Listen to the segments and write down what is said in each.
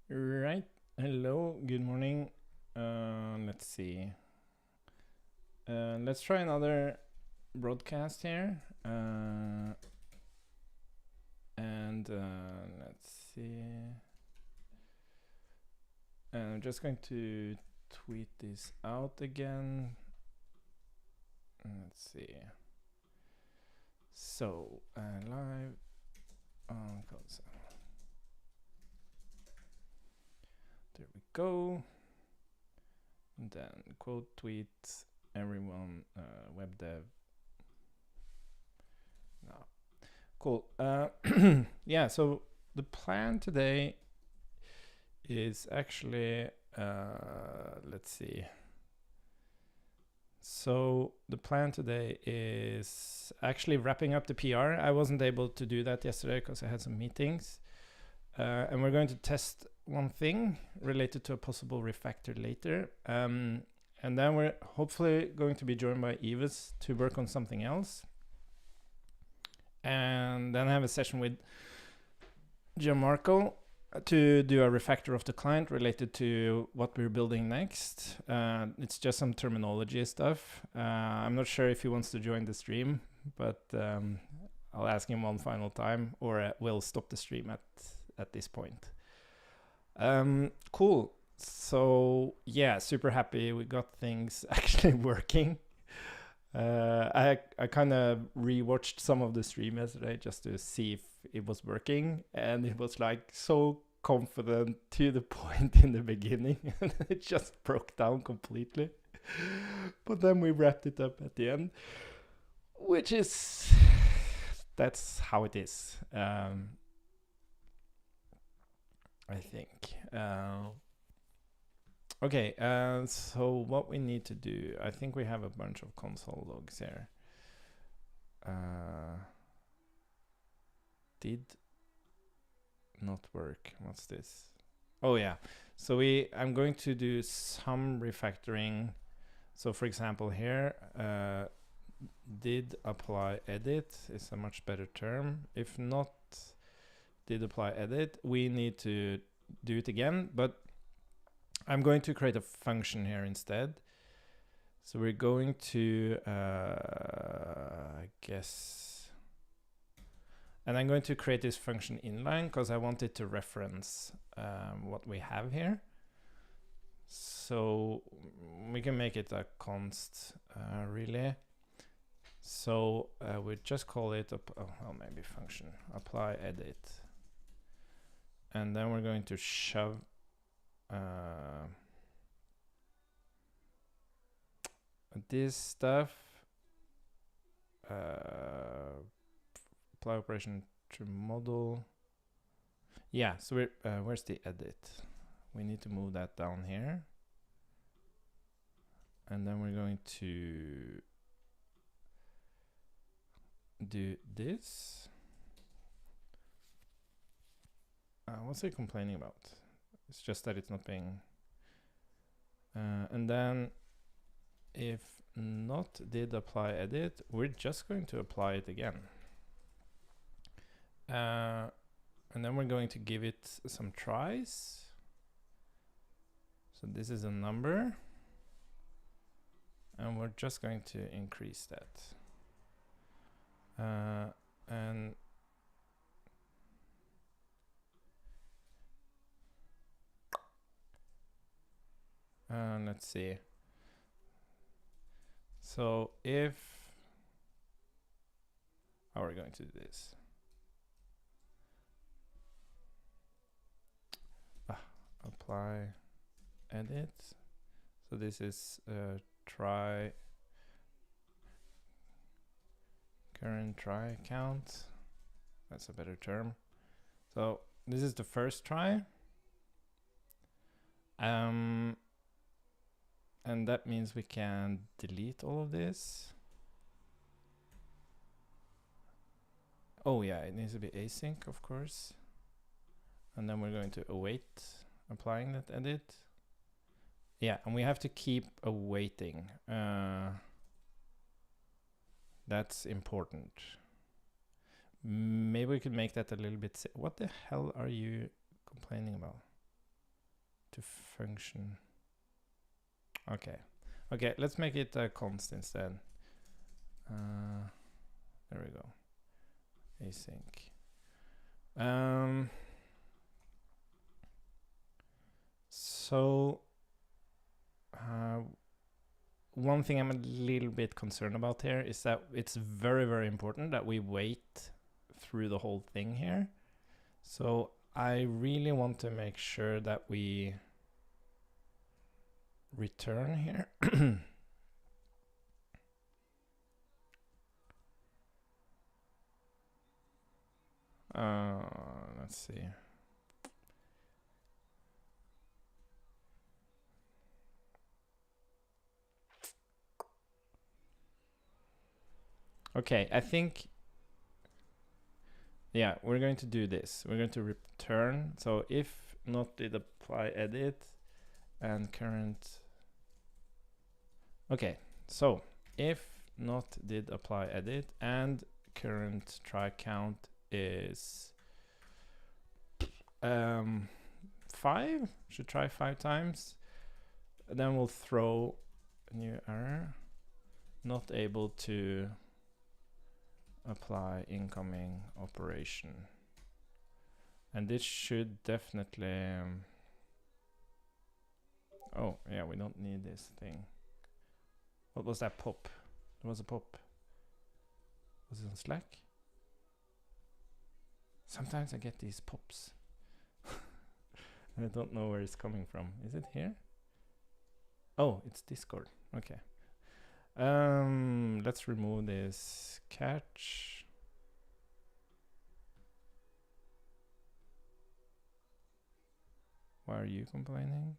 Right. Hello. Good morning. Let's see. Let's try another broadcast here. And let's see. I'm just going to tweet this out again. Let's see. So, live on CodeSandbox. There we go. And then quote tweet everyone web dev. No. Cool. Yeah, so the plan today is actually, let's see. So the plan today is actually wrapping up the PR. I wasn't able to do that yesterday because I had some meetings. And we're going to test one thing related to a possible refactor later. And then we're hopefully going to be joined by Evis to work on something else. And then I have a session with Gianmarco to do a refactor of the client related to what we're building next. It's just some terminology stuff. I'm not sure if he wants to join the stream, but I'll ask him one final time, or we'll stop the stream at this point. Cool. So yeah, super happy we got things actually working. I kind of rewatched some of the stream yesterday just to see if it was working, and it was like so confident to the point in the beginning, and it just broke down completely. But then we wrapped it up at the end, which is that's how it is. I think. Okay, so what we need to do, I think we have a bunch of console logs here. Did not work. What's this? Oh yeah. So I'm going to do some refactoring. So for example here, did apply edit is a much better term. If not did apply edit, we need to do it again, but I'm going to create a function here instead. So we're going to, I guess, and I'm going to create this function inline because I want it to reference what we have here. So we can make it a const really. So we just call it, maybe function, apply edit. And then we're going to shove this stuff, apply operation to model. Yeah, so we're, where's the edit? We need to move that down here. And then we're going to do this. What's it complaining about? It's just that it's not being... and then if not did apply edit, we're just going to apply it again. And then we're going to give it some tries. So this is a number. And we're just going to increase that. And let's see. So if we're going to do this. Apply edit. So this is try current try count. That's a better term. So this is the first try. And that means we can delete all of this. Oh yeah, it needs to be async, of course. And then we're going to await applying that edit. Yeah, and we have to keep awaiting. That's important. Maybe we could make that a little bit... What the hell are you complaining about? to function. Okay, let's make it a const instead. There we go. Async. So one thing I'm a little bit concerned about here is that it's very, very important that we wait through the whole thing here. So I really want to make sure that we return here. Let's see. Okay, I think, yeah, we're going to do this. We're going to return. So if not did apply edit and current. Okay, so if not did apply edit and current try count is 5, should try 5 times. And then we'll throw a new error, not able to apply incoming operation. And this should definitely, oh yeah, we don't need this thing. What was that pop? There was a pop. Was it on Slack? Sometimes I get these pops. I don't know where it's coming from. Is it here? Oh, it's Discord. Okay. Let's remove this catch. Why are you complaining?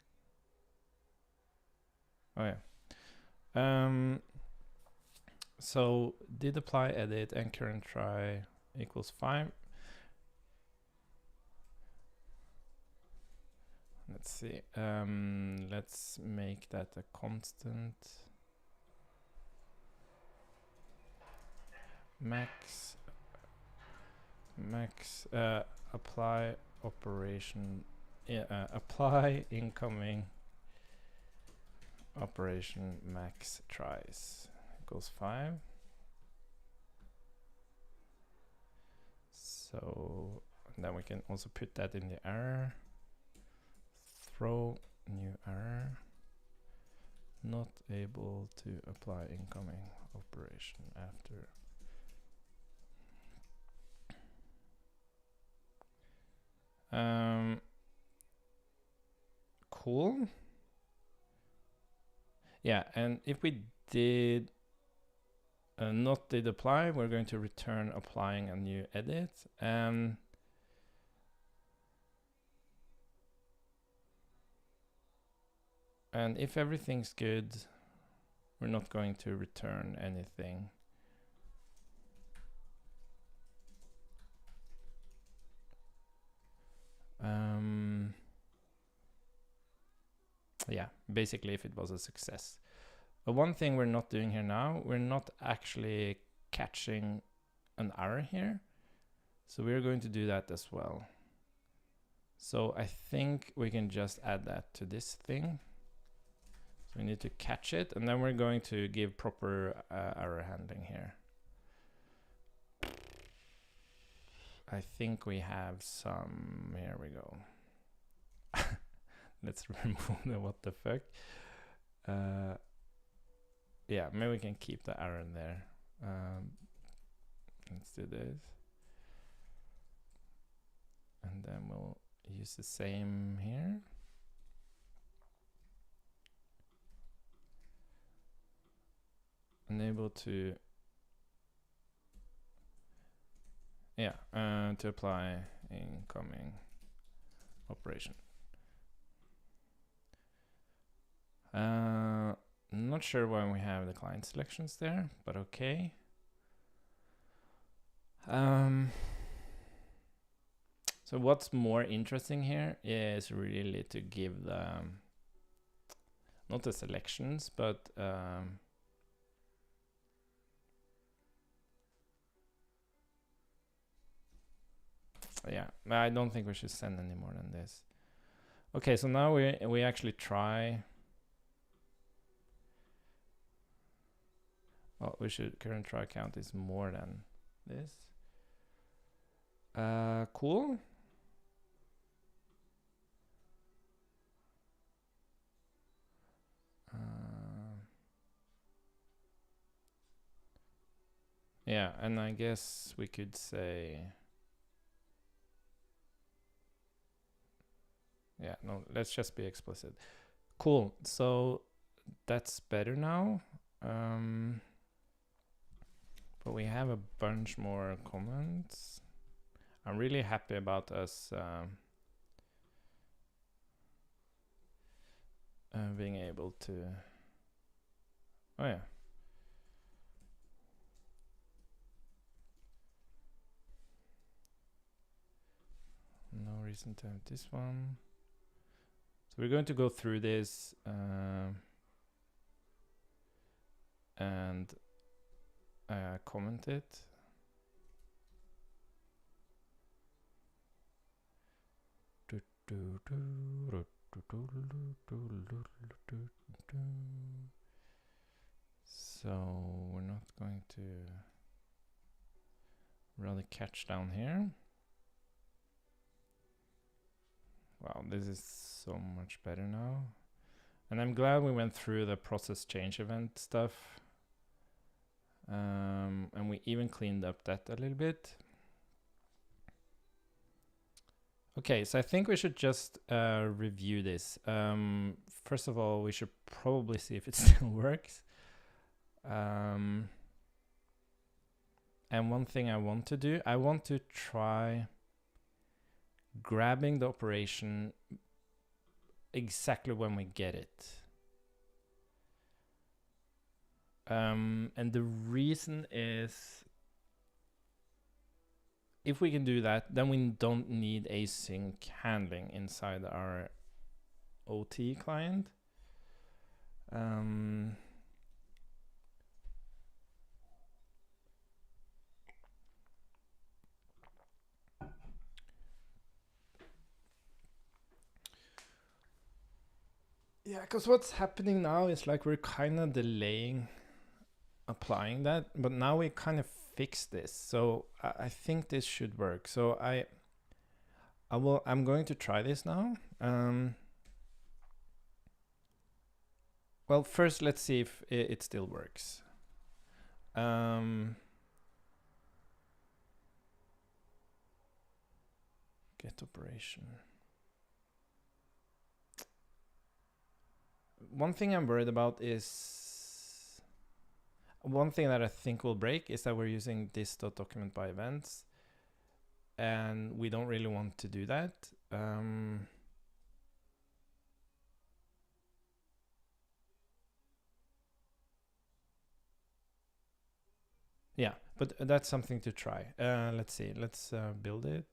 Oh yeah. So did apply edit and current try equals 5. Let's see. Let's make that a constant. Max apply operation. Yeah, apply incoming operation max tries equals 5. So then we can also put that in the error. Throw new error. Not able to apply incoming operation after. Cool. Yeah, and if we did not did apply, we're going to return applying a new edit. And if everything's good, we're not going to return anything. Yeah, basically if it was a success. But one thing we're not doing here now, we're not actually catching an error here. So we're going to do that as well. So I think we can just add that to this thing. So we need to catch it, and then we're going to give proper error handling here. I think we have some, here we go. Let's remove the what the fuck. Yeah, maybe we can keep the error in there. Let's do this. And then we'll use the same here. Unable to, yeah, to apply incoming operation. Not sure why we have the client selections there, but okay. So what's more interesting here is really to give the, not the selections, but yeah, I don't think we should send any more than this. Okay, so now we actually try. Well, we should current try count is more than this. Cool. Yeah, and I guess we could say, yeah, no, let's just be explicit. Cool. So that's better now. But we have a bunch more comments. I'm really happy about us being able to. Oh yeah. No reason to have this one. So we're going to go through this and comment it. So we're not going to really catch down here. Wow, this is so much better now. And I'm glad we went through the process change event stuff. And we even cleaned up that a little bit. Okay, so I think we should just review this. First of all, we should probably see if it still works. And one thing I want to do, I want to try grabbing the operation exactly when we get it. And the reason is, if we can do that, then we don't need async handling inside our OT client. Yeah, because what's happening now is like we're kind of delaying applying that, but now we kind of fixed this. So I think this should work. So I'm going to try this now. Well, first let's see if it still works. Get operation. One thing I'm worried about is, one thing that I think will break is that we're using this.document by events, and we don't really want to do that. Yeah, but that's something to try. Let's see. Let's build it.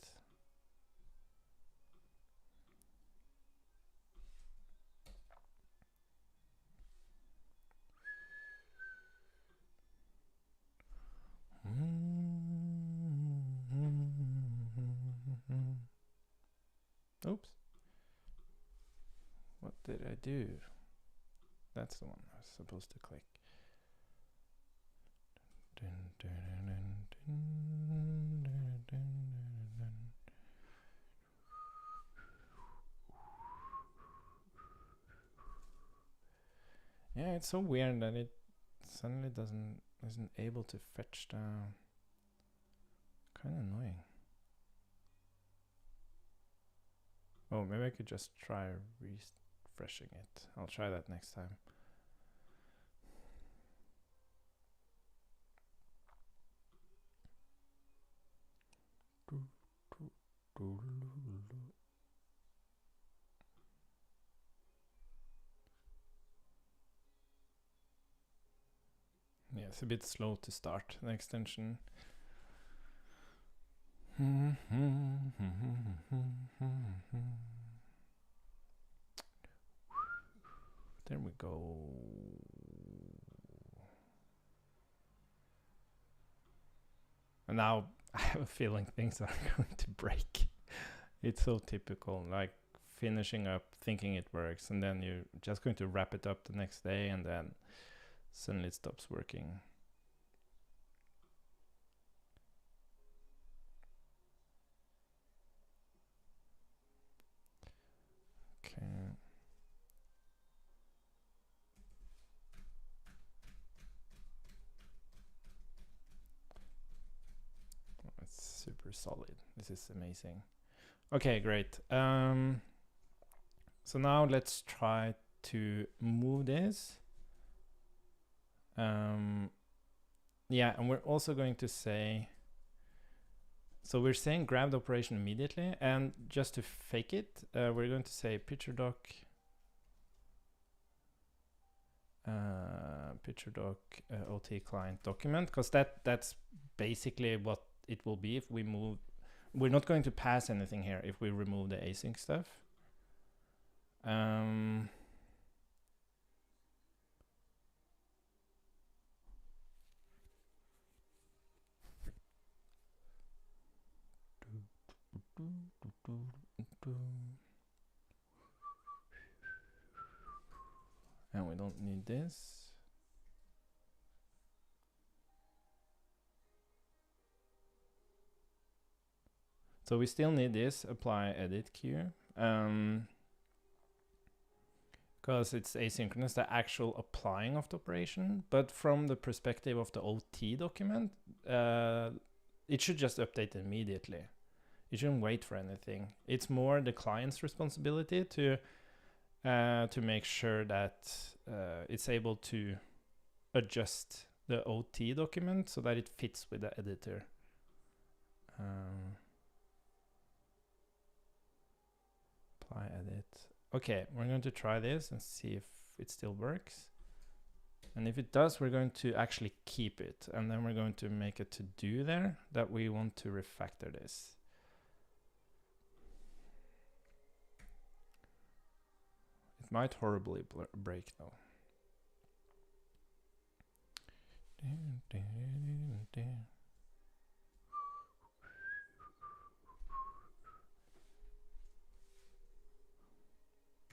Oops. What did I do? That's the one I was supposed to click. Yeah, it's so weird that it suddenly isn't able to fetch the. Kind of annoying. Oh, maybe I could just try refreshing it. I'll try that next time. Yeah, it's a bit slow to start the extension. There we go. And now I have a feeling things are going to break. It's so typical. Like finishing up, thinking it works, and then you're just going to wrap it up the next day, and then suddenly it stops working. Okay. It's super solid. This is amazing. Okay, great. So now let's try to move this. Yeah, and we're also going to say, so we're saying grab the operation immediately, and just to fake it, we're going to say picture doc OT client document, because that's basically what it will be if we move. We're not going to pass anything here if we remove the async stuff. And we don't need this. So we still need this apply edit queue. Because it's asynchronous, the actual applying of the operation. But from the perspective of the OT document, it should just update immediately. You shouldn't wait for anything. It's more the client's responsibility to make sure that it's able to adjust the OT document so that it fits with the editor. Apply edit. Okay, we're going to try this and see if it still works. And if it does, we're going to actually keep it. And then we're going to make a to-do there that we want to refactor this. It might horribly break though.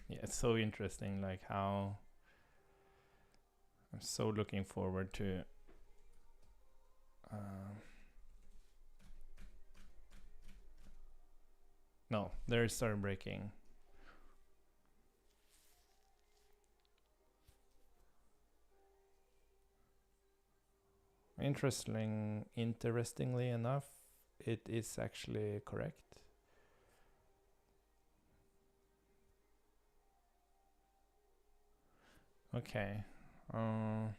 Yeah, it's so interesting, like how I'm so looking forward to no, there it started breaking. Interestingly enough, it is actually correct. Okay. I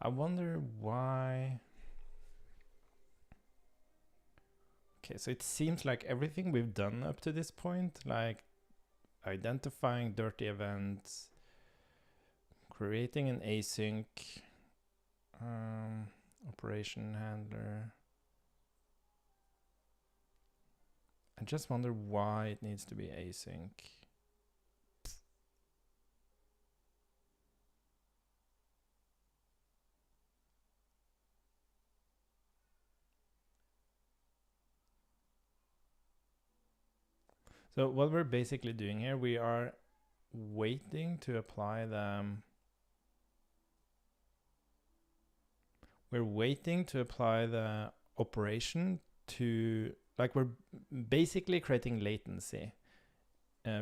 wonder why. Okay, so it seems like everything we've done up to this point, like identifying dirty events, creating an async operation handler. I just wonder why it needs to be async. So what we're basically doing here, we are waiting to apply the we're waiting to apply the operation to, like, we're basically creating latency,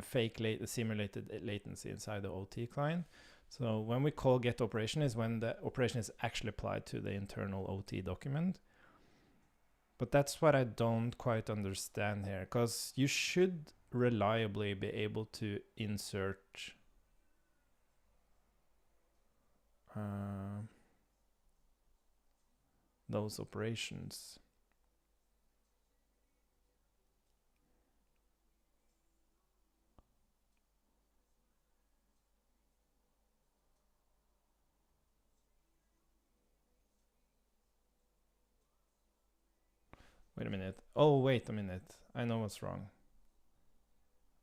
fake simulated latency inside the OT client. So when we call get operation is when the operation is actually applied to the internal OT document. But that's what I don't quite understand here, because you should reliably be able to insert those operations. Wait a minute. Oh, wait a minute. I know what's wrong.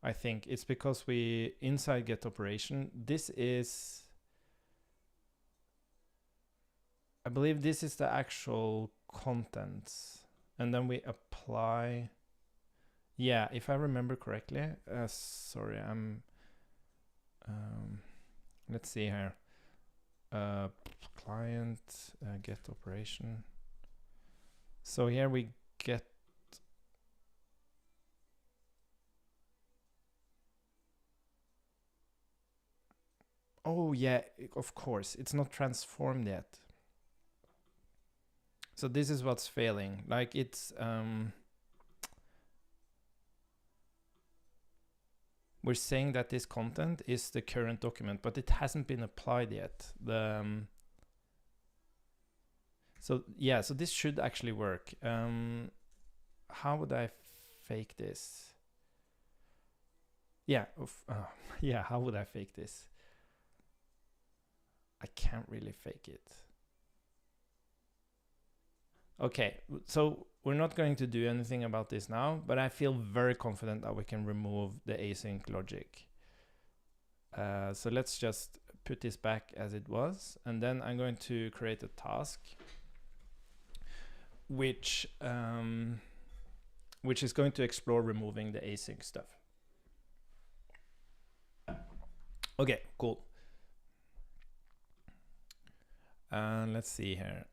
I think it's because we inside get operation. This is, I believe this is the actual contents. And then we apply Yeah, if I remember correctly. Sorry, I'm. Let's see here. Client get operation. So here we get. Oh yeah, of course, it's not transformed yet. So this is what's failing. Like it's we're saying that this content is the current document, but it hasn't been applied yet. So yeah, so this should actually work. How would I fake this? Yeah, yeah. How would I fake this? I can't really fake it. Okay, so we're not going to do anything about this now, but I feel very confident that we can remove the async logic. So let's just put this back as it was, and then I'm going to create a task which is going to explore removing the async stuff. Okay, cool. Let's see here.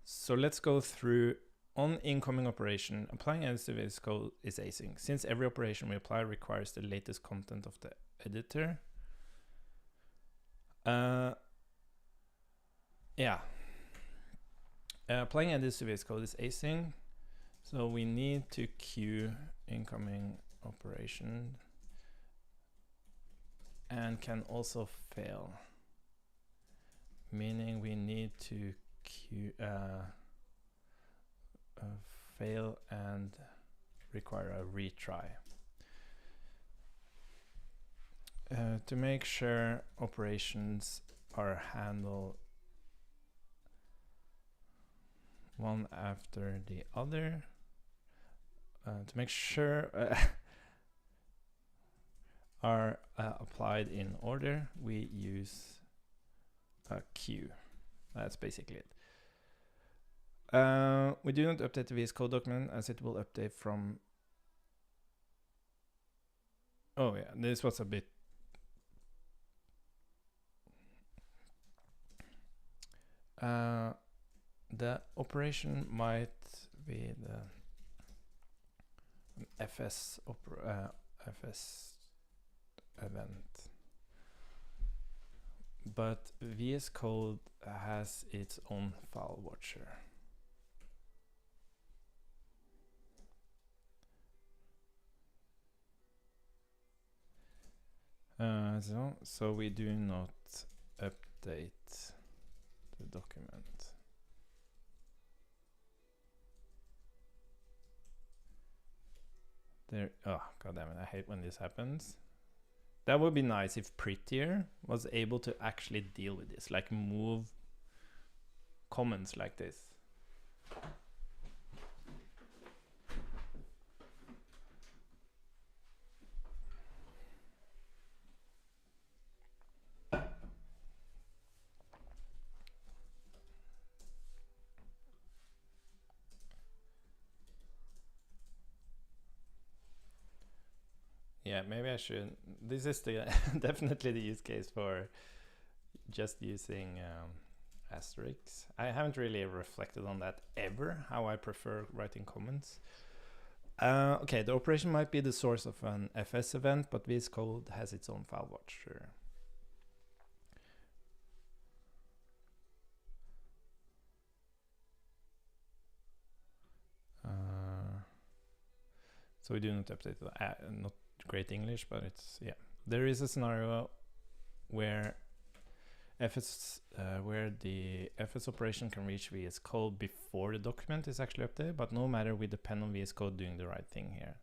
So let's go through on incoming operation. Applying VS Code is async. Since every operation we apply requires the latest content of the editor. Yeah. Applying VS Code is async. So we need to queue incoming operation and can also fail. Meaning we need to queue fail and require a retry. To make sure operations are handled one after the other, to make sure are applied in order, we use a queue. That's basically it. We do not update the VS Code document as it will update from. Oh yeah, this was a bit. The operation might be the FS event, but VS Code has its own file watcher. So we do not update the document. There, oh god damn it, I hate when this happens. That would be nice if Prettier was able to actually deal with this, like move comments like this. Yeah, maybe I should. This is the definitely the use case for just using asterisks. I haven't really reflected on that ever, how I prefer writing comments. Okay, the operation might be the source of an FS event, but VS Code has its own file watcher. So we do not update not great English, but it's, yeah. There is a scenario where where the FS operation can reach VS Code before the document is actually updated, but no matter, we depend on VS Code doing the right thing here.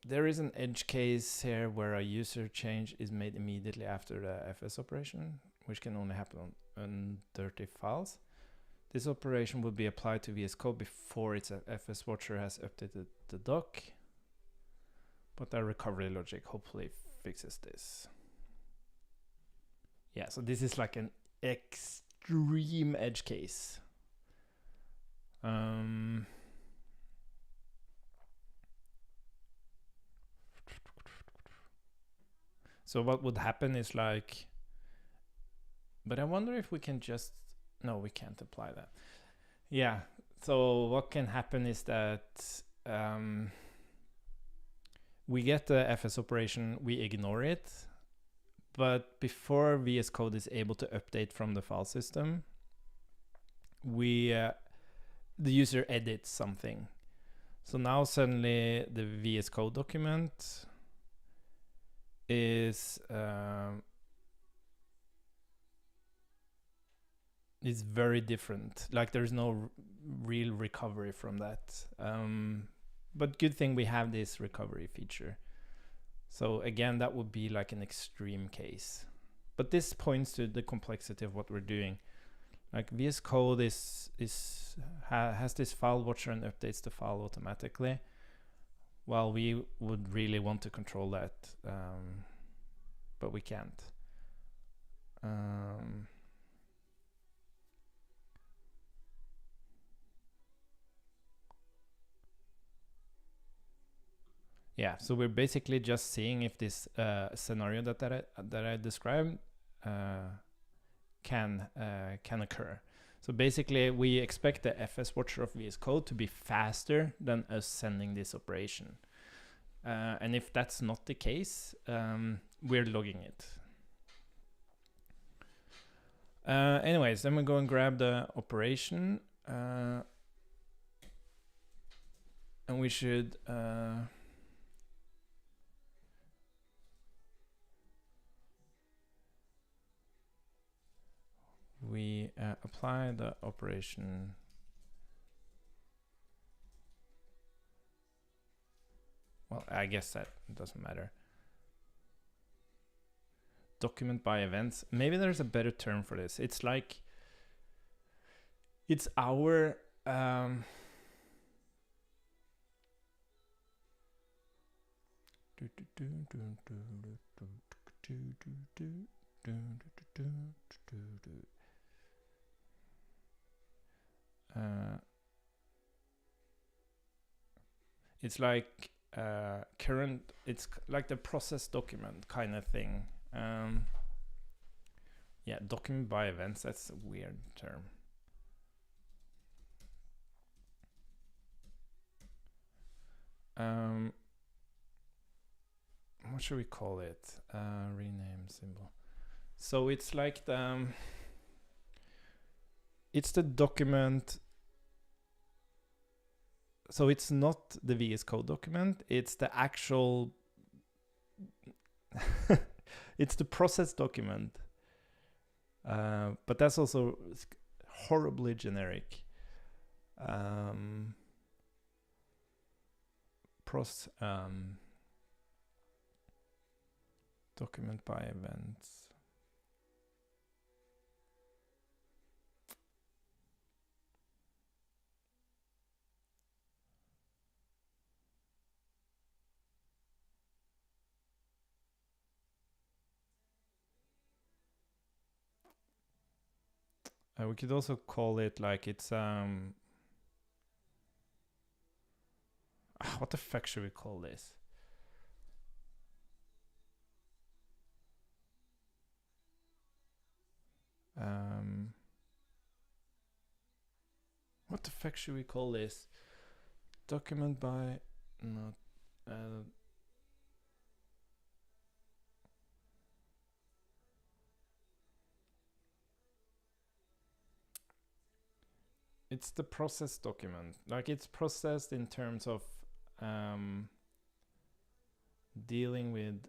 There is an edge case here where a user change is made immediately after the FS operation, which can only happen on dirty files. This operation will be applied to VS Code before its FS watcher has updated the doc, but our recovery logic hopefully fixes this. Yeah, so this is like an extreme edge case. So what would happen is like, but I wonder if we can just, no, we can't apply that. Yeah, so what can happen is that we get the FS operation, we ignore it, but before VS Code is able to update from the file system, the user edits something. So now suddenly the VS Code document is very different. Like there's no real recovery from that. But good thing we have this recovery feature. So again, that would be like an extreme case. But this points to the complexity of what we're doing. Like VS Code has this file watcher and updates the file automatically. While we would really want to control that, but we can't. Yeah, so we're basically just seeing if this scenario that I described can occur. So basically, we expect the FS watcher of VS Code to be faster than us sending this operation. And if that's not the case, we're logging it. Anyways, then we go and grab the operation. And we should apply the operation. Well, I guess that doesn't matter. Document by events. Maybe there's a better term for this. It's like, it's our it's like current, it's like the process document kind of thing. Yeah, document by events, that's a weird term. What should we call it? Rename symbol. So it's like it's the document. So it's not the VS Code document, it's the actual it's the process document. But that's also horribly generic. Document by events. We could also call it like it's what the fuck should we call this? What the fuck should we call this? Document by not it's the process document. Like it's processed in terms of dealing with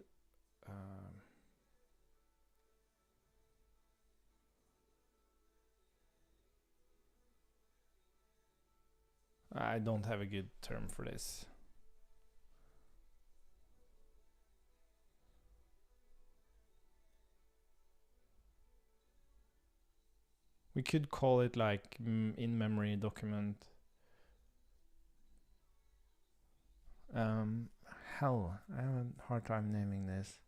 I don't have a good term for this. We could call it like in-memory document. Hell, I have a hard time naming this.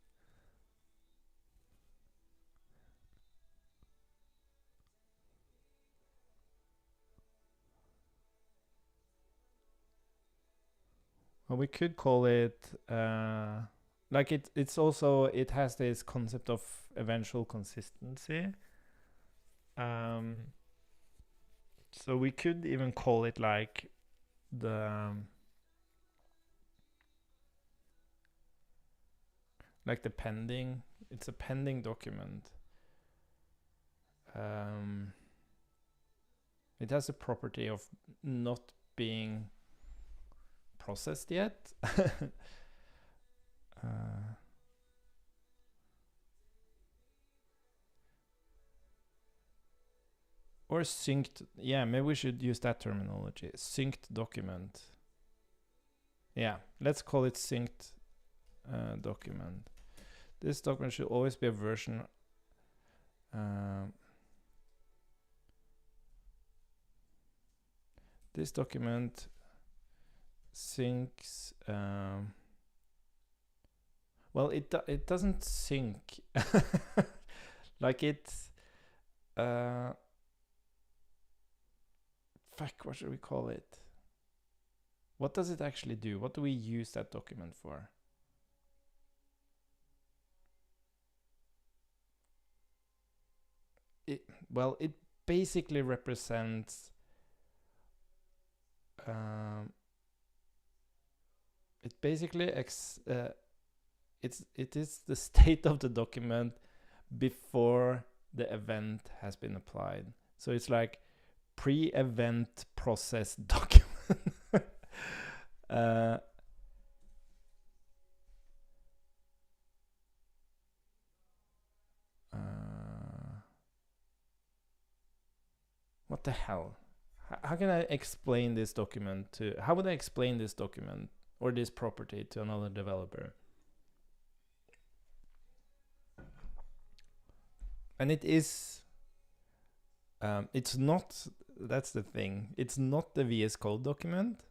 Well, we could call it like it's also it has this concept of eventual consistency. So we could even call it like the pending. It's a pending document. It has a property of not being processed yet. Or synced. Yeah, maybe we should use that terminology. Synced document. Yeah, let's call it synced document. This document should always be a version. This document syncs. Well, it doesn't sync. Like it's. Fuck, what should we call it? What does it actually do? What do we use that document for? Well, it basically represents. It basically it is the state of the document before the event has been applied. So it's like pre-event process document. What the hell? How can I explain this document to? How would I explain this document or this property to another developer? And it is. It's not. That's the thing. It's not the VS Code document.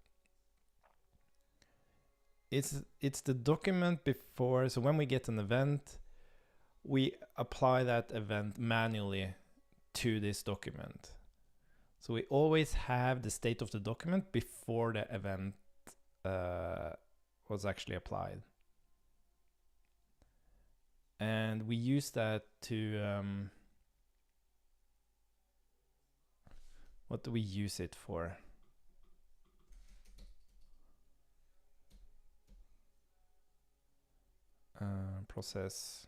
It's the document before. So when we get an event, we apply that event manually to this document. So we always have the state of the document before the event was actually applied. And we use that to... what do we use it for? Process.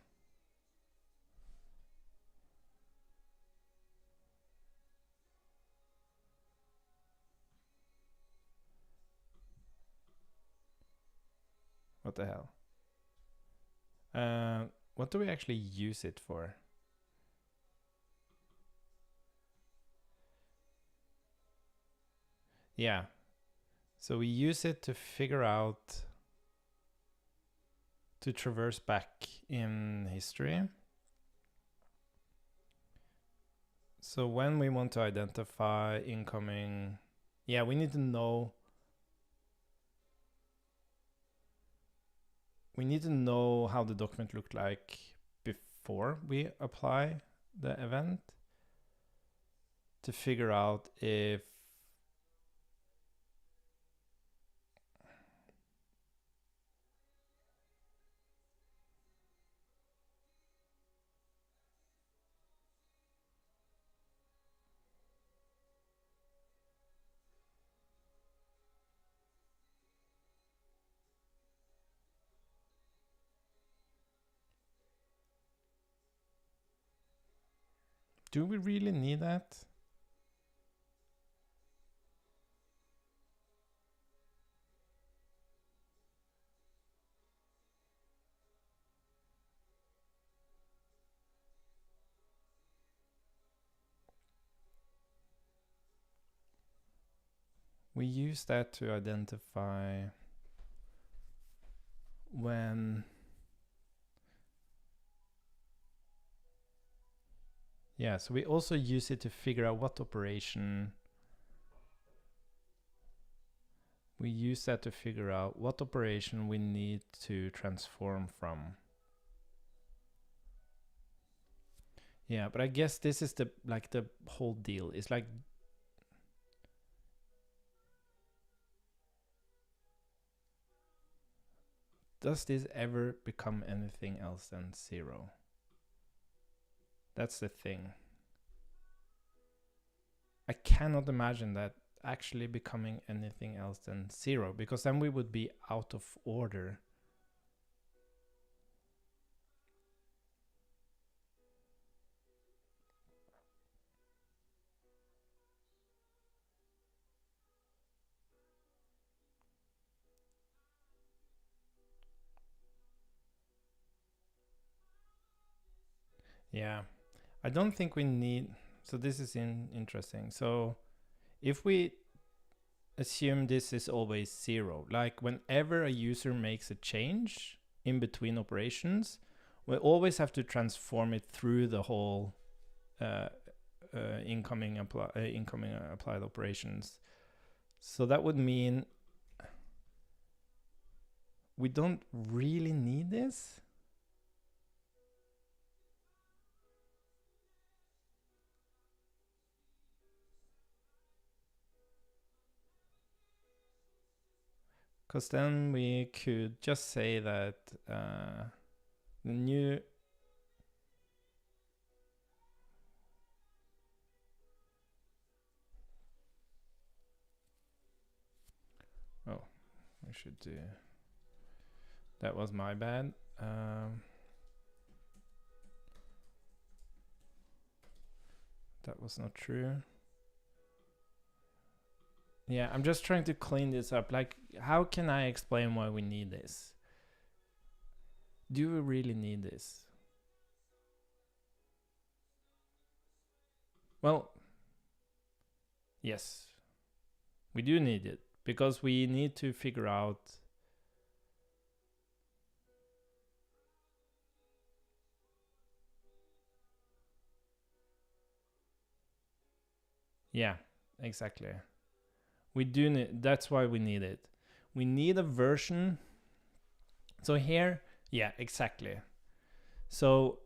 What the hell? What do we actually use it for? Yeah. So we use it to figure out, to traverse back in history. So when we want to identify incoming, yeah, we need to know. We need to know how the document looked like before we apply the event to figure out if do we really need that? We use that to identify when... Yeah, so we also use it to figure out what operation... We use that to figure out what operation we need to transform from. Yeah, but I guess this is the whole deal. It's like... does this ever become anything else than 0? That's the thing. I cannot imagine that actually becoming anything else than 0, because then we would be out of order. Yeah, I don't think we need, so this is interesting. So if we assume this is always 0, like whenever a user makes a change in between operations, we always have to transform it through the whole incoming applied operations. So that would mean we don't really need this. Because then we could just say that the new we should do, that was my bad. That was not true. Yeah, I'm just trying to clean this up. Like, how can I explain why we need this? Do we really need this? Well, yes, we do need it, because we need to figure out yeah, exactly. We do need, that's why we need it. We need a version. So here, yeah, exactly. So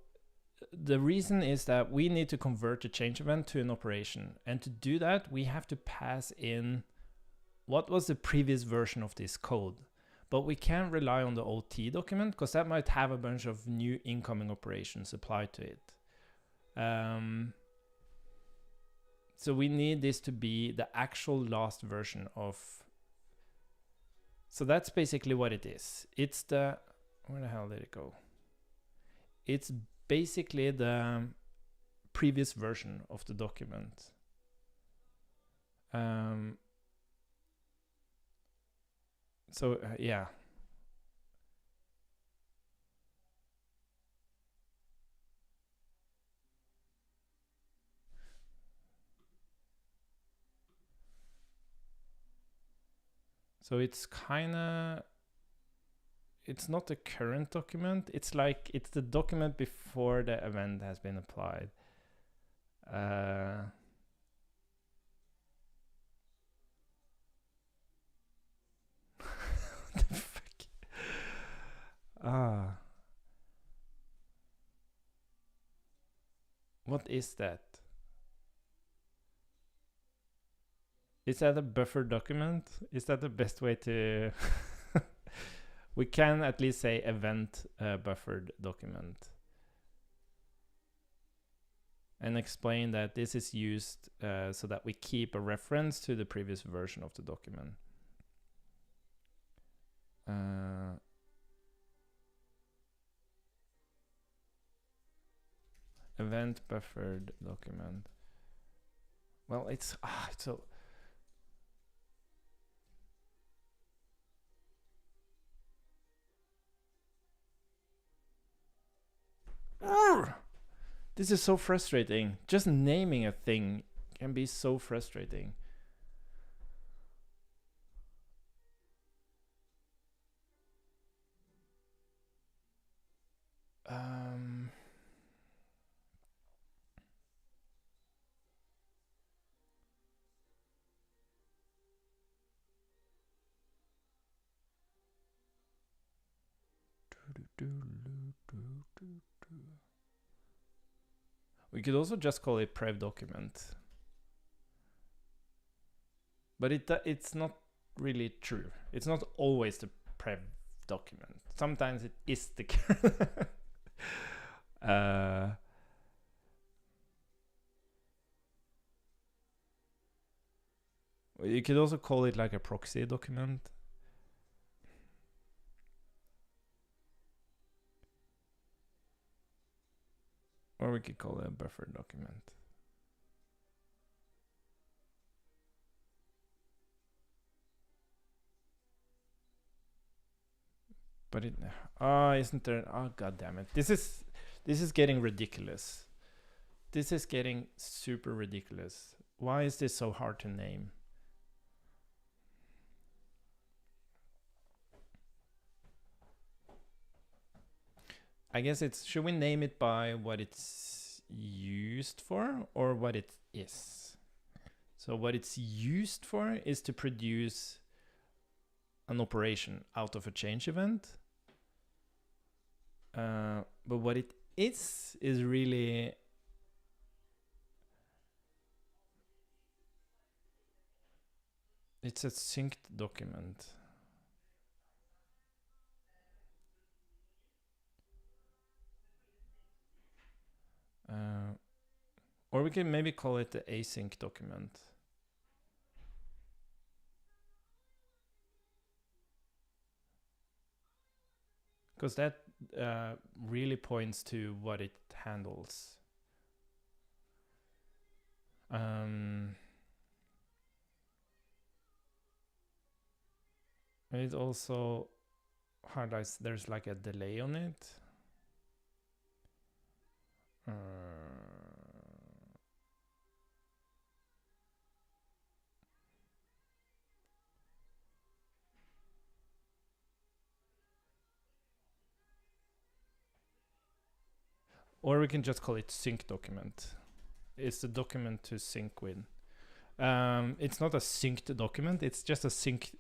the reason is that we need to convert a change event to an operation. And to do that, we have to pass in what was the previous version of this code. But we can't rely on the OT document, because that might have a bunch of new incoming operations applied to it. So we need this to be the actual last version of. So that's basically what it is. It's the, where the hell did it go? It's basically the previous version of the document. Yeah. So it's kind of, it's not the current document. It's like, it's the document before the event has been applied. What the fuck? What is that? Is that a buffer document? Is that the best way to... We can at least say event buffered document. And explain that this is used so that we keep a reference to the previous version of the document. Event buffered document. Well, it's so... This is so frustrating. Just naming a thing can be so frustrating. We could also just call it prev document. But it's not really true. It's not always the prev document. Sometimes it is the you could also call it like a proxy document. Or we could call it a buffer document. But it, isn't there? Oh, god damn it! This is getting ridiculous. This is getting super ridiculous. Why is this so hard to name? I guess it's, should we name it by what it's used for or what it is? So what it's used for is to produce an operation out of a change event. But what it is really it's a synced document. Or we can maybe call it the async document. Because that really points to what it handles. It also highlights there's like a delay on it. Or we can just call it sync document. It's the document to sync with. It's not a synced document, it's just a sync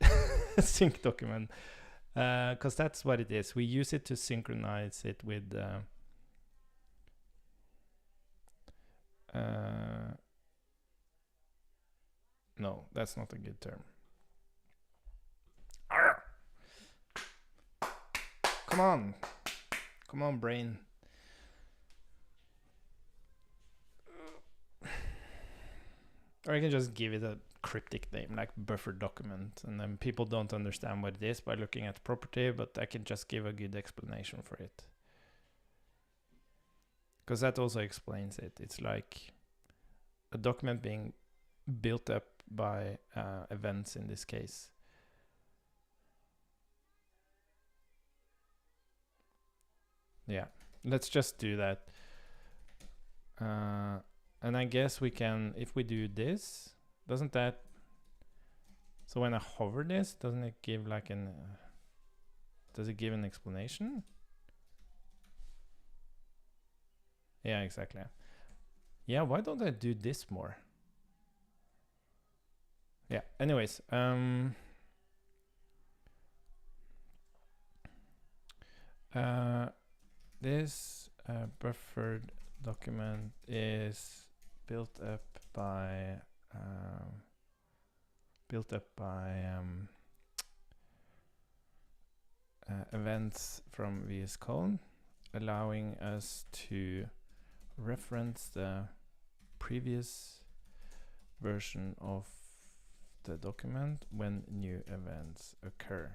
sync document. Because that's what it is. We use it to synchronize it with no, that's not a good term. Arr! Come on, brain. Or I can just give it a cryptic name like buffer document, and then people don't understand what it is by looking at the property, but I can just give a good explanation for it. Because that also explains it. It's like a document being built up by events in this case. Yeah, let's just do that. And I guess we can, if we do this, doesn't that, so when I hover this, doesn't it give like an, does it give an explanation? Yeah, exactly. Yeah, why don't I do this more? Yeah, anyways, this buffered document is built up by events from VS Code, allowing us to reference the previous version of the document when new events occur.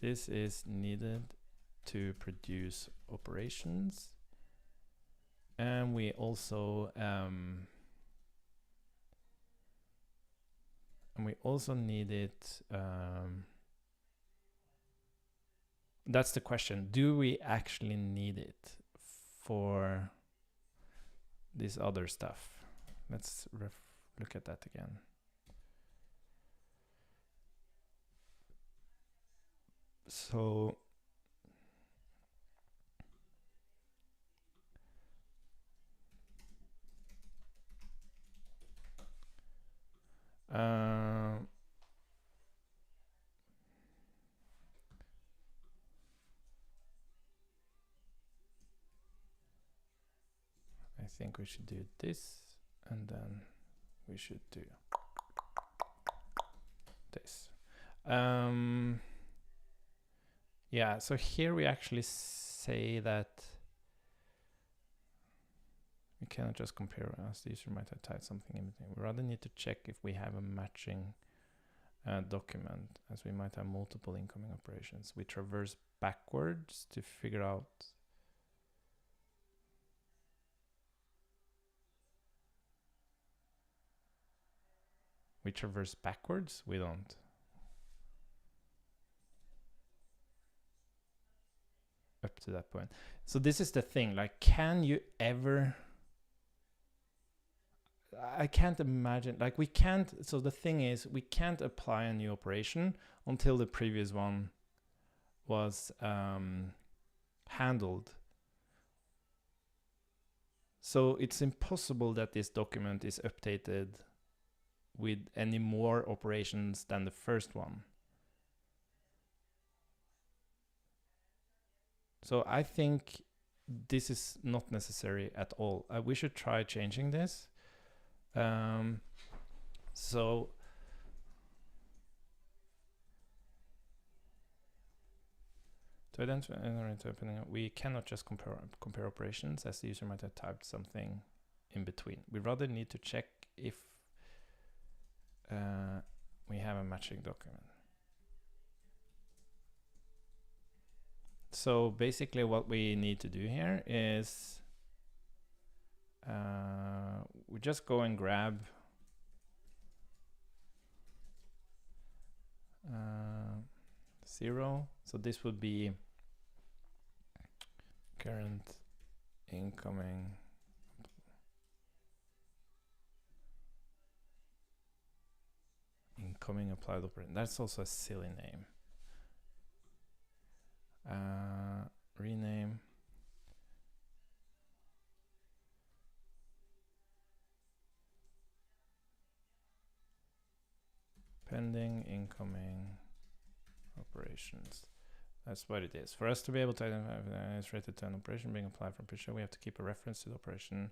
This is needed to produce operations, and we also need it. That's the question. Do we actually need it for this other stuff? Let's look at that again. So I think we should do this, and then we should do this. Yeah, so here we actually say that we cannot just compare, as the user might have typed something in between. We rather need to check if we have a matching document, as we might have multiple incoming operations. We traverse backwards to figure out. We traverse backwards? We don't. Up to that point. So this is the thing, like, can you ever... I can't imagine, like, we can't, so the thing is, we can't apply a new operation until the previous one was handled. So it's impossible that this document is updated with any more operations than the first one. So I think this is not necessary at all. We should try changing this. So to identify opening, we cannot just compare operations, as the user might have typed something in between. We rather need to check if we have a matching document. So basically what we need to do here is we just go and grab zero. So this would be current incoming applied operation. That's also a silly name. Rename. Pending incoming operations. That's what it is. For us to be able to identify if it's related to an operation being applied from picture, we have to keep a reference to the operation.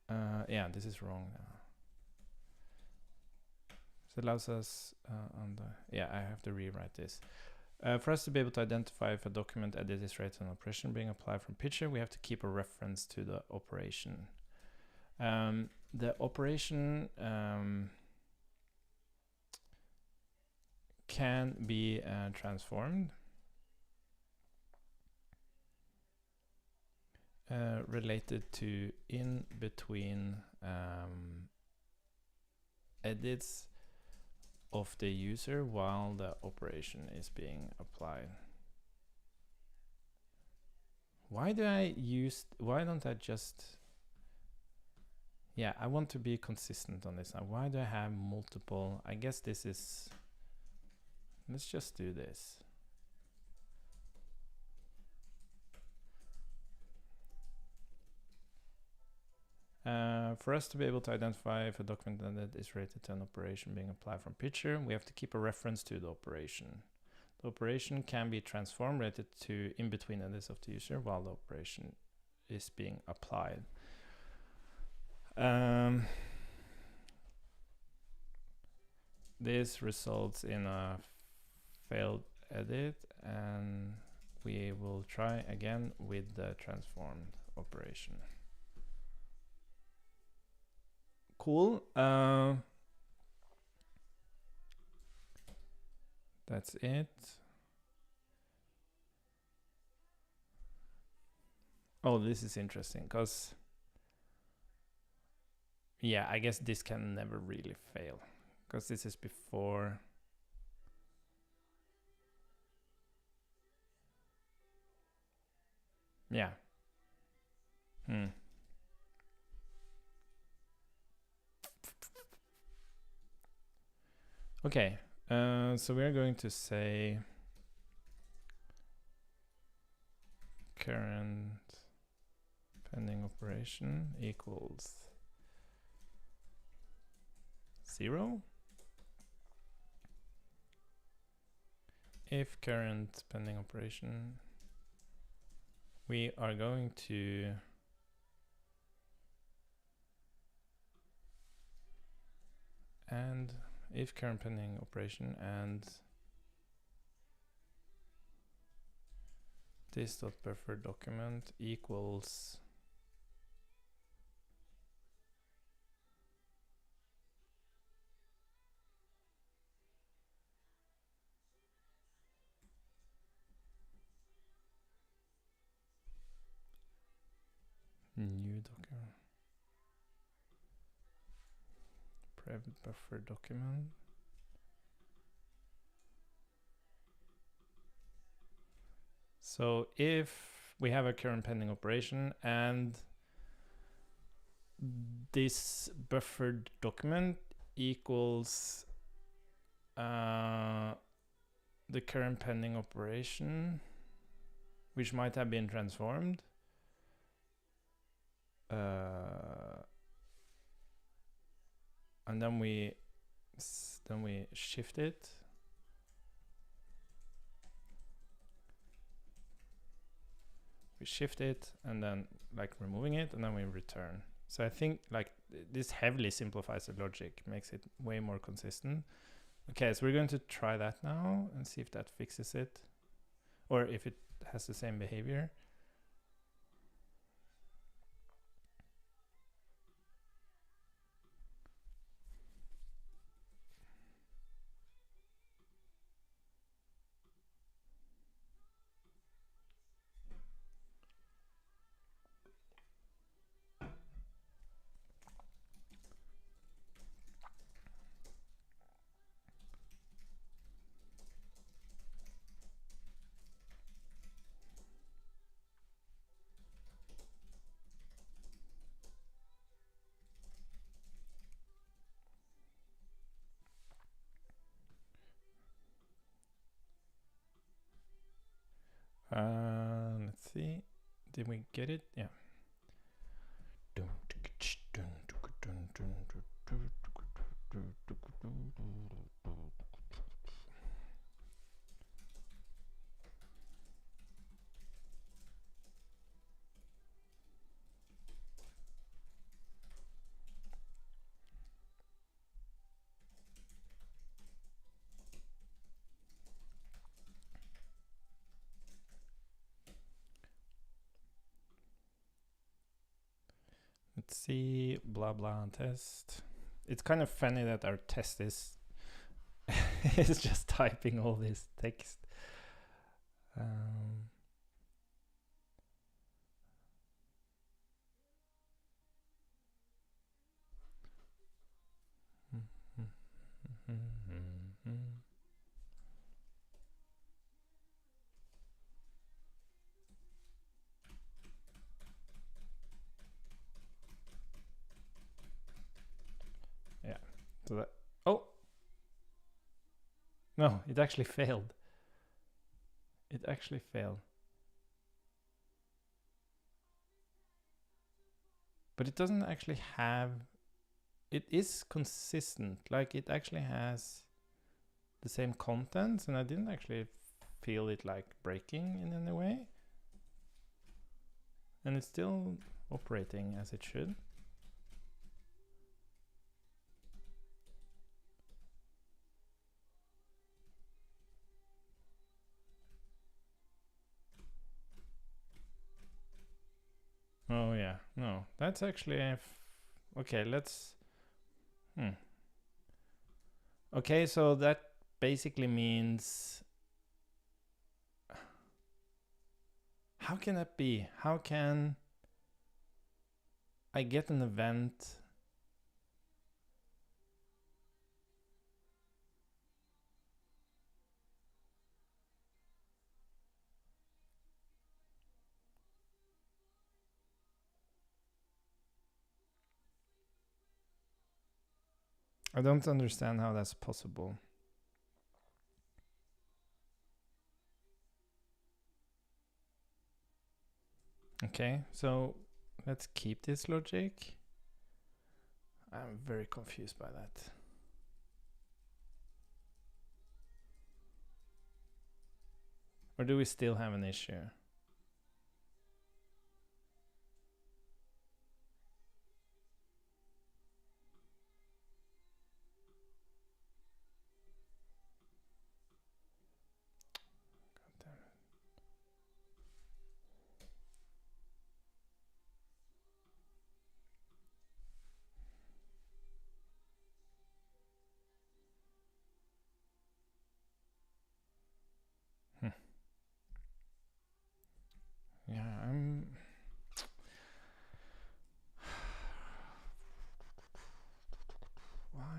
Yeah, this is wrong now. So it allows us on the... Yeah, I have to rewrite this. For us to be able to identify if a document edit is related to an operation being applied from picture, we have to keep a reference to the operation. The operation can be transformed related to in between edits of the user while the operation is being applied. Why don't I just... Yeah, I want to be consistent on this now. Why do I have multiple? I guess this is... Let's just do this. For us to be able to identify if a document that is related to an operation being applied from picture, we have to keep a reference to the operation. The operation can be transformed related to in between edits of the user while the operation is being applied. This results in a failed edit, and we will try again with the transformed operation. Cool. That's it. Oh, this is interesting because, yeah, I guess this can never really fail because this is before. Yeah. Okay. So we're going to say current pending operation equals 0. If current pending operation, we are going to and if current pending operation and this.buffer document equals new document private buffer document. So if we have a current pending operation and this buffered document equals the current pending operation, which might have been transformed, and then we shift it. We shift it and then like removing it, and then we return. So I think like this heavily simplifies the logic, makes it way more consistent. Okay, so we're going to try that now and see if that fixes it, or if it has the same behavior. Let's see. Did we get it? Yeah. Let's see, blah blah test. It's kind of funny that our test is is just typing all this text. Yeah. So that. Oh. No, it actually failed. It actually failed. But it doesn't actually have. It is consistent. Like it actually has the same contents, and I didn't actually feel it like breaking in any way. And it's still operating as it should. Oh yeah, no, that's actually okay. Let's. Okay, so that basically means. How can that be? How can I get an event? I don't understand how that's possible. Okay, so let's keep this logic. I'm very confused by that. Or do we still have an issue? God damn it.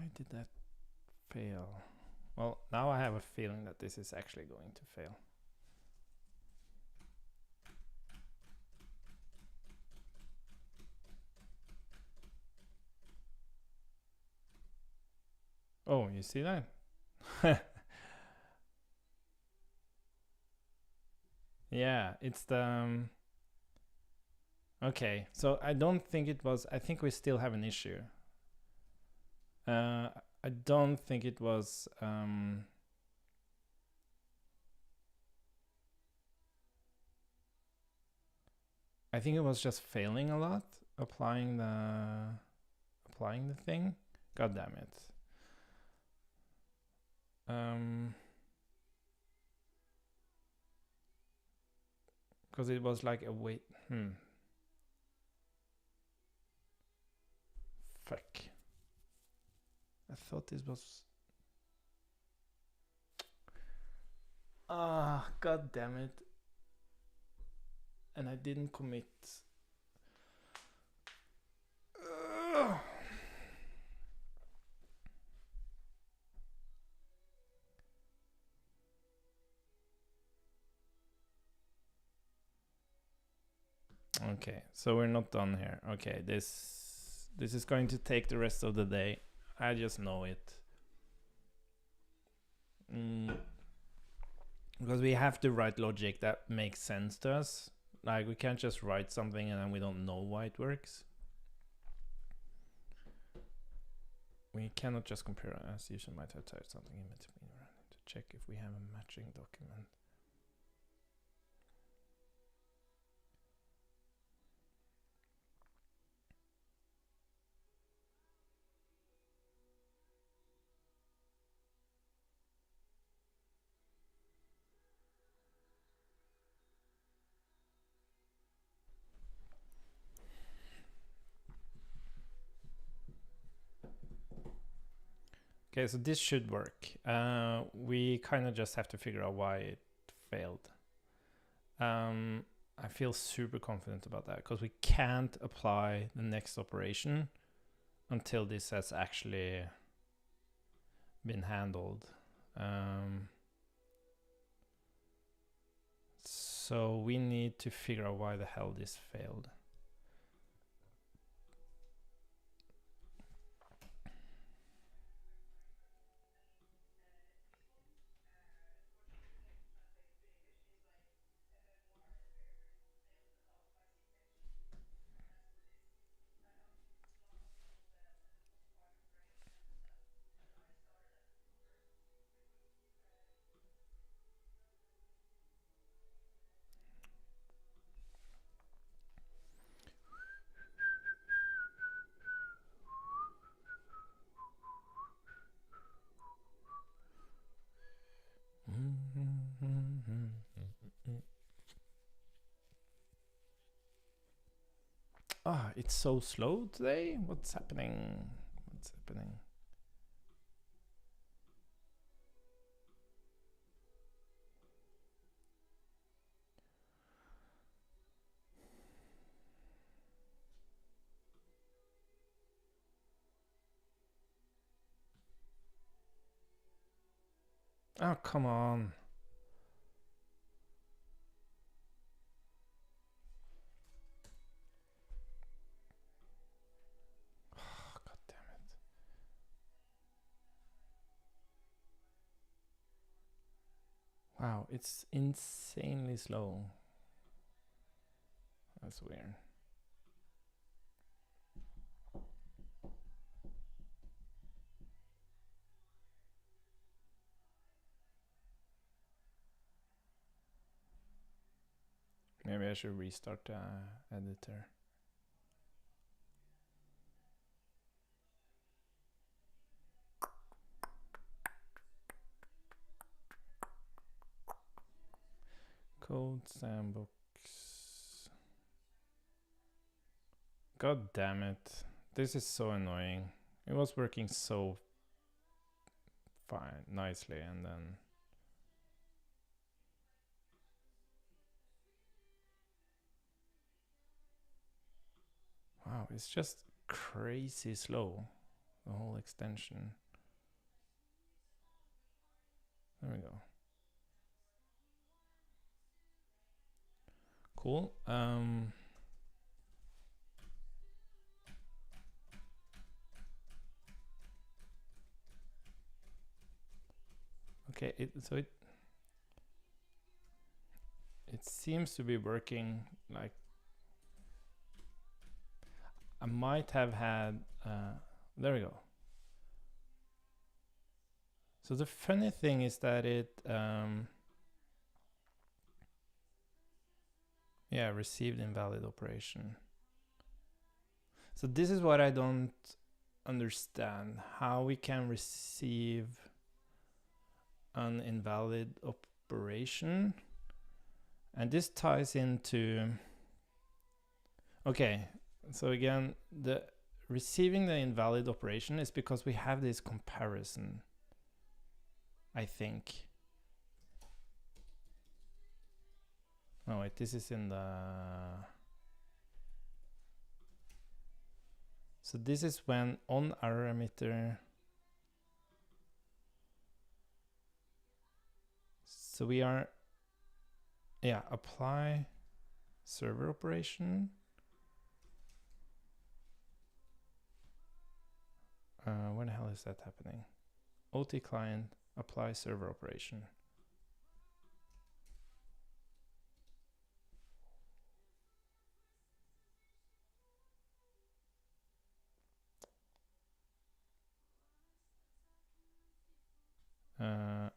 Why did that fail? Well, now I have a feeling that this is actually going to fail. Oh, you see that? Yeah, it's the... okay, so I don't think it was... I think we still have an issue. I don't think it was... I think it was just failing a lot, applying the thing. God damn it. Because it was like a wait. Fuck. I thought this was... ah, god damn it. And I didn't commit. Okay, so we're not done here. Okay, this is going to take the rest of the day. I just know it. Because we have to write logic that makes sense to us. Like, we can't just write something and then we don't know why it works. We cannot just compare, as user might have typed something in between. We need to check if we have a matching document. Okay, so this should work. We kind of just have to figure out why it failed. I feel super confident about that because we can't apply the next operation until this has actually been handled. So we need to figure out why the hell this failed. Ah, it's so slow today. What's happening? What's happening? Oh, come on. Oh, God damn it. Wow, it's insanely slow. That's weird. Maybe I should restart the editor. CodeSandbox. God damn it. This is so annoying. It was working so fine, nicely, and then... wow, it's just crazy slow. a whole extension. There we go. Cool. Okay, so it seems to be working. Like I might have had there we go. So the funny thing is that it yeah, received invalid operation. So this is what I don't understand, how we can receive an invalid operation. And this ties into, okay, so again, the receiving the invalid operation is because we have this comparison, I think. Oh wait, this is in the, so this is when on error emitter, so we are, yeah, apply server operation. When the hell is that happening? OT client, apply server operation.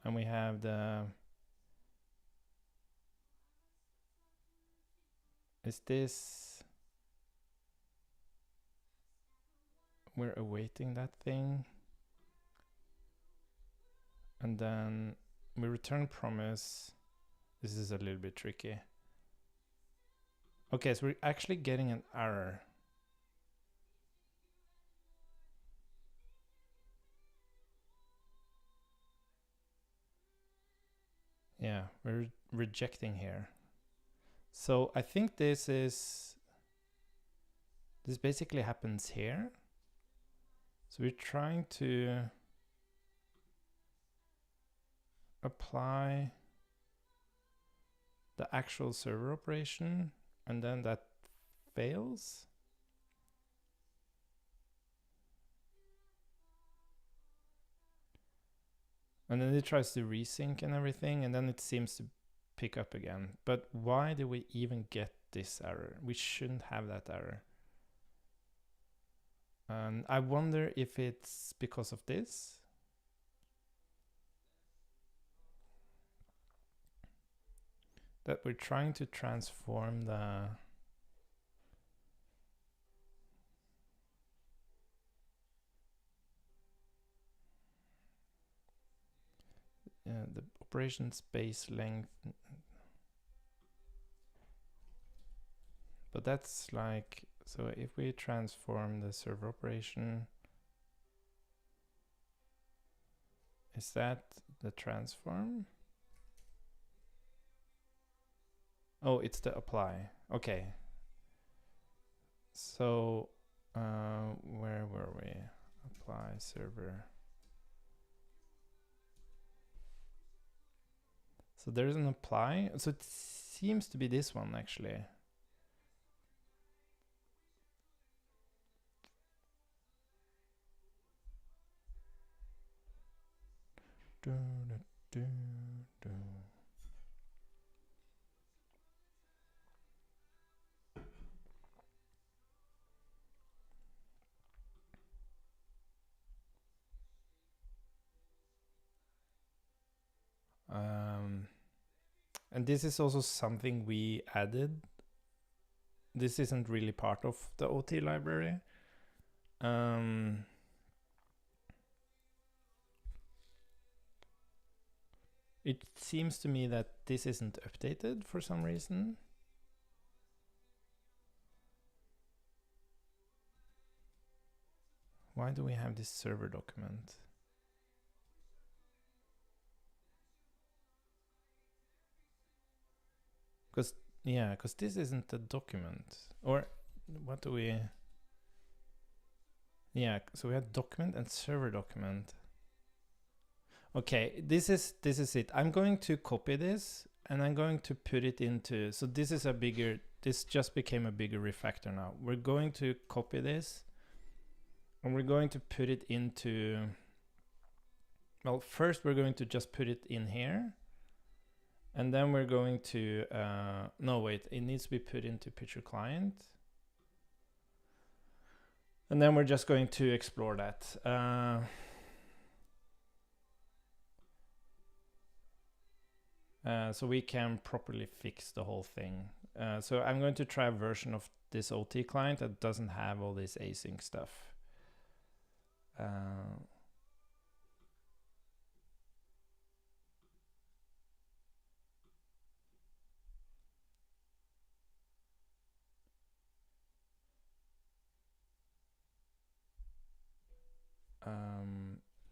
And we have the, is this, we're awaiting that thing. And then we return promise. This is a little bit tricky. Okay, so we're actually getting an error. Yeah, we're rejecting here. So I think this basically happens here. So we're trying to apply the actual server operation, and then that fails. And then it tries to resync and everything, and then it seems to pick up again. But why do we even get this error? We shouldn't have that error. And I wonder if it's because of this. That we're trying to transform the operation space length. But that's like, so if we transform the server operation, is that the transform? Oh, it's the apply. Okay. So where were we? Apply server. So there's an apply. So it seems to be this one actually. And this is also something we added. This isn't really part of the OT library. It seems to me that this isn't updated for some reason. Why do we have this server document? Because, yeah, because this isn't a document. Or what do we... Yeah, so we had document and server document. Okay, this is it. I'm going to copy this and I'm going to put it into, so this is a bigger, this just became a bigger refactor now. We're going to copy this and we're going to put it into, well, first we're going to just put it in here. And then we're going to, no, wait, it needs to be put into picture client. And then we're just going to explore that. So we can properly fix the whole thing. So I'm going to try a version of this OT client that doesn't have all this async stuff.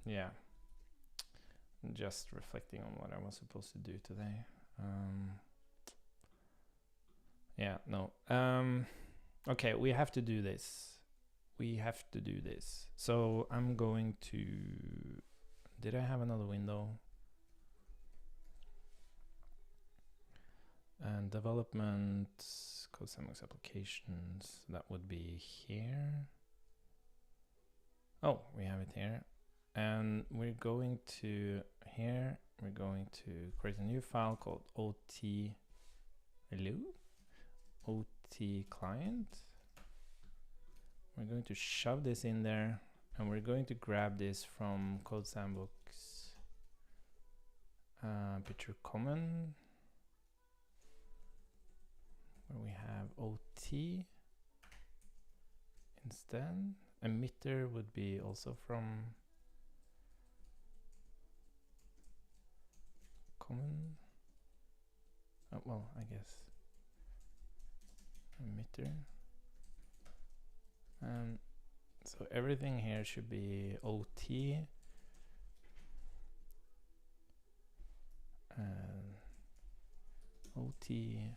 Yeah, just reflecting on what I was supposed to do today. Yeah, no. Okay, we have to do this. We have to do this. So I'm going to, did I have another window? And development, CodeSandbox applications, that would be here. Oh, we have it here. And we're going to here, we're going to create a new file called OT, hello? OT client. We're going to shove this in there and we're going to grab this from CodeSandbox picture common, where we have OT instead. Emitter would be also from common. Oh, well, I guess emitter. So everything here should be OT. OT.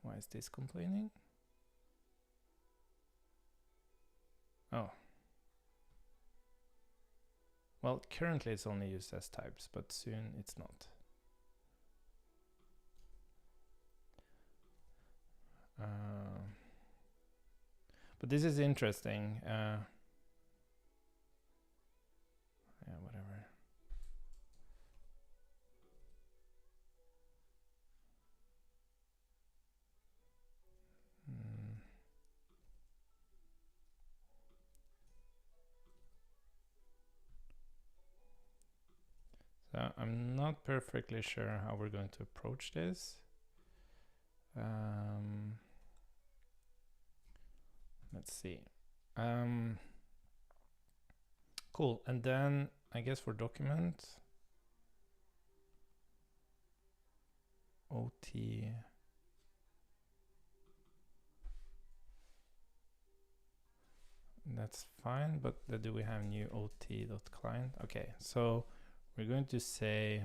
Why is this complaining? Oh. Well, currently it's only used as types, but soon it's not. But this is interesting. Yeah, whatever. So I'm not perfectly sure how we're going to approach this. Let's see. Cool. And then I guess for document, OT. That's fine, but do we have new OT.client? Okay, so we're going to say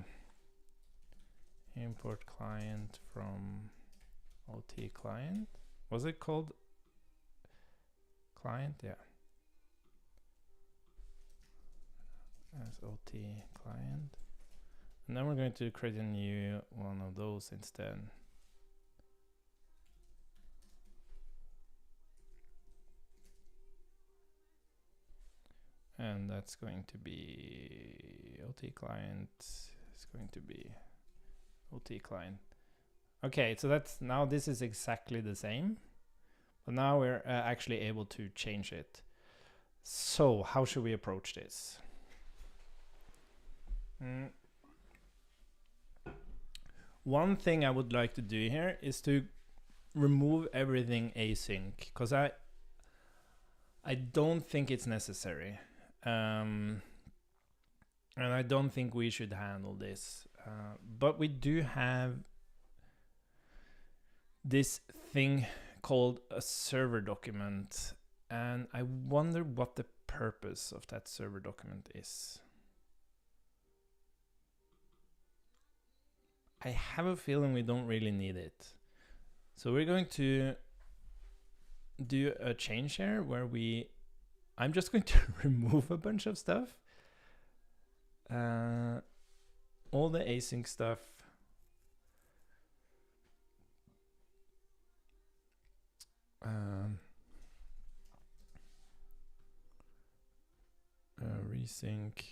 import client from OT client. Was it called client? Yeah. As OT client. And then we're going to create a new one of those instead. And that's going to be OT client. It's going to be OT client. Okay, so that's now this is exactly the same, but now we're actually able to change it. So how should we approach this? One thing I would like to do here is to remove everything async, because I don't think it's necessary. And I don't think we should handle this. But we do have this thing called a server document. And I wonder what the purpose of that server document is. I have a feeling we don't really need it. So we're going to do a change here where I'm just going to remove a bunch of stuff. All the async stuff. Resync.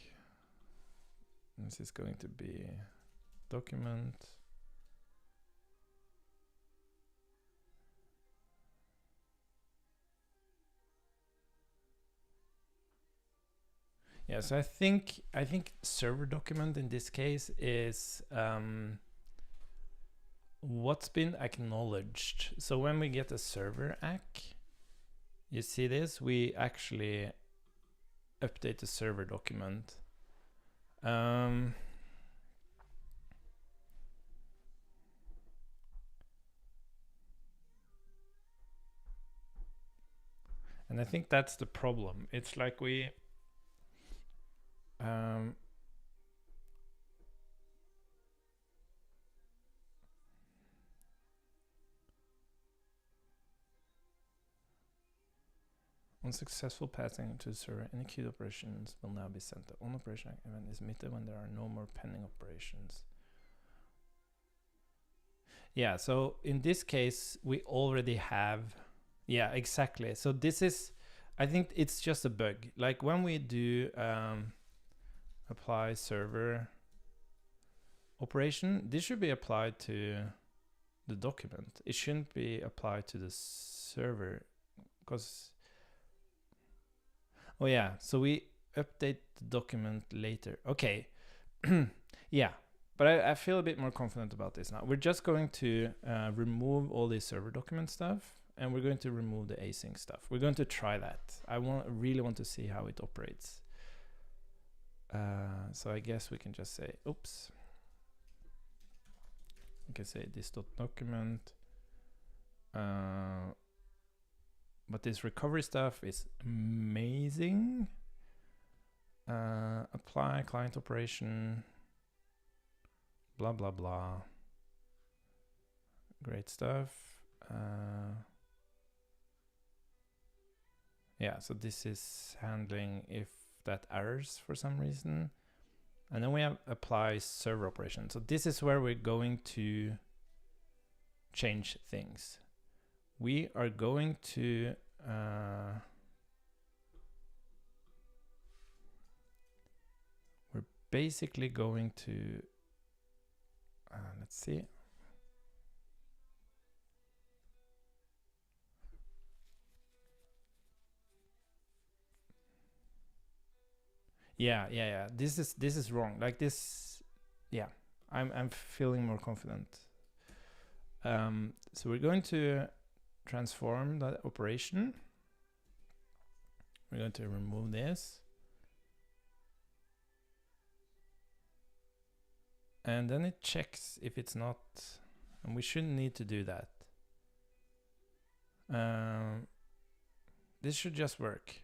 This is going to be document. Yeah, so I think server document in this case is what's been acknowledged. So when we get a server ACK, you see this, we actually update the server document. And I think that's the problem. It's like we unsuccessful passing to the server, any queued operations will now be sent. The on operation event is emitted when there are no more pending operations. Yeah, so in this case, we already have, yeah, exactly. So this is, I think it's just a bug. Like when we do apply server operation, this should be applied to the document. It shouldn't be applied to the server because, oh yeah, so we update the document later. Okay, yeah, but I feel a bit more confident about this now. We're just going to remove all the server document stuff, and we're going to remove the async stuff. We're going to try that. I really want to see how it operates. So I guess we can just say, oops. We can say this.document. But this recovery stuff is amazing. Apply client operation. Blah, blah, blah. Great stuff. Yeah, so this is handling if that errors for some reason. And then we have apply server operation. So this is where we're going to change things. We are going to we're basically going to let's see. Yeah. This is wrong. Like this, yeah. I'm feeling more confident. So we're going to transform that operation. We're going to remove this. And then it checks if it's not, and we shouldn't need to do that. This should just work.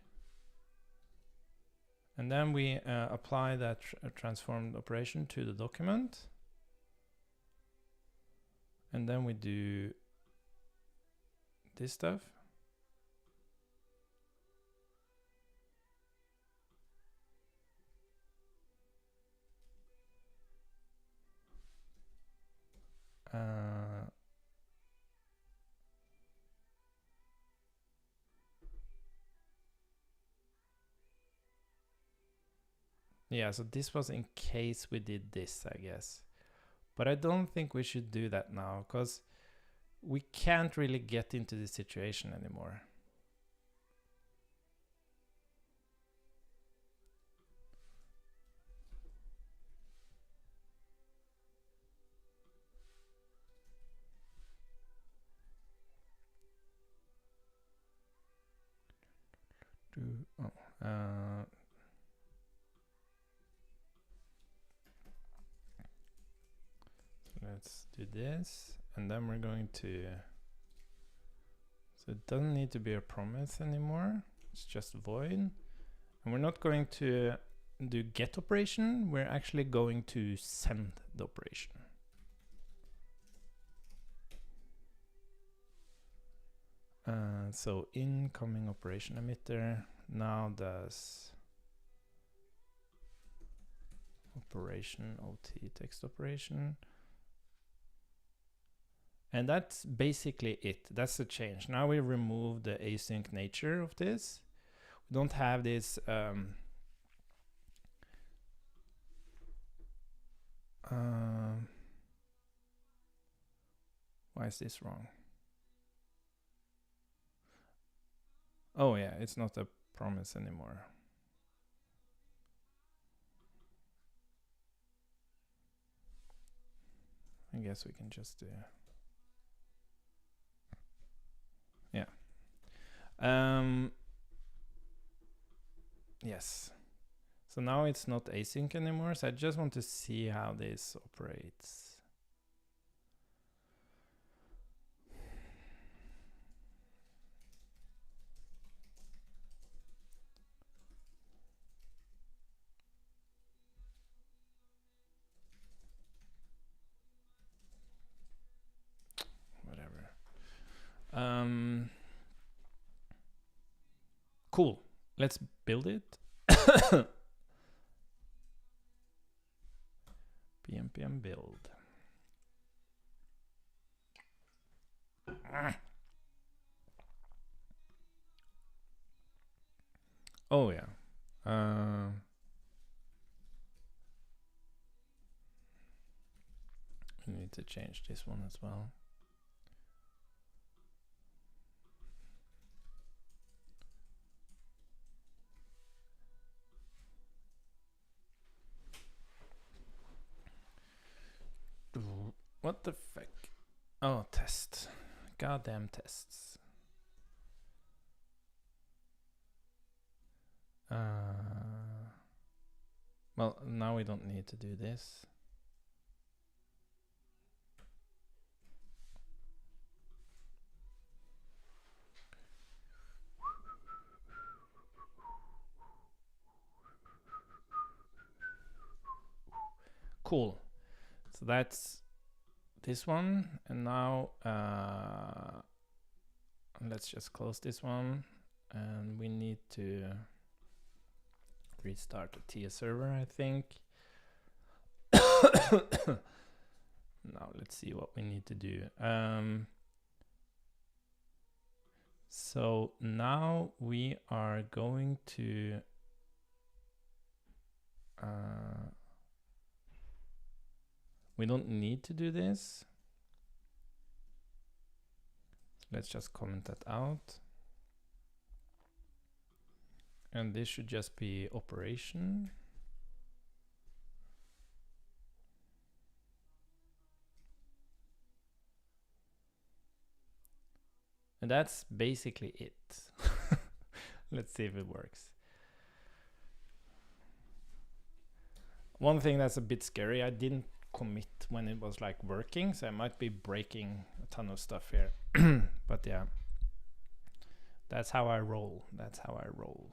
And then we apply that transformed operation to the document. And then we do this stuff. Yeah, so this was in case we did this, I guess. But I don't think we should do that now, because we can't really get into this situation anymore. Let's do this, and then we're going to So it doesn't need to be a promise anymore. It's just void. And we're not going to do get operation. We're actually going to send the operation. So incoming operation emitter now does operation OT text operation. And that's basically it. That's the change. Now we remove the async nature of this. We don't have this why is this wrong? Oh yeah, it's not a promise anymore. I guess we can just do. Yeah. Yes. So now it's not async anymore. So I just want to see how this operates. Whatever. Cool. Let's build it. pm build. Oh yeah. We need to change this one as well. What the fuck? Oh, test. Goddamn tests. Well, now we don't need to do this. Cool. So that's this one. And now let's just close this one. And we need to restart the TS server, I think. Now let's see what we need to do. So now we are going to we don't need to do this. Let's just comment that out. And this should just be operation. And that's basically it. Let's see if it works. One thing that's a bit scary, I didn't commit when it was like working, so I might be breaking a ton of stuff here. But yeah, that's how I roll. That's how I roll.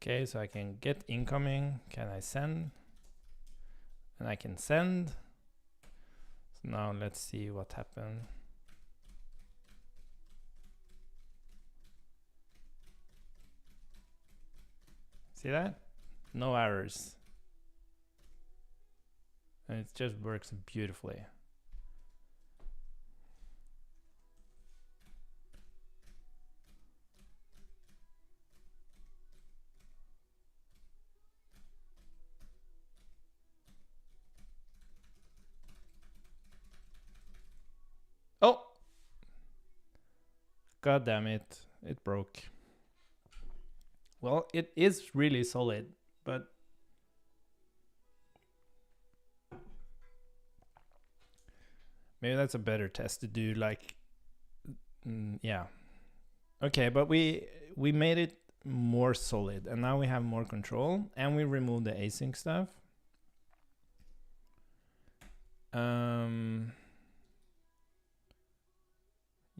Okay, so I can get incoming. Can I send? And I can send. So now let's see what happened. See that? No errors. And it just works beautifully. Oh! God damn it. It broke. Well, it is really solid, but maybe that's a better test to do. Like, yeah. Okay, but we made it more solid, and now we have more control, and we removed the async stuff.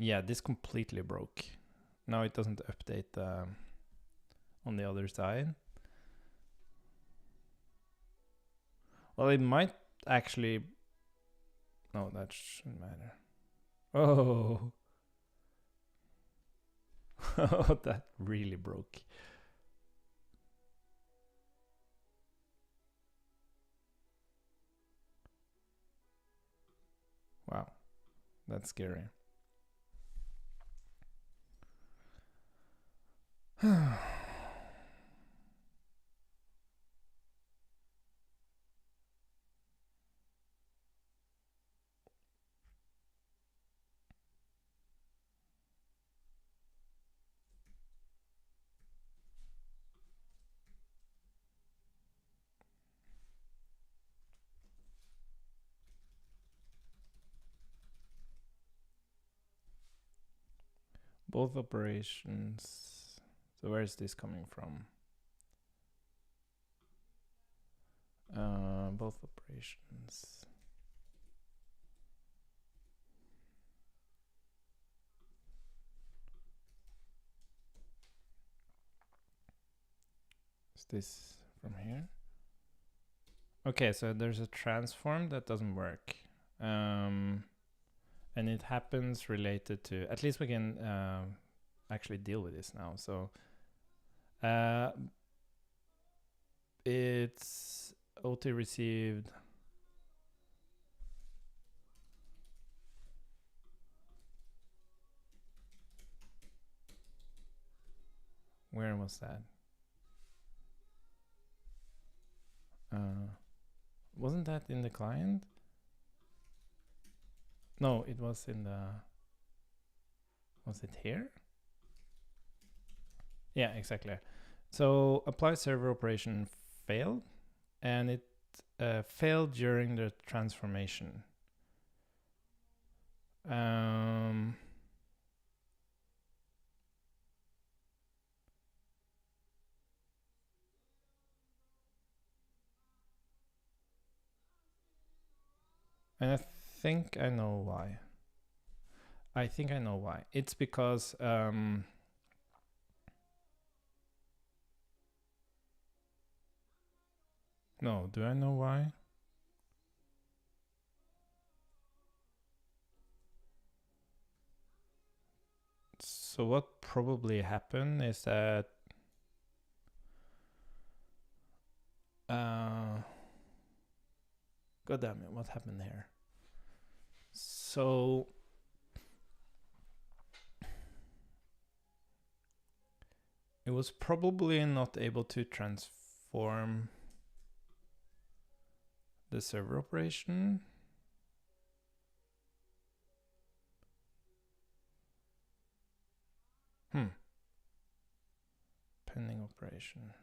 Yeah, this completely broke. Now it doesn't update on the other side. Well, it might actually. No, that shouldn't matter. Oh. That really broke. Wow, that's scary. Both operations. So where is this coming from? Both operations. Is this from here? Okay, so there's a transform that doesn't work. And it happens related to, at least we can actually deal with this now. So it's OT received. Where was that? Wasn't that in the client? No, it was in the. Was it here? Yeah, exactly. So apply server operation failed, and it failed during the transformation. And I think I know why. It's because no, do I know why? So what probably happened is that God damn it, what happened here? So it was probably not able to transform the server operation. Pending operation.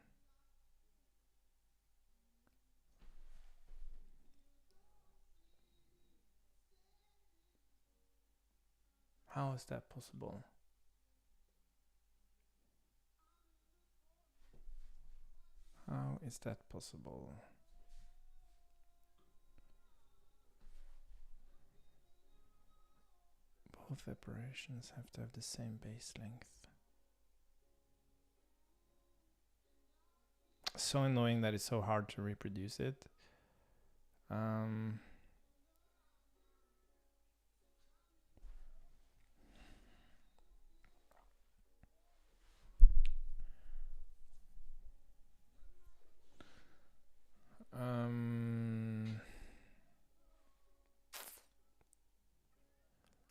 How is that possible? How is that possible? Both operations have to have the same base length. So annoying that it's so hard to reproduce it.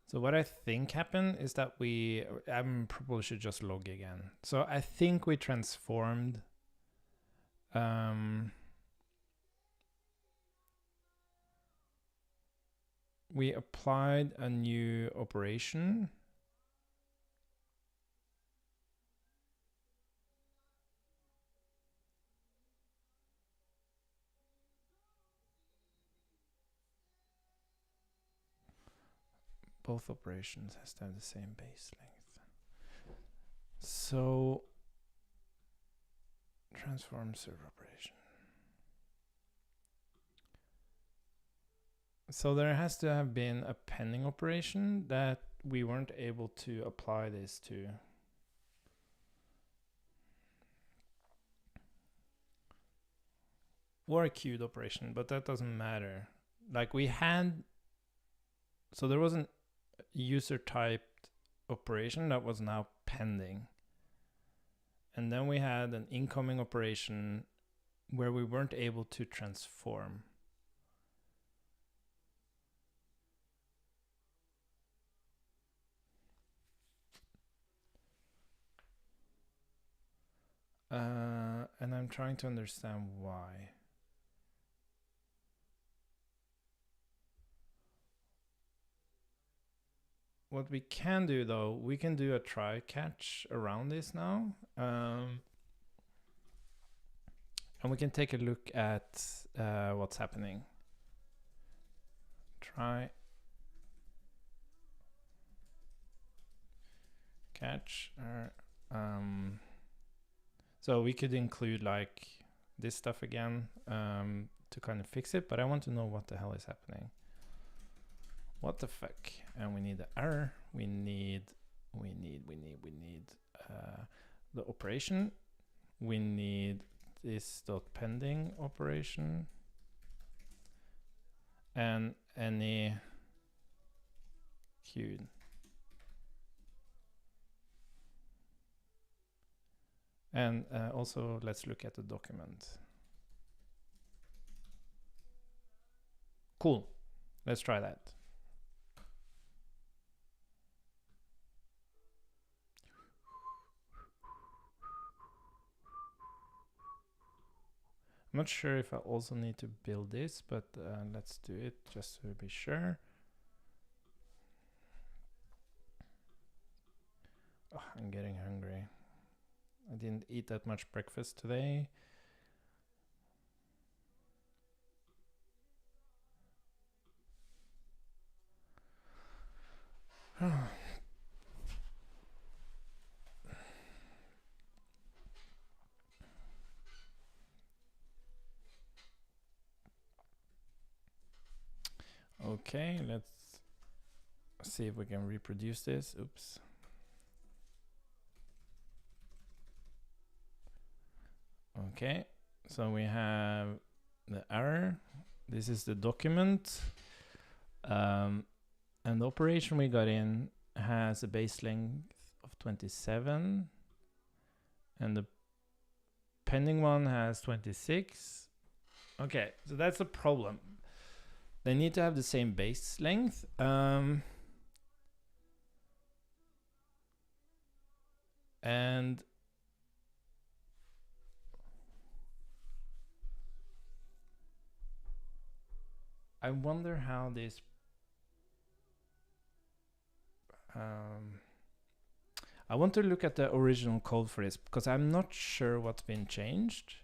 So what I think happened is that I probably should just log again. So I think we transformed we applied a new operation. both operations has to have the same base length. So transform server operation. So there has to have been a pending operation that we weren't able to apply this to. Or a queued operation, but that doesn't matter. Like we had, so there was an user typed operation that was now pending. And then we had an incoming operation where we weren't able to transform. And I'm trying to understand why. What we can do though, we can do a try catch around this now. And we can take a look at what's happening. Try catch. So we could include like this stuff again to kind of fix it, but I want to know what the hell is happening. What the fuck? And we need the error. We need the operation. We need this dot pending operation and any queued. And also let's look at the document. Cool. Let's try that. I'm not sure if I also need to build this, but let's do it just to be sure. Oh, I'm getting hungry. I didn't eat that much breakfast today. Okay, let's see if we can reproduce this. Oops. Okay, so we have the error. This is the document. And the operation we got in has a base length of 27. And the pending one has 26. Okay, so that's a problem. They need to have the same base length. And I wonder how this I want to look at the original code for this because I'm not sure what's been changed.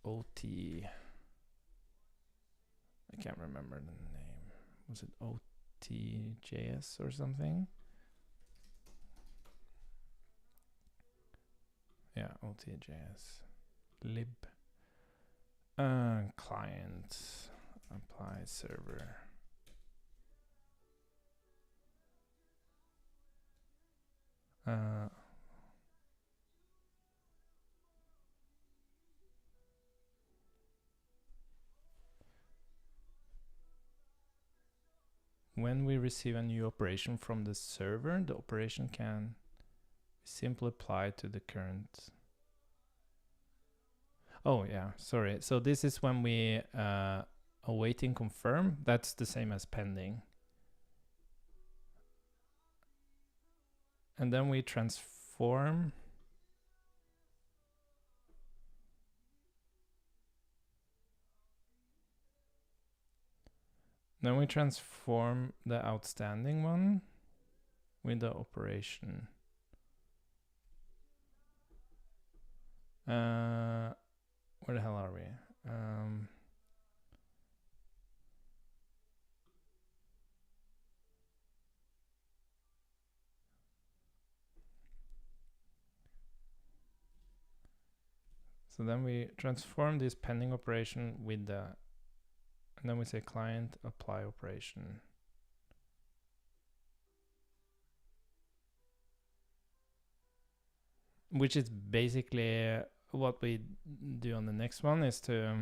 OT. I can't remember the name. Was it OTJS or something? Yeah, OTJS. Lib. Client. Apply server. When we receive a new operation from the server, the operation can simply apply to the current. Oh yeah, sorry. So this is when we awaiting confirm. That's the same as pending. And then we transform. Then we transform the outstanding one with the operation. Where the hell are we? So then we transform this pending operation with the, and then we say client apply operation. Which is basically what we do on the next one is to,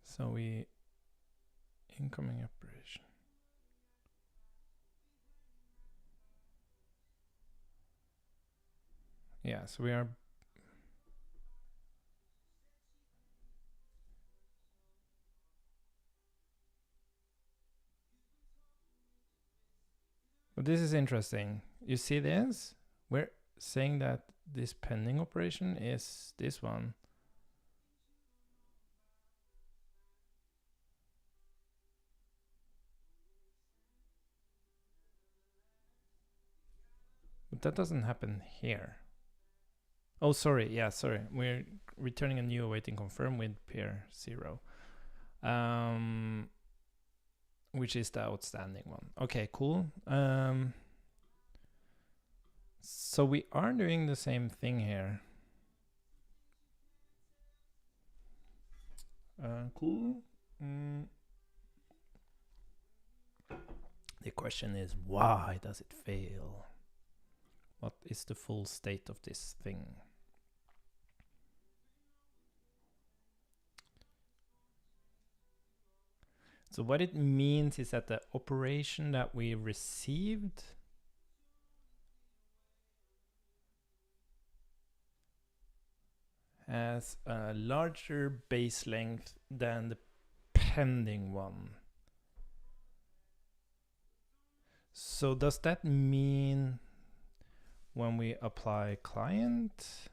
so we incoming operation. Yeah, so we are, but this is interesting. You see this? We're saying that this pending operation is this one. But that doesn't happen here. Oh, sorry. Yeah, sorry. We're returning a new awaiting confirm with pair 0. Which is the outstanding one. Okay, cool. So we are doing the same thing here. Cool. The question is, why does it fail? What is the full state of this thing? So what it means is that the operation that we received has a larger base length than the pending one. So does that mean when we apply client?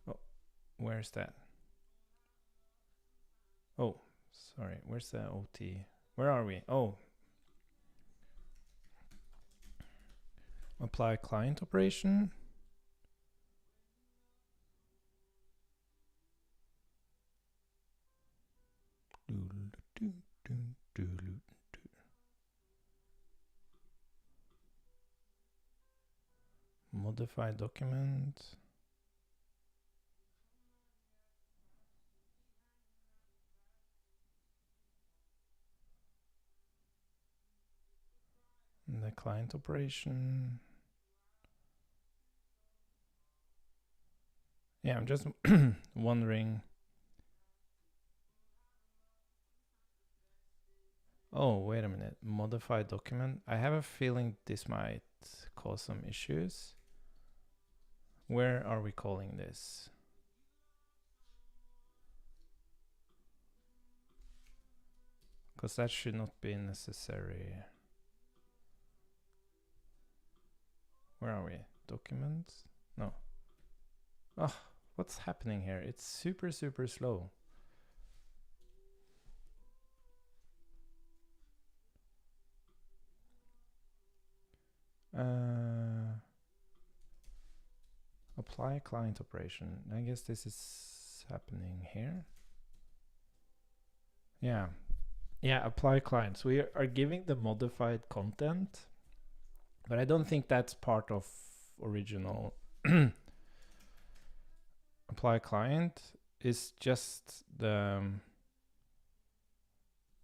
Oh, where's that? Oh, sorry, where's the OT? Where are we? Oh, apply client operation. Modify document. And the client operation. Yeah, I'm just wondering. Oh, wait a minute. Modify document. I have a feeling this might cause some issues. Where are we calling this? Because that should not be necessary. Where are we? Documents? No. Oh, what's happening here? It's super, super slow. Apply client operation. I guess this is happening here. Yeah. Yeah, apply clients. We are giving the modified content, but I don't think that's part of original. Apply client is just the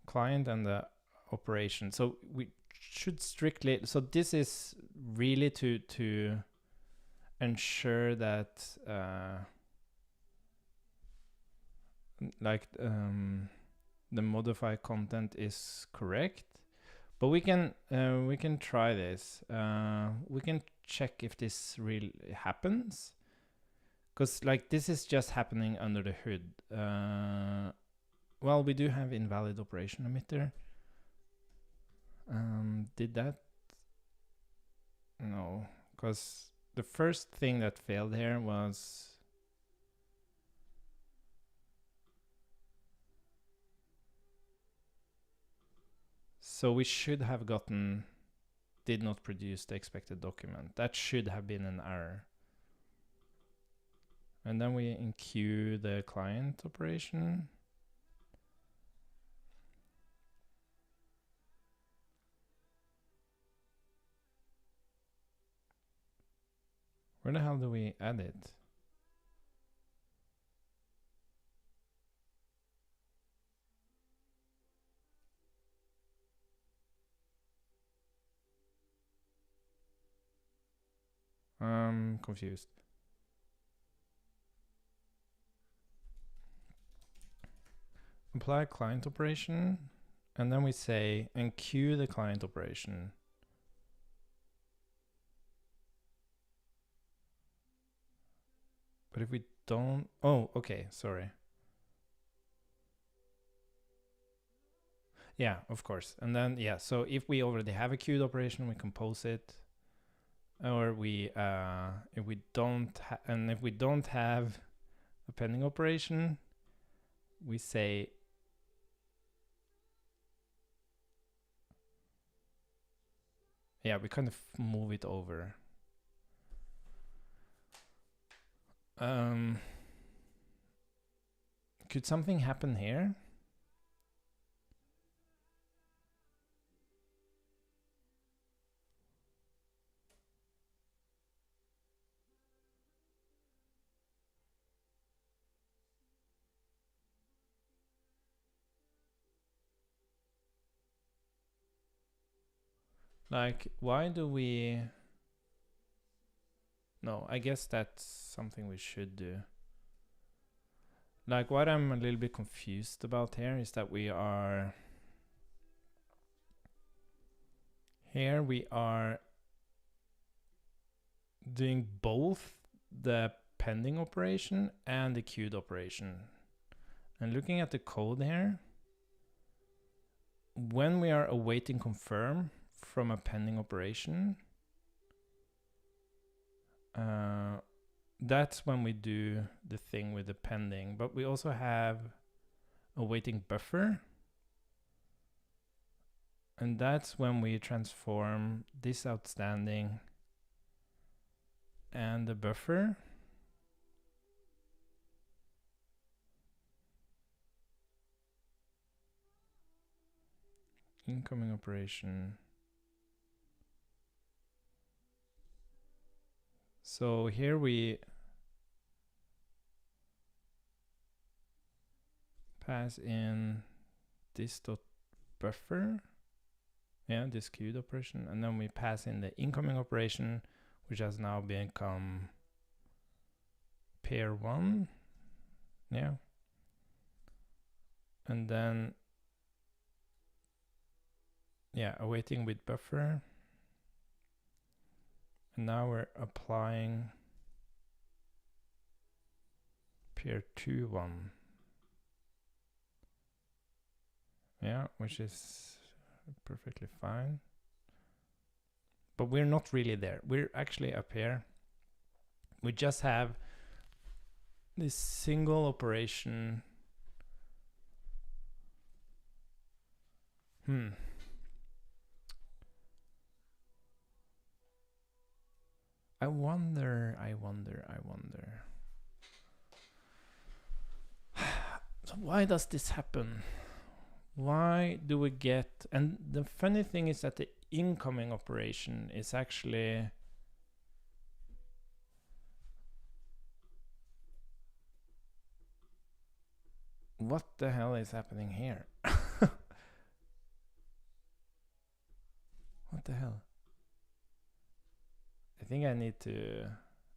client and the operation. So we should strictly, so this is really to ensure that the modified content is correct. But we can try this. We can check if this really happens, because like this is just happening under the hood. Well, we do have invalid operation emitter. Did that? No, because the first thing that failed here was so we should have gotten did not produce the expected document. That should have been an error. And then we enqueue the client operation. Where the hell do we add it? I'm confused. Apply client operation, and then we say enqueue the client operation. But if we don't, oh, okay, sorry. Yeah, of course. And then, yeah, so if we already have a queued operation, we compose it. Or we, if we don't, if we don't have a pending operation, we say, yeah, we kind of move it over. Could something happen here? Like, why do we... No, I guess that's something we should do. Like, what I'm a little bit confused about here is that we are... Here we are doing both the pending operation and the queued operation. And looking at the code here, when we are awaiting confirm from a pending operation, that's when we do the thing with the pending. But we also have a waiting buffer, and that's when we transform this outstanding and the buffer incoming operation. So here we pass in this dot buffer, yeah, this queued operation, and then we pass in the incoming operation, which has now become pair 1, yeah, and then, yeah, awaiting with buffer, and now we're applying pair 2 1. Yeah, which is perfectly fine. But we're not really there. We're actually up here. We just have this single operation. I wonder. So why does this happen? Why do we get... And the funny thing is that the incoming operation is actually... What the hell is happening here? What the hell? I think I need to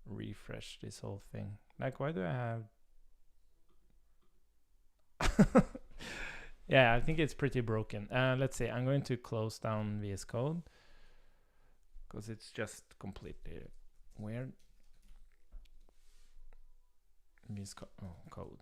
refresh this whole thing. Like, why do I have... Yeah, I think it's pretty broken. Let's see, I'm going to close down VS Code because it's just completely weird. VS Code.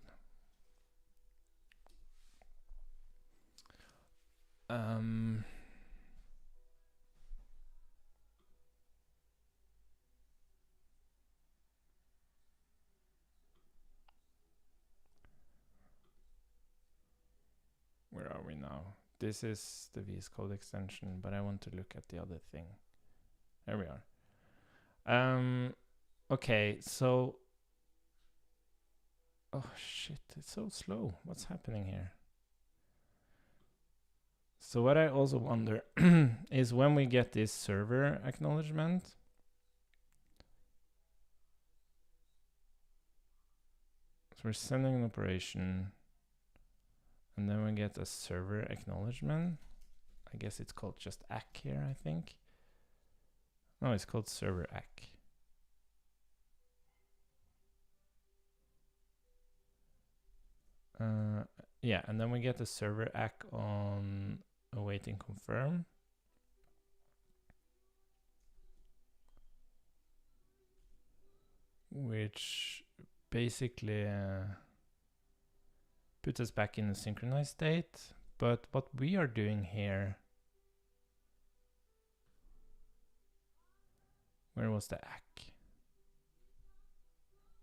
Where are we now? This is the VS Code extension, but I want to look at the other thing. There we are. Okay, so... Oh shit, it's so slow. What's happening here? So what I also wonder is when we get this server acknowledgement, So we're sending an operation, and then we get a server acknowledgement. I guess it's called just ACK here, I think. No, it's called server ACK. Yeah, and then we get a server ACK on awaiting confirm. Which basically puts us back in the synchronized state. But what we are doing here, where was the ACK?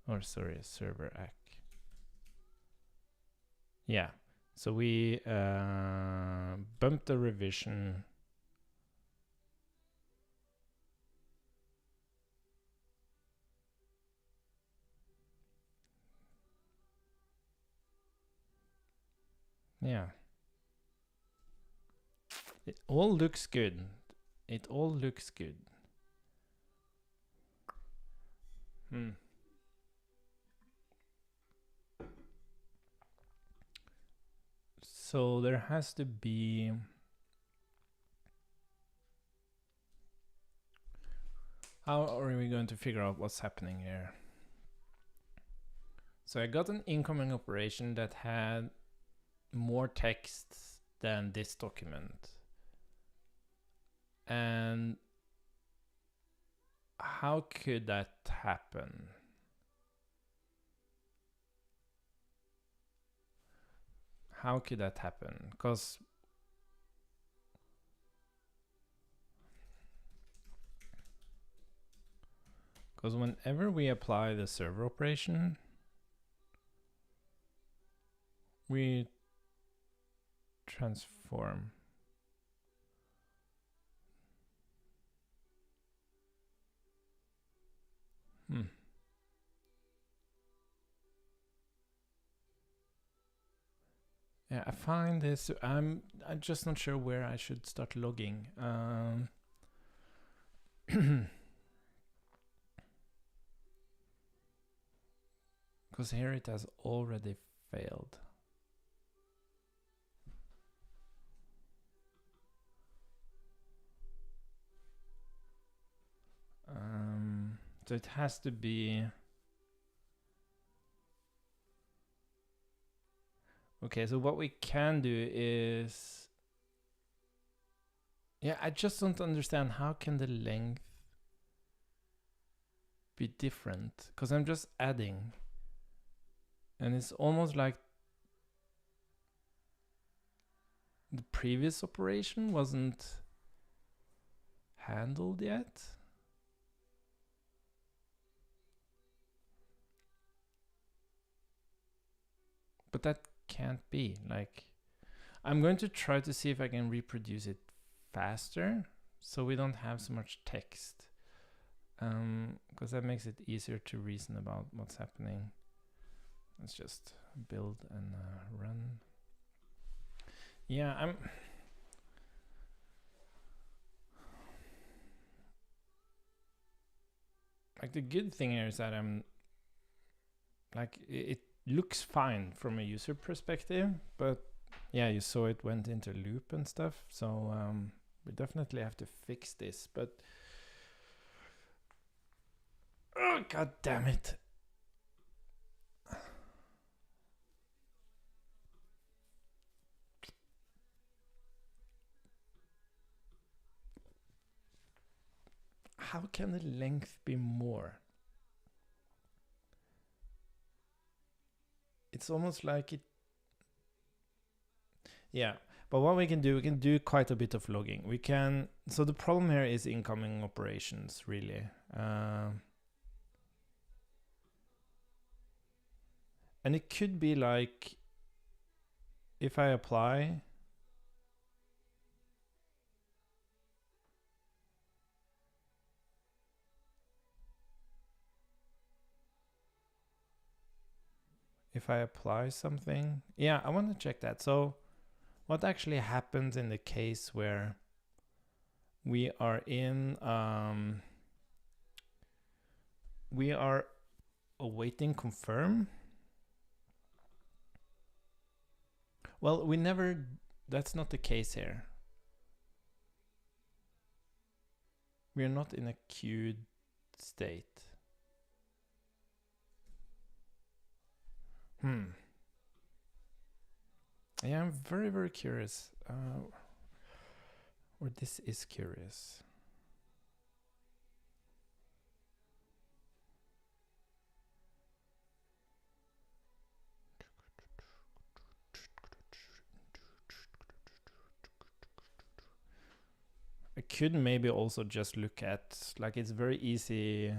Or sorry, server ACK. Yeah, so we bumped the revision. Yeah. It all looks good. It all looks good. So there has to be... How are we going to figure out what's happening here? So I got an incoming operation that had more text than this document. And how could that happen? How could that happen? Because whenever we apply the server operation, we transform. Yeah, I find this. I'm just not sure where I should start logging. Because here it has already failed. So it has to be... Okay, so what we can do is... Yeah, I just don't understand how can the length be different? Because I'm just adding. And it's almost like the previous operation wasn't handled yet. But that can't be. Like, I'm going to try to see if I can reproduce it faster so we don't have so much text. Because that makes it easier to reason about what's happening. Let's just build and run. Yeah, like, the good thing here is that I'm like, it looks fine from a user perspective, but yeah, you saw it went into loop and stuff. So we definitely have to fix this, but oh, god damn it. How can the length be more? It's almost like it... Yeah, but what we can do quite a bit of logging. We can... So the problem here is incoming operations, really. And it could be like, if I apply... If I apply something... Yeah, I want to check that. So what actually happens in the case where we are in... we are awaiting confirm. Well, that's not the case here. We're not in a queued state. Yeah, I'm very, very curious. Or this is curious. I could maybe also just look at, like, it's very easy.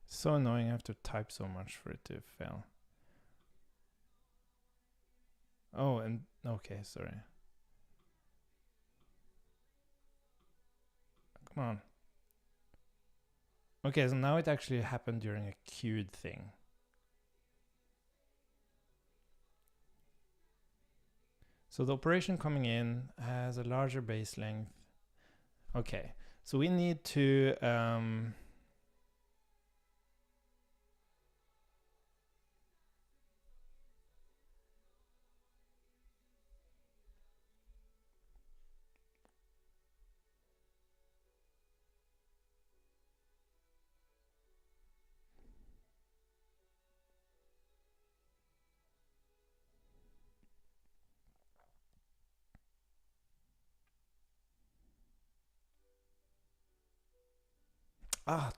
So annoying, I have to type so much for it to fail. Oh, and okay, sorry. Come on. Okay, so now it actually happened during a queued thing. So the operation coming in has a larger base length. Okay, so we need to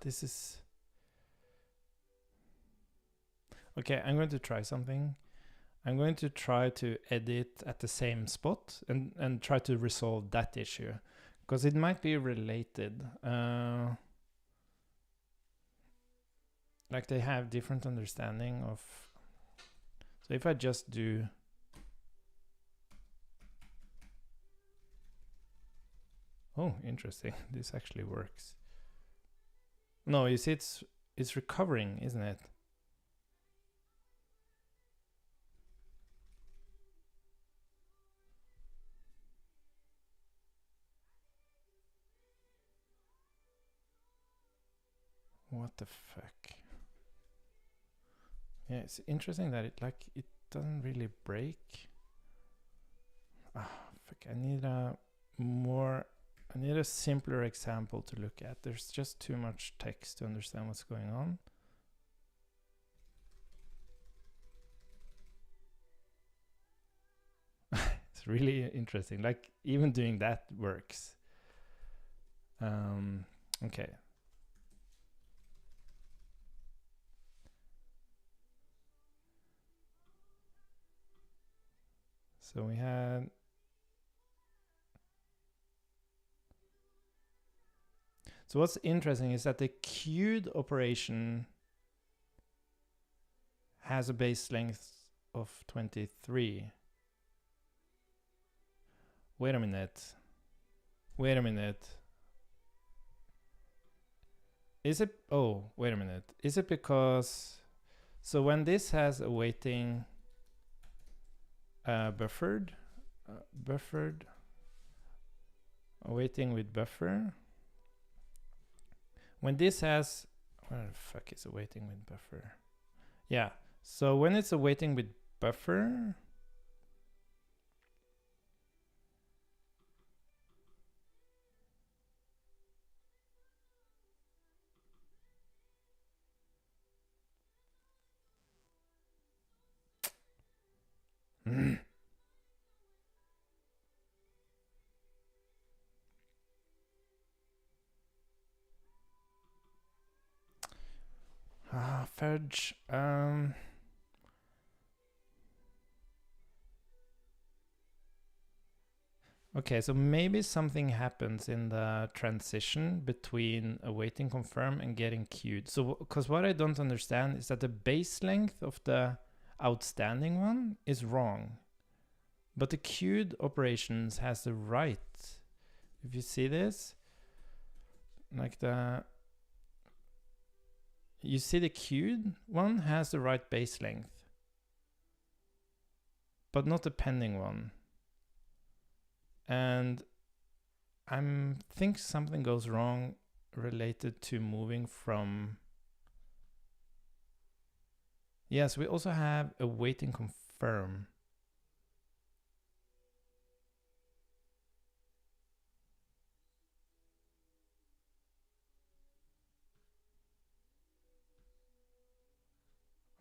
this is okay. I'm going to try something. I'm going to try to edit at the same spot and try to resolve that issue, because it might be related. Like they have different understanding of. So if I just do. Oh, interesting. This actually works. No, you see, it's recovering, isn't it? What the fuck? Yeah, it's interesting that it doesn't really break. Ah, fuck! I need a simpler example to look at. There's just too much text to understand what's going on. It's really interesting. Like even doing that works. Okay. So we had. So what's interesting is that the queued operation has a base length of 23. Wait a minute. Is it? Oh, wait a minute. Is it because? So when this has a waiting buffered, awaiting with buffer. When this has, where the fuck is awaiting with buffer? Yeah. So when it's awaiting with buffer. Fudge. Okay, so maybe something happens in the transition between awaiting confirm and getting queued. So, because what I don't understand is that the base length of the outstanding one is wrong, but the queued operations has the right. If you see this, like you see the queued one has the right base length, but not the pending one. And I think something goes wrong related to moving from... Yes, we also have awaiting confirm.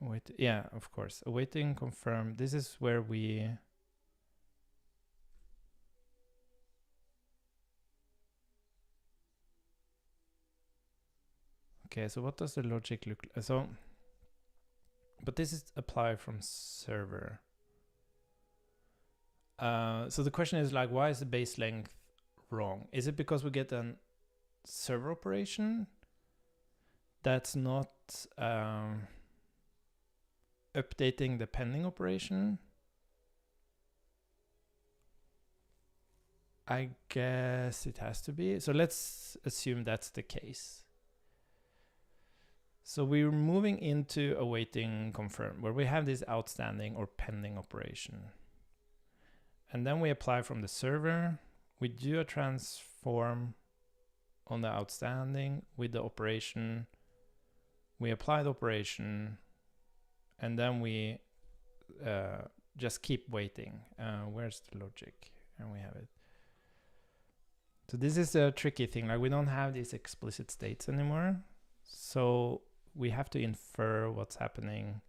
Wait, yeah, of course. Awaiting confirm. This is where we... Okay, so what does the logic look like? So, but this is apply from server. So the question is like, why is the base length wrong? Is it because we get an server operation that's not updating the pending operation? I guess it has to be. So let's assume that's the case. So we're moving into awaiting confirm, where we have this outstanding or pending operation. And then we apply from the server. We do a transform on the outstanding with the operation. We apply the operation, and then we just keep waiting. Where's the logic? And we have it. So this is a tricky thing. Like, we don't have these explicit states anymore. So we have to infer what's happening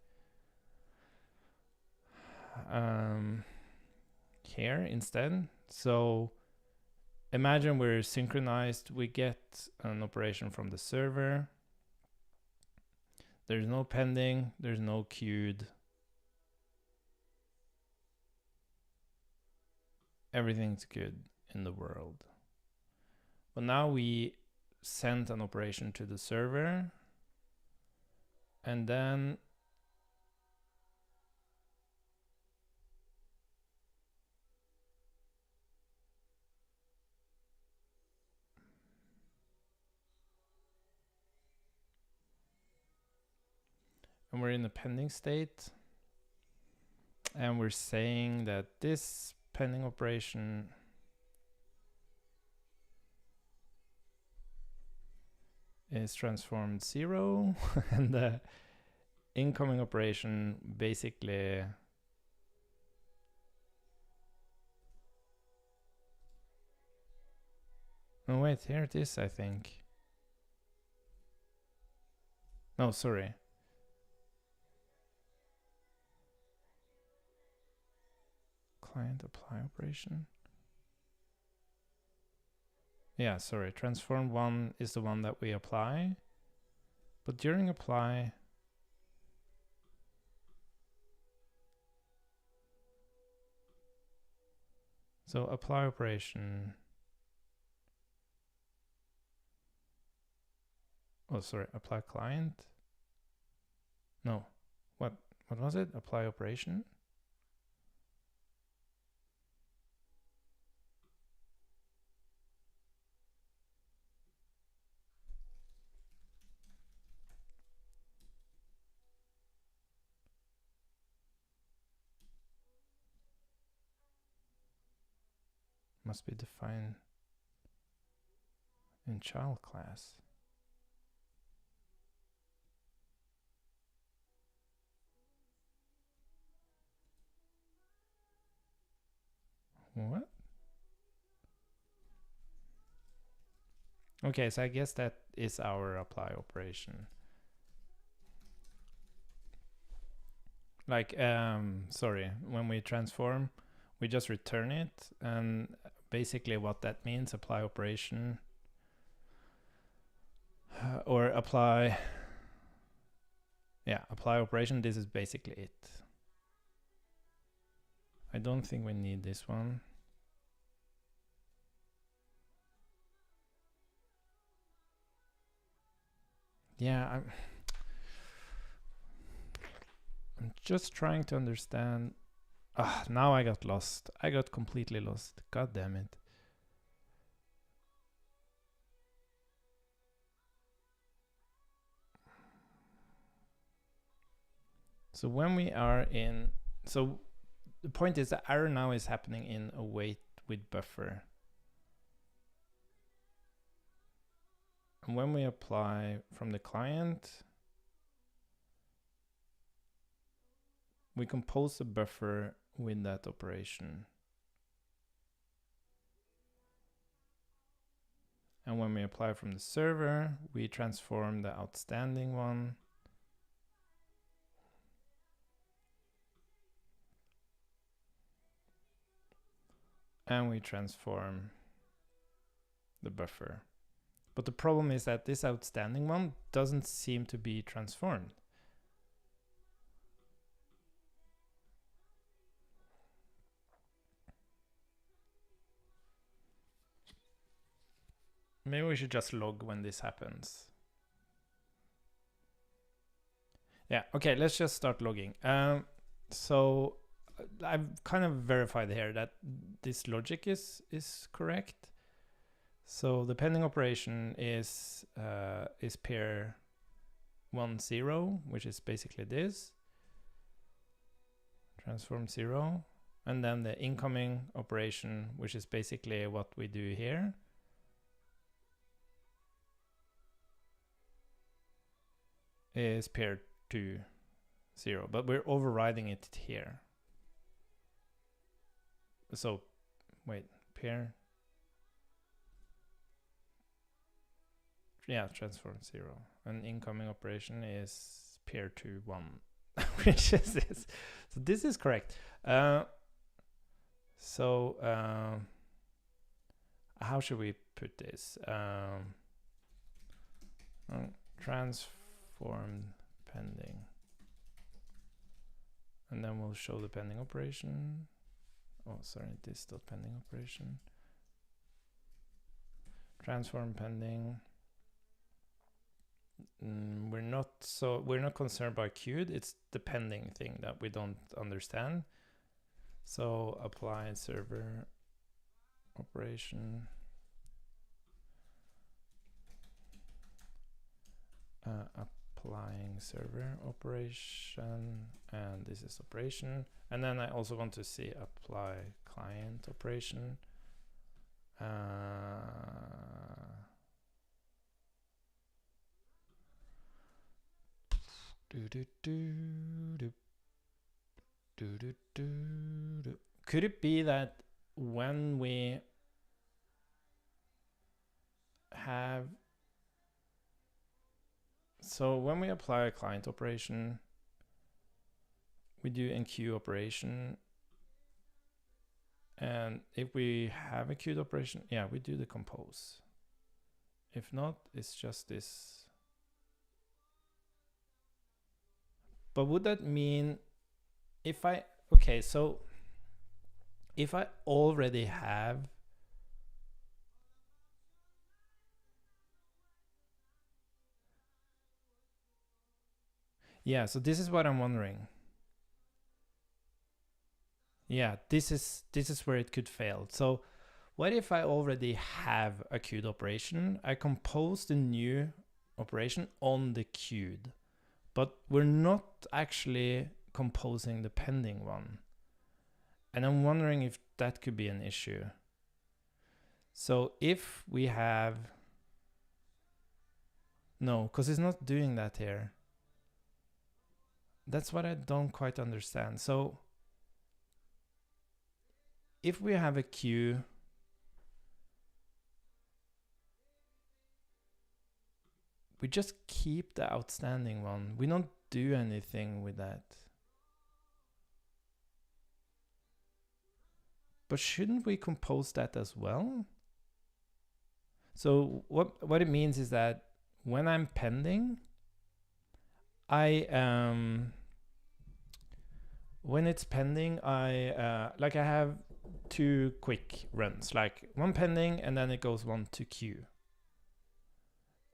here instead. So imagine we're synchronized. We get an operation from the server. There's no pending. There's no queued. Everything's good in the world. But now we sent an operation to the server, and then we're in the pending state, and we're saying that this pending operation is transformed 0 and the incoming operation basically oh wait, here it is, I think. No, sorry. Client apply operation. Yeah, sorry. Transform 1 is the one that we apply. But during apply, so apply operation. Oh, sorry. Apply client. No. What was it? Apply operation. Must be defined in child class. What? Okay, so I guess that is our apply operation. Like, sorry, when we transform, we just return it, and basically what that means, apply operation, or apply, yeah, apply operation, this is basically it. I don't think we need this one. Yeah, I'm just trying to understand. Now I got lost. I got completely lost. God damn it. So when we are in, so the point is that error now is happening in await with buffer. And when we apply from the client, we compose the buffer with that operation. And when we apply from the server, we transform the outstanding one. And we transform the buffer. But the problem is that this outstanding one doesn't seem to be transformed. Maybe we should just log when this happens. Yeah, okay, let's just start logging. So I've kind of verified here that this logic is correct. So the pending operation is pair 1 0, which is basically this. Transform 0. And then the incoming operation, which is basically what we do here. Is pair 2 0, but we're overriding it here. So wait, pair, yeah, transform 0, and incoming operation is pair 2 1, which is this. So this is correct. So how should we put this? Transformed pending, and then we'll show the pending operation. Oh, sorry, this dot pending operation. Transform pending. We're not concerned by queued. It's the pending thing that we don't understand. So apply server operation. Applying server operation, and this is operation. And then I also want to see apply client operation. Could it be that when we have, so when we apply a client operation, we do enqueue operation, and if we have a queued operation, yeah, we do the compose. If not, it's just this. But would that mean if I, okay, so if I already have, yeah, so this is what I'm wondering. Yeah, this is where it could fail. So what if I already have a queued operation? I compose the new operation on the queued, but we're not actually composing the pending one. And I'm wondering if that could be an issue. So if we have, no, because it's not doing that here. That's what I don't quite understand. So if we have a queue, we just keep the outstanding one. We don't do anything with that. But shouldn't we compose that as well? So what it means is that when I'm pending, when it's pending, I have two quick runs, like one pending and then it goes one to queue,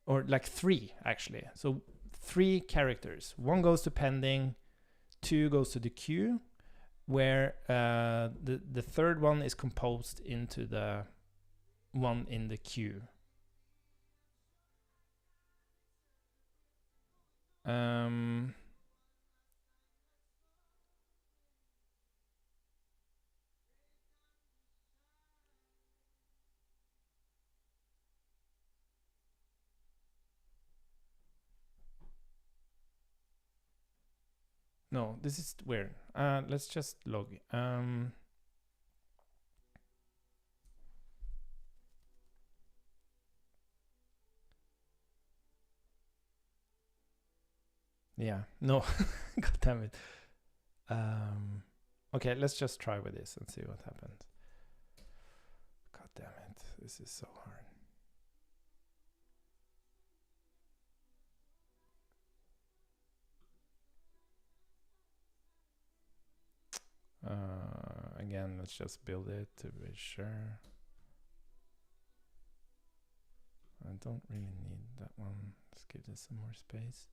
or like three actually. So 3 characters. One goes to pending, 2 goes to the queue, where the third one is composed into the one in the queue. No, this is weird. Let's just log. Yeah, no, god damn it. Okay, let's just try with this and see what happens. God damn it, this is so hard. Again, let's just build it to be sure. I don't really need that one. Let's give this some more space.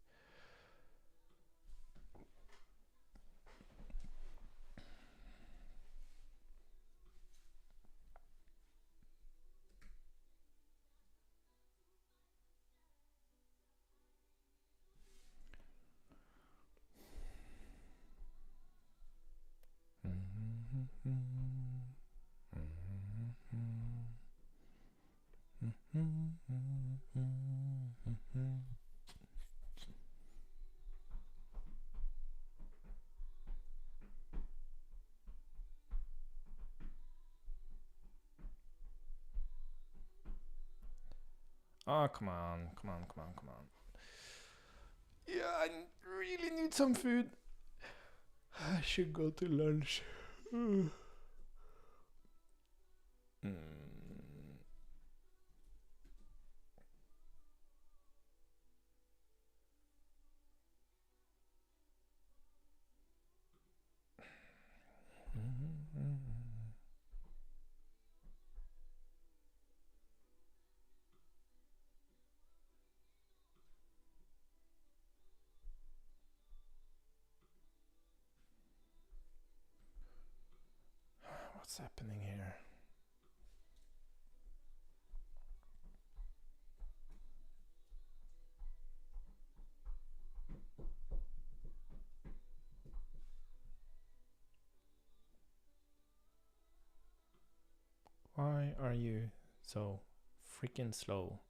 Oh, come on, come on, come on, come on. Yeah, I really need some food. I should go to lunch. What's happening here? Why are you so freaking slow?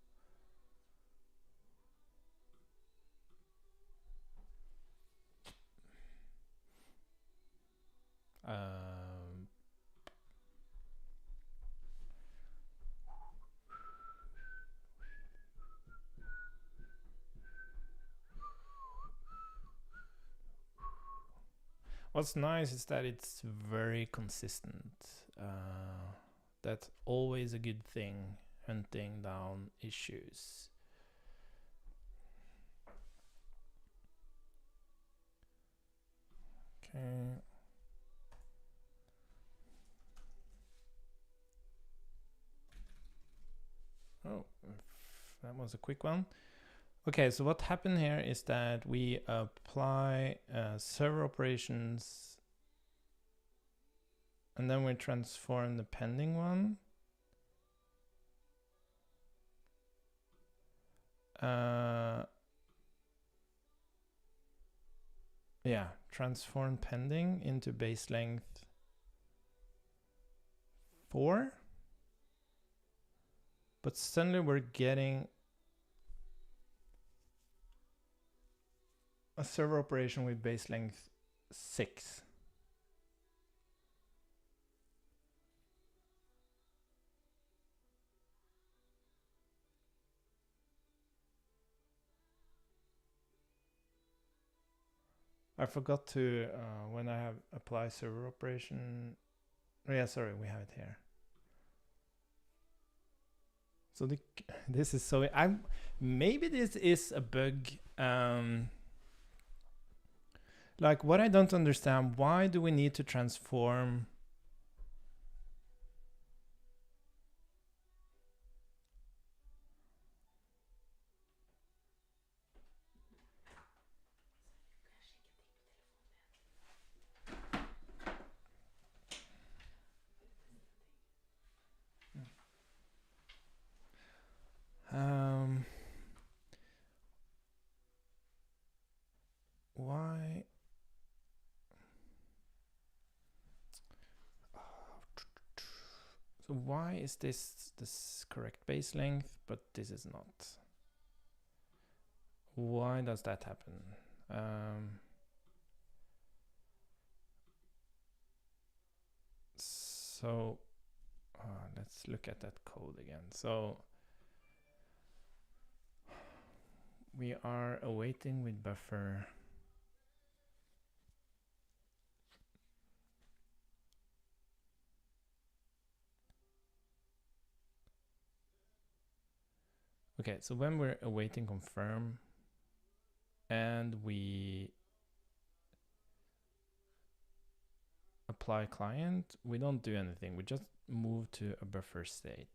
What's nice is that it's very consistent. That's always a good thing, hunting down issues. Okay. Oh, that was a quick one. Okay, so what happened here is that we apply server operations and then we transform the pending one. Yeah, transform pending into base length 4. But suddenly we're getting a server operation with base length 6. I forgot to, when I have apply server operation, oh yeah, sorry, we have it here. So this is so, maybe this is a bug. Like what I don't understand, why do we need to transform? Why? So why is this correct base length, but this is not? Why does that happen? So let's look at that code again. So we are awaiting with buffer. Okay, so when we're awaiting confirm and we apply client, we don't do anything. We just move to a buffer state.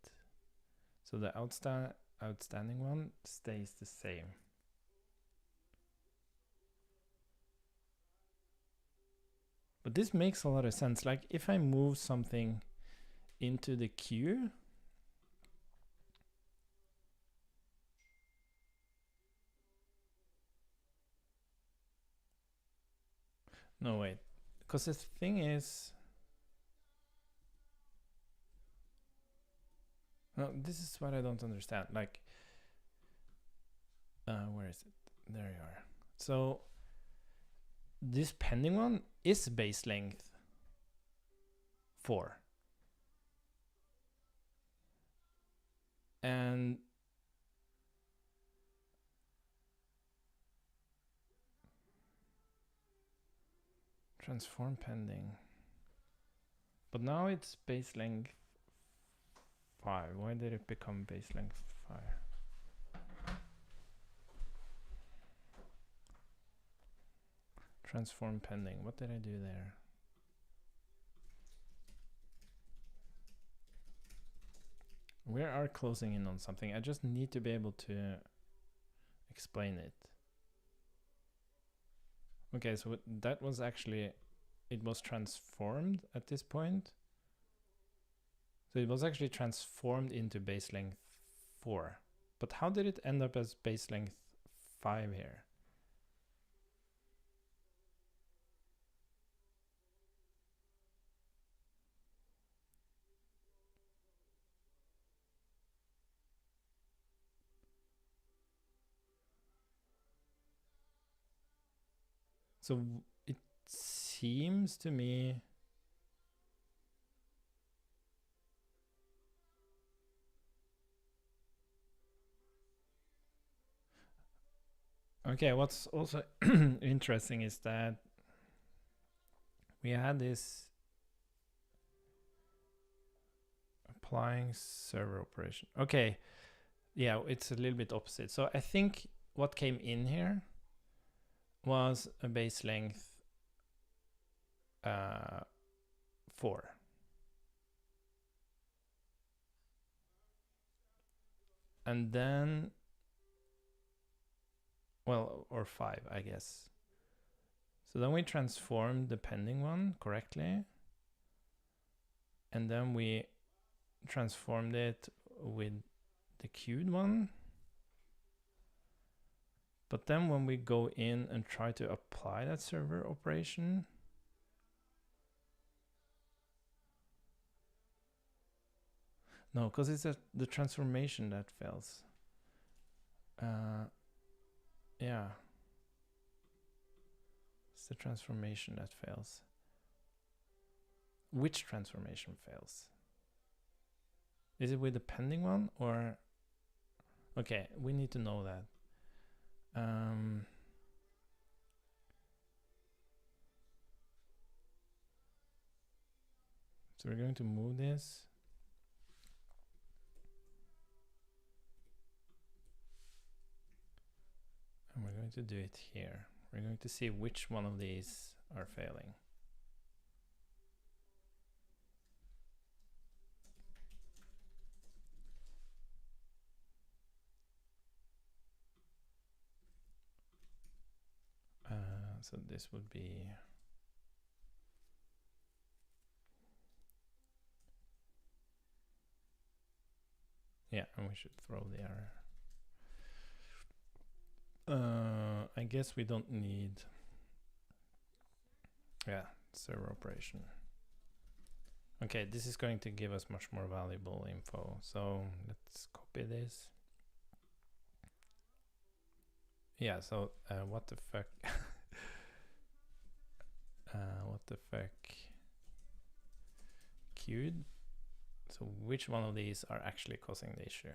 So the outstanding one stays the same. But this makes a lot of sense. Like if I move something into the queue, no, wait, because the thing is, no, this is what I don't understand. Like, where is it? There you are. So this pending one is base length 4. And transform pending. But now it's base length 5. Why did it become base length 5? Transform pending. What did I do there? We are closing in on something. I just need to be able to explain it. Okay, so that was actually, it was transformed at this point. So it was actually transformed into base length 4. But how did it end up as base length 5 here? So it seems to me okay, what's also interesting is that we had this applying server operation. Okay, yeah, it's a little bit opposite. So I think what came in here was a base length 4. And then, well, or 5, I guess. So then we transformed the pending one correctly. And then we transformed it with the queued one. But then when we go in and try to apply that server operation, no, because it's the transformation that fails. Yeah. It's the transformation that fails. Which transformation fails? Is it with the pending one or? Okay, we need to know that. So we're going to move this. And we're going to do it here. We're going to see which one of these are failing. So this would be yeah, and we should throw the error. I guess we don't need server operation. Okay, this is going to give us much more valuable info. So let's copy this. Yeah, so what the fuck? What the fuck? queued. So which one of these are actually causing the issue?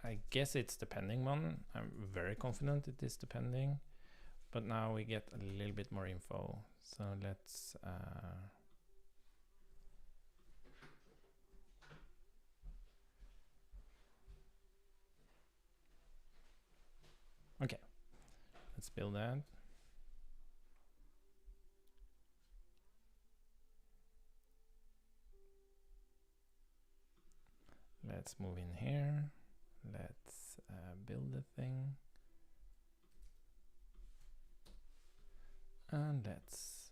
I guess it's the pending one. I'm very confident it is the pending, but now we get a little bit more info. So let's okay, let's build that. Let's move in here. Let's build the thing. And let's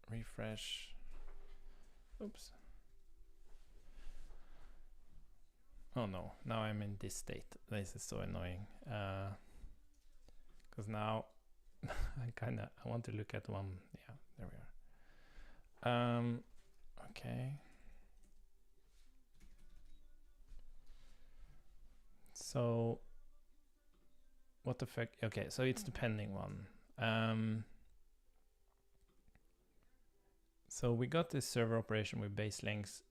refresh. Oops. Oh no, now I'm in this state. This is so annoying. Because now I want to look at one. Yeah, there we are. Okay. So what the fuck? Okay, so it's the pending one. So we got this server operation with base length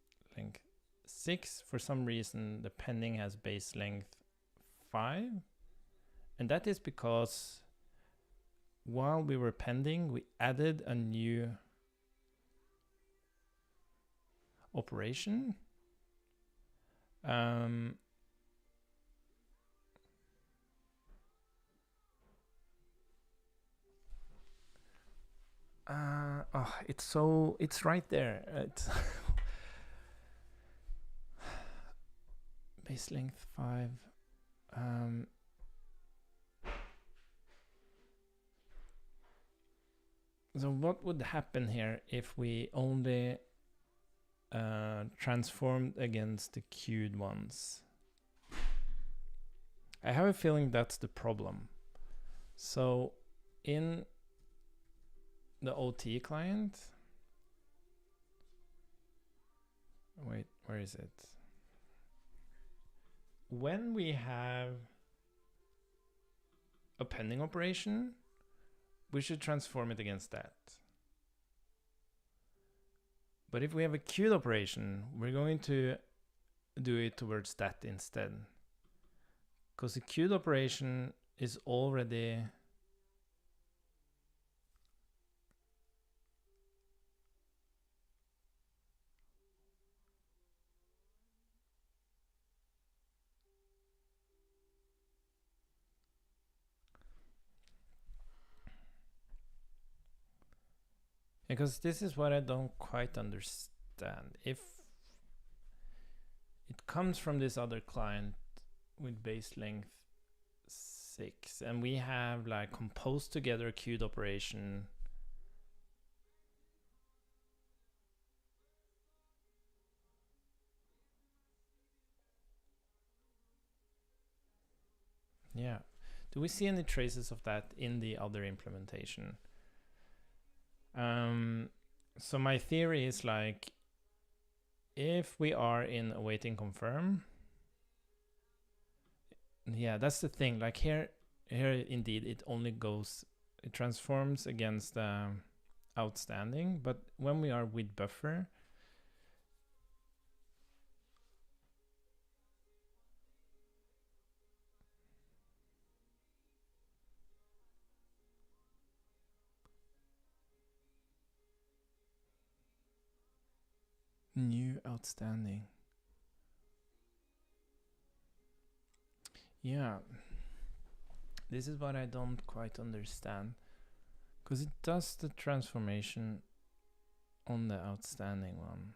6. For some reason, the pending has base length 5. And that is because while we were pending, we added a new operation. It's right there. It's base length 5. So what would happen here if we only transformed against the queued ones? I have a feeling that's the problem. So in the OT client, wait, where is it? When we have a pending operation, we should transform it against that. But if we have a queued operation, we're going to do it towards that instead. Because the queued operation is already because this is what I don't quite understand. If it comes from this other client with base length 6 and we have like composed together a queued operation, yeah, do we see any traces of that in the other implementation? So my theory is like, if we are in awaiting confirm, yeah, that's the thing. Like here indeed it only goes, it transforms against outstanding, but when we are with buffer, new outstanding. Yeah, this is what I don't quite understand, because it does the transformation on the outstanding one.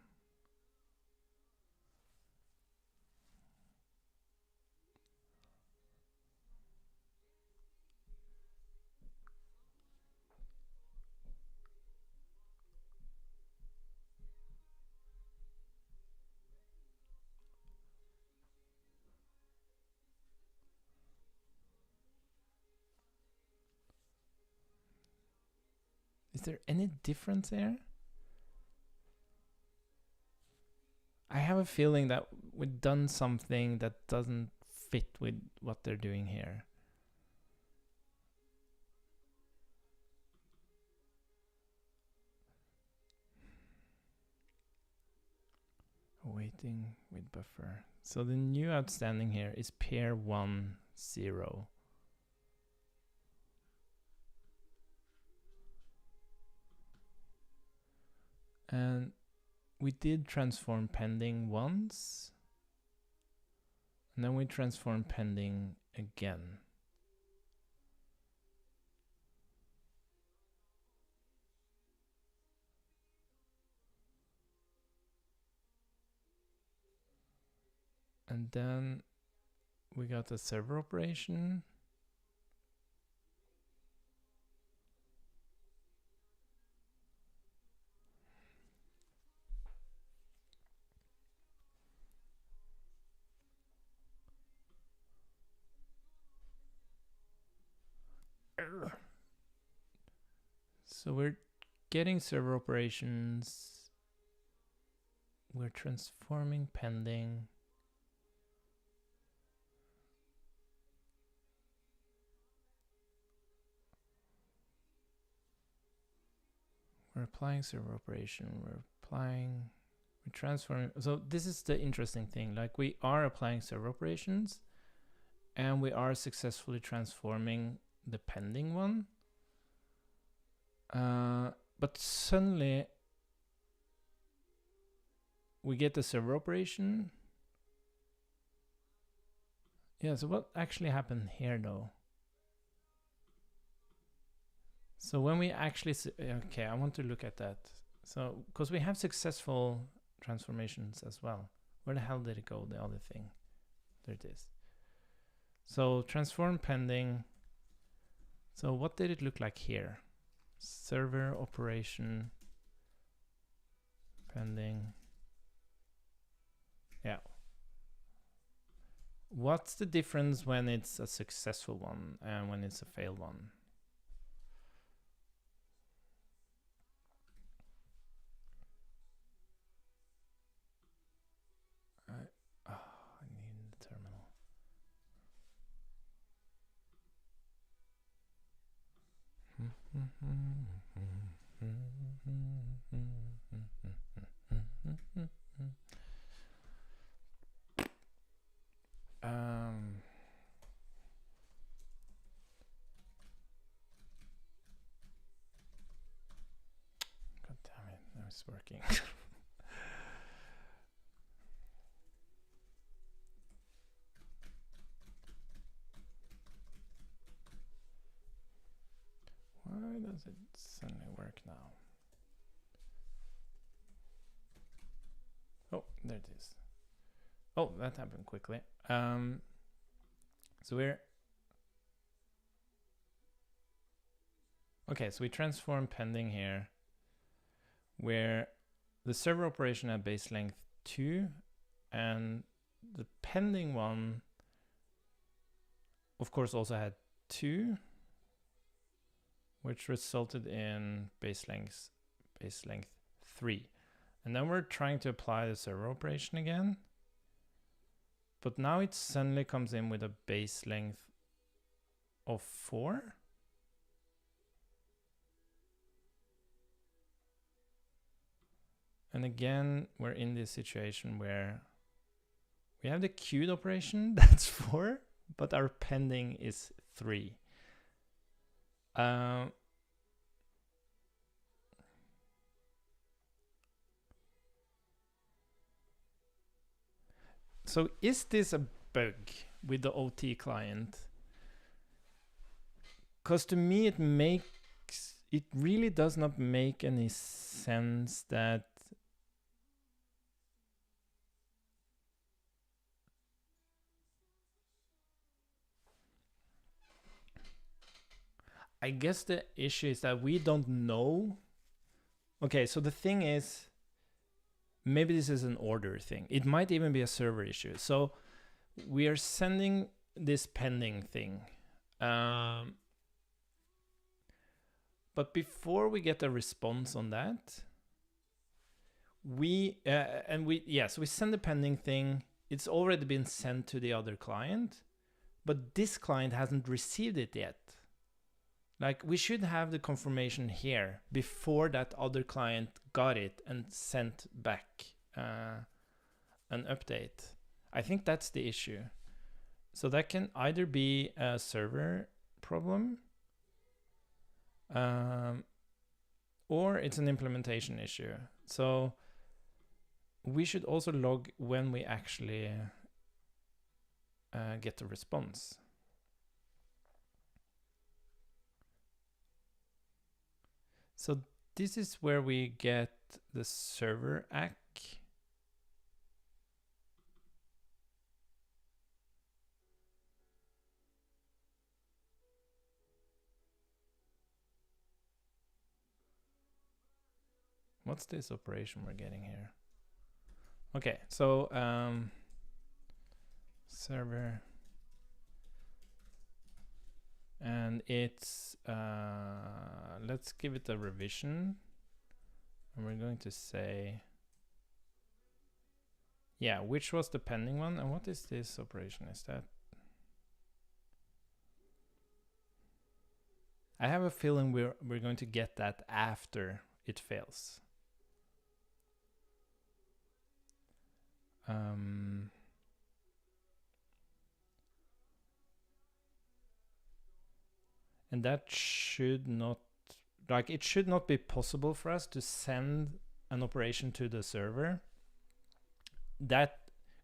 Is there any difference there? I have a feeling that we've done something that doesn't fit with what they're doing here. waiting with buffer. So the new outstanding here is pair 1, 0. And we did transform pending once. And then we transform pending again. And then we got a server operation. So we're getting server operations. We're transforming pending. We're applying server operation. We're transforming. So this is the interesting thing. Like, we are applying server operations and we are successfully transforming the pending one. But suddenly we get the server operation. Yeah, so what actually happened here though? So when we actually, okay, I want to look at that. So, because we have successful transformations as well. Where the hell did it go, the other thing? There it is. So transform pending. So what did it look like here? Server operation pending. Yeah. What's the difference when it's a successful one and when it's a failed one? I need the terminal. God damn it, now it's working. Why does it suddenly work now? Oh, there it is. Oh, that happened quickly. So we're okay. So we transform pending here, where the server operation had base length 2, and the pending one, of course, also had 2, which resulted in base length 3. And then we're trying to apply the server operation again. But now it suddenly comes in with a base length of 4. And again, we're in this situation where we have the queued operation, that's 4, but our pending is 3. So is this a bug with the OT client? Because to me it really does not make any sense that I guess the issue is that we don't know. Okay, so the thing is, maybe this is an order thing. It might even be a server issue. So we are sending this pending thing. But before we get a response on that, we send the pending thing. It's already been sent to the other client, but this client hasn't received it yet. Like, we should have the confirmation here before that other client got it and sent back an update. I think that's the issue. So that can either be a server problem, or it's an implementation issue. So we should also log when we actually get a response. So this is where we get the server ACK. What's this operation we're getting here? Okay, so server, and it's let's give it a revision, and we're going to say, yeah, which was the pending one, and what is this operation? Is that? I have a feeling we're going to get that after it fails. And that should not, like, it should not be possible for us to send an operation to the server, that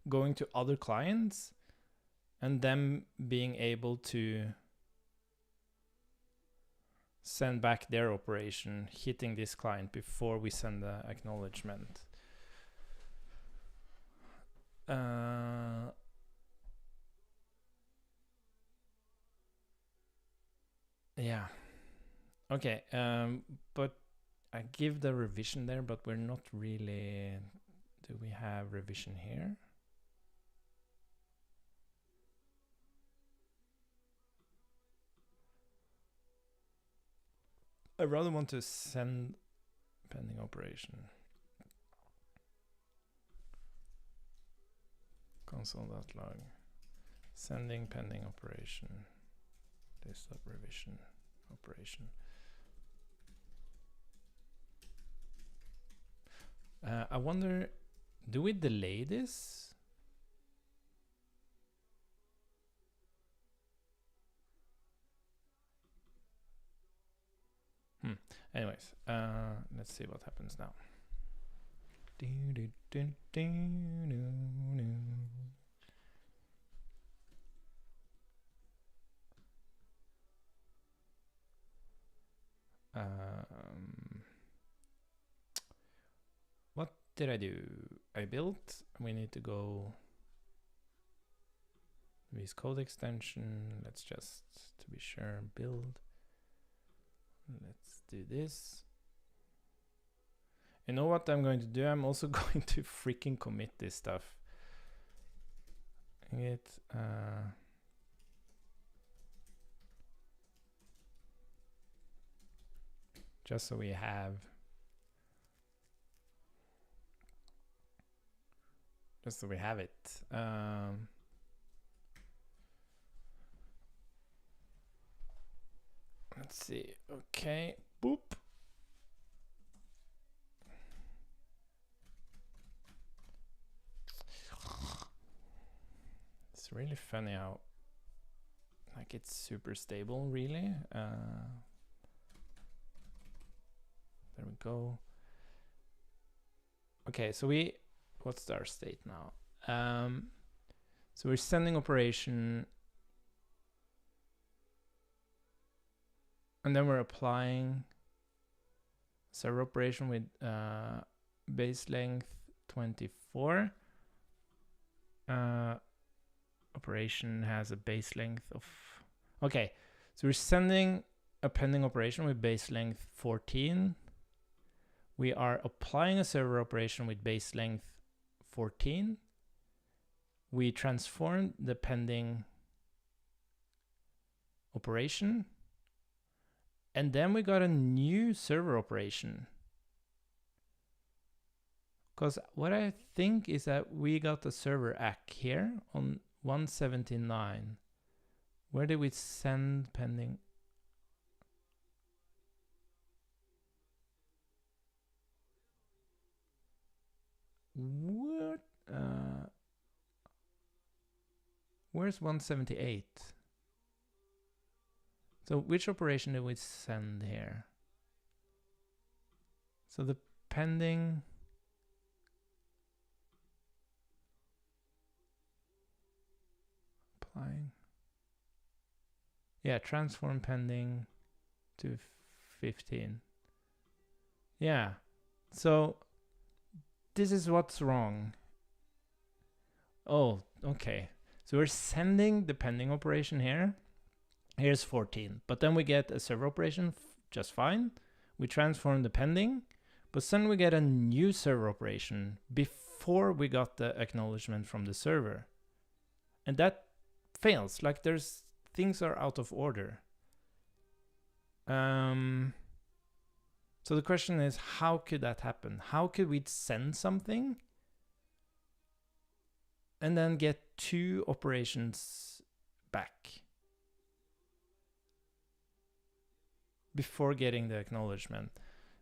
going to other clients, and them being able to send back their operation hitting this client before we send the acknowledgement. Yeah. Okay. But I give the revision there, but we're not really. Do we have revision here? I rather want to send pending operation. Console.log. Sending pending operation. Desktop revision operation. I wonder, do we delay this? Anyways, let's see what happens now. What did I do? I built. We need to go with code extension. Let's just, to be sure, build. Let's do this. You know what I'm going to do? I'm also going to freaking commit this stuff. Git just so we have, it. Let's see. Okay. Boop. It's really funny how, like, it's super stable, really. There we go. Okay, so what's our state now? So we're sending operation, and then we're applying server operation with base length 24. Operation has a base length of, okay, so we're sending a pending operation with base length 14. We are applying a server operation with base length 14. We transformed the pending operation, and then we got a new server operation. Because what I think is that we got the server ACK here on 179. Where did we send pending? What? Where's 178? So which operation do we send here? So the pending. Applying. Yeah, transform pending to 15. Yeah. So this is what's wrong. Oh, okay. So we're sending the pending operation here. Here's 14. But then we get a server operation just fine. We transform the pending. But then we get a new server operation before we got the acknowledgement from the server. And that fails. Like there's things are out of order. So the question is, how could that happen? How could we send something and then get two operations back before getting the acknowledgement?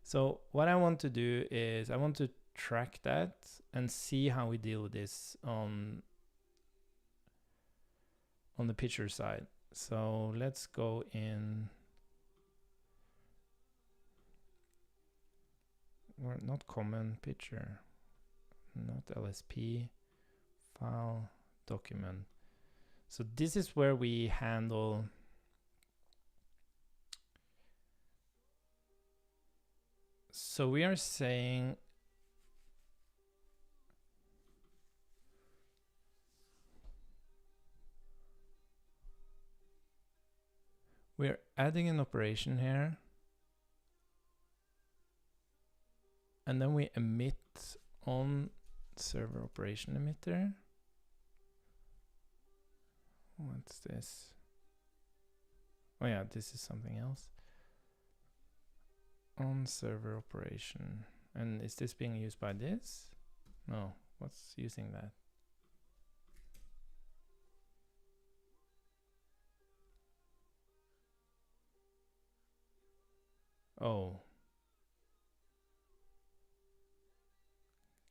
So what I want to do is I want to track that and see how we deal with this on the picture side. So let's go in. Or not common picture, not LSP, file, document. So this is where we handle so we are saying we're adding an operation here. And then we emit on server operation emitter. What's this? Oh yeah, this is something else. On server operation. And is this being used by this? No, what's using that? Oh.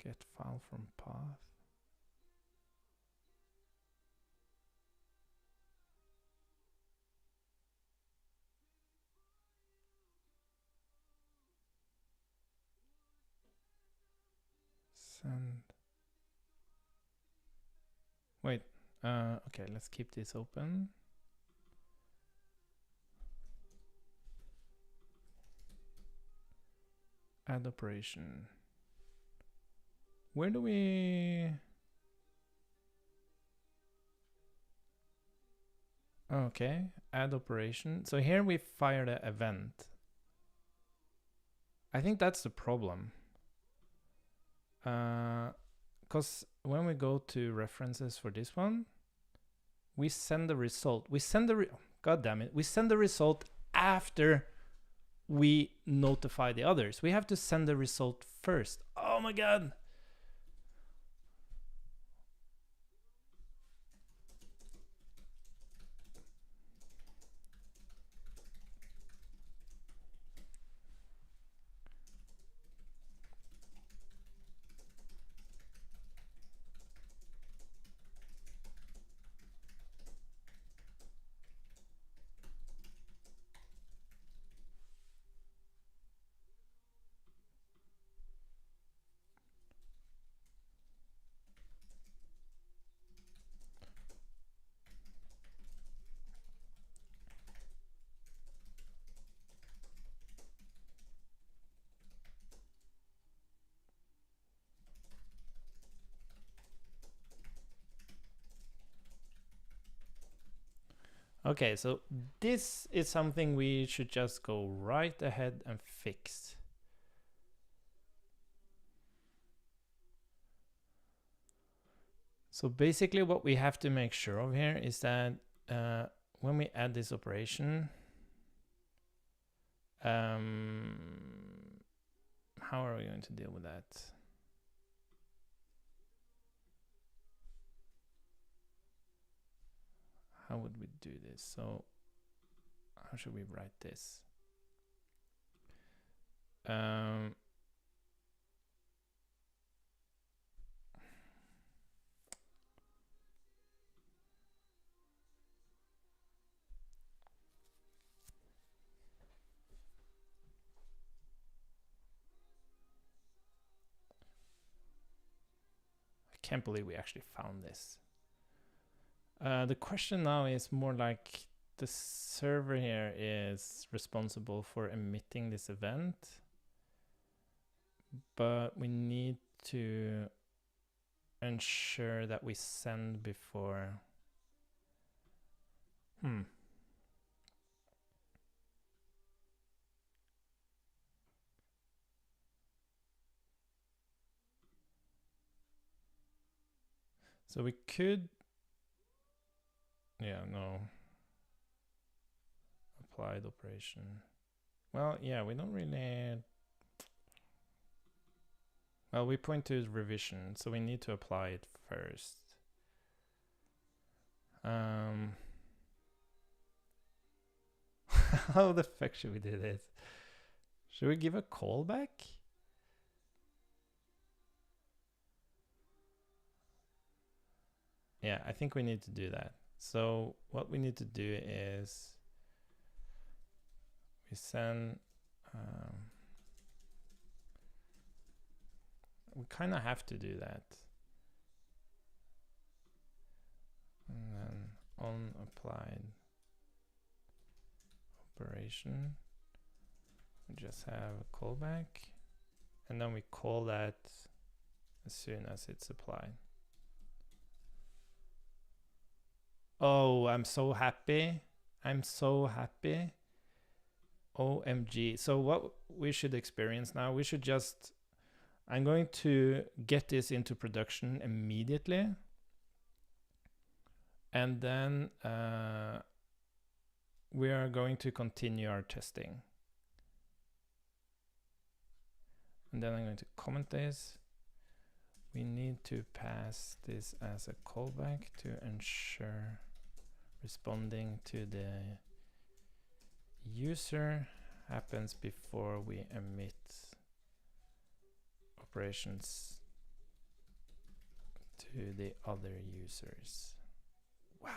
Get file from path. Send. Wait, okay, let's keep this open. Add operation. Where do we... Okay, add operation. So here we fire the event. I think that's the problem. Because when we go to references for this one, we send the result. We send the God damn it. We send the result after we notify the others. We have to send the result first. Oh my God. Okay, so this is something we should just go right ahead and fix. So basically what we have to make sure of here is that when we add this operation, how are we going to deal with that? How would we do this? So how should we write this? can't believe we actually found this. The question now is more like the server here is responsible for emitting this event, but we need to ensure that we send before. So we could, no. Applied operation. Well, yeah, we don't really. Well, we point to revision, so we need to apply it first. How the fuck should we do this? Should we give a callback? Yeah, I think we need to do that. So what we need to do is we send, we kind of have to do that. And then on applied operation, we just have a callback, and then we call that as soon as it's applied. Oh, I'm so happy. I'm so happy. OMG. So what we should experience now, we should just, I'm going to get this into production immediately. And then we are going to continue our testing. And then I'm going to comment this. We need to pass this as a callback to ensure responding to the user happens before we emit operations to the other users. Wow.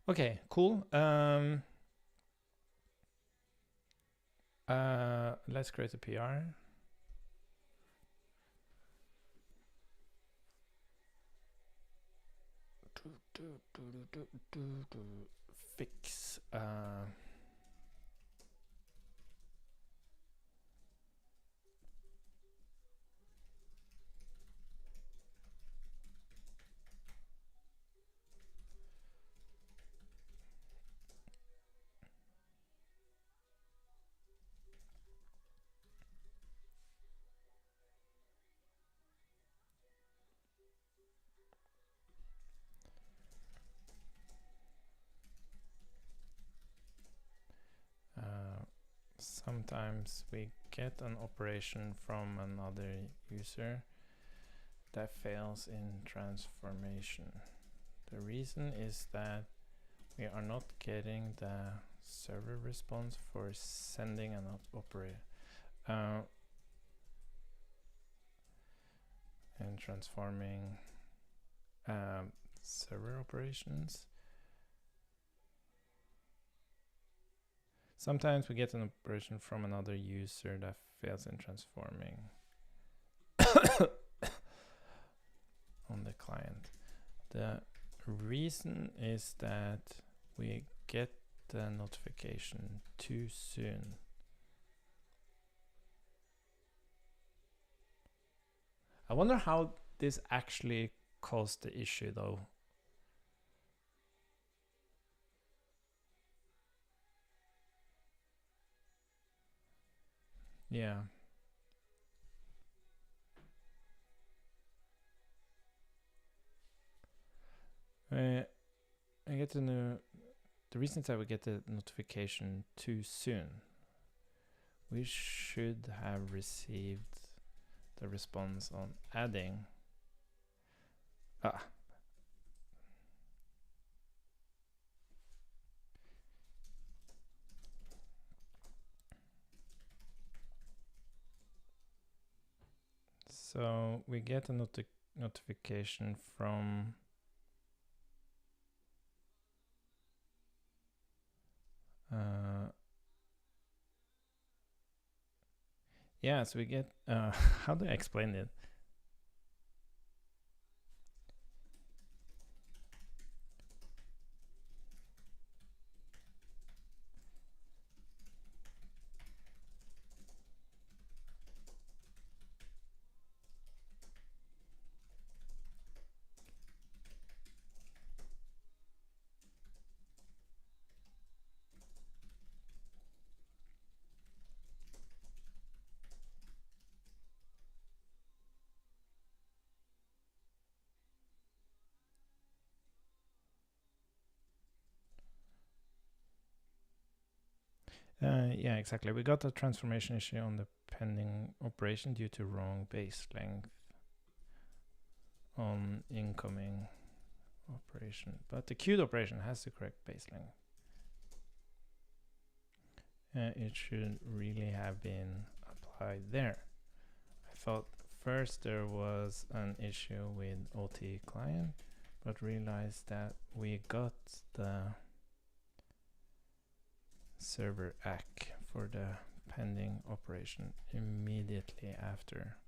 Okay, cool. Let's create a PR. Fix. Sometimes we get an operation from another user that fails in transformation. The reason is that we are not getting the server response for sending an operator and transforming server operations. Sometimes we get an operation from another user that fails in transforming on the client. The reason is that we get the notification too soon. I wonder how this actually caused the issue though. Yeah. I get to know the reasons that we get the notification too soon. We should have received the response on adding. So we get a notification from yeah, so we get how do I explain it? Yeah, exactly. We got a transformation issue on the pending operation due to wrong base length on incoming operation, but the queued operation has the correct base length. It should really have been applied there. I thought first there was an issue with OT client, but realized that we got the server ACK for the pending operation immediately after.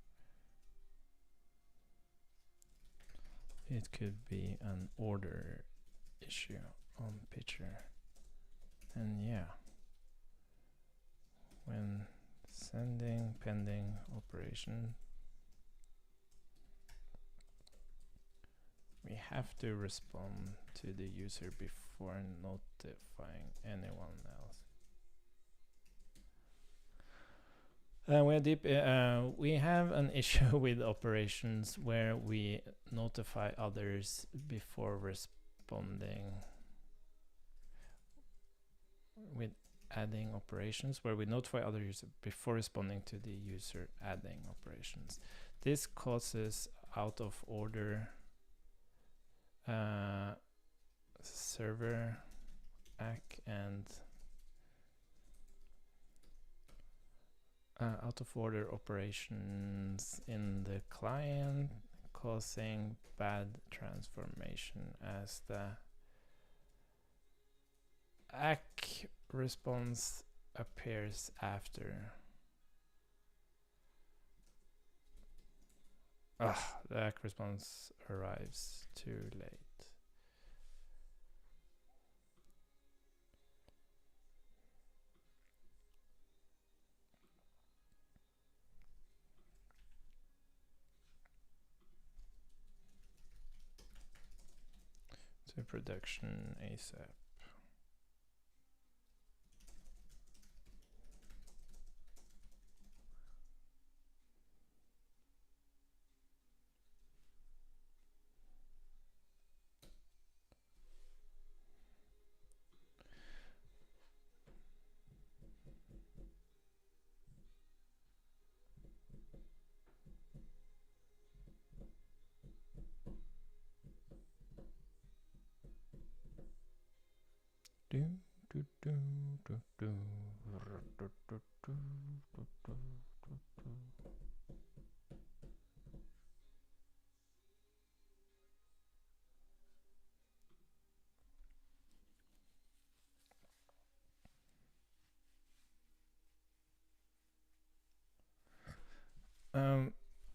It could be an order issue on picture. And yeah, when sending pending operation, we have to respond to the user before notifying anyone else. We have an issue with operations where we notify others before responding. With adding operations where we notify other users before responding to the user adding operations. This causes out of order server ACK and out of order operations in the client, causing bad transformation as the ACK response appears after. The ACK response arrives too late. To production ASAP.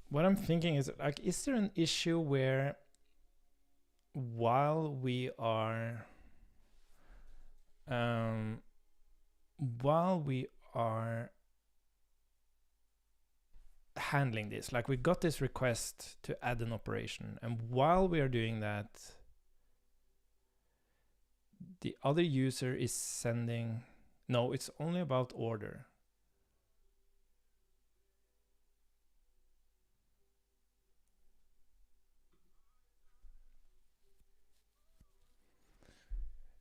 What I'm thinking is, like, is there an issue where while we are handling this, like we got this request to add an operation, and while we are doing that, the other user is sending, no, it's only about order.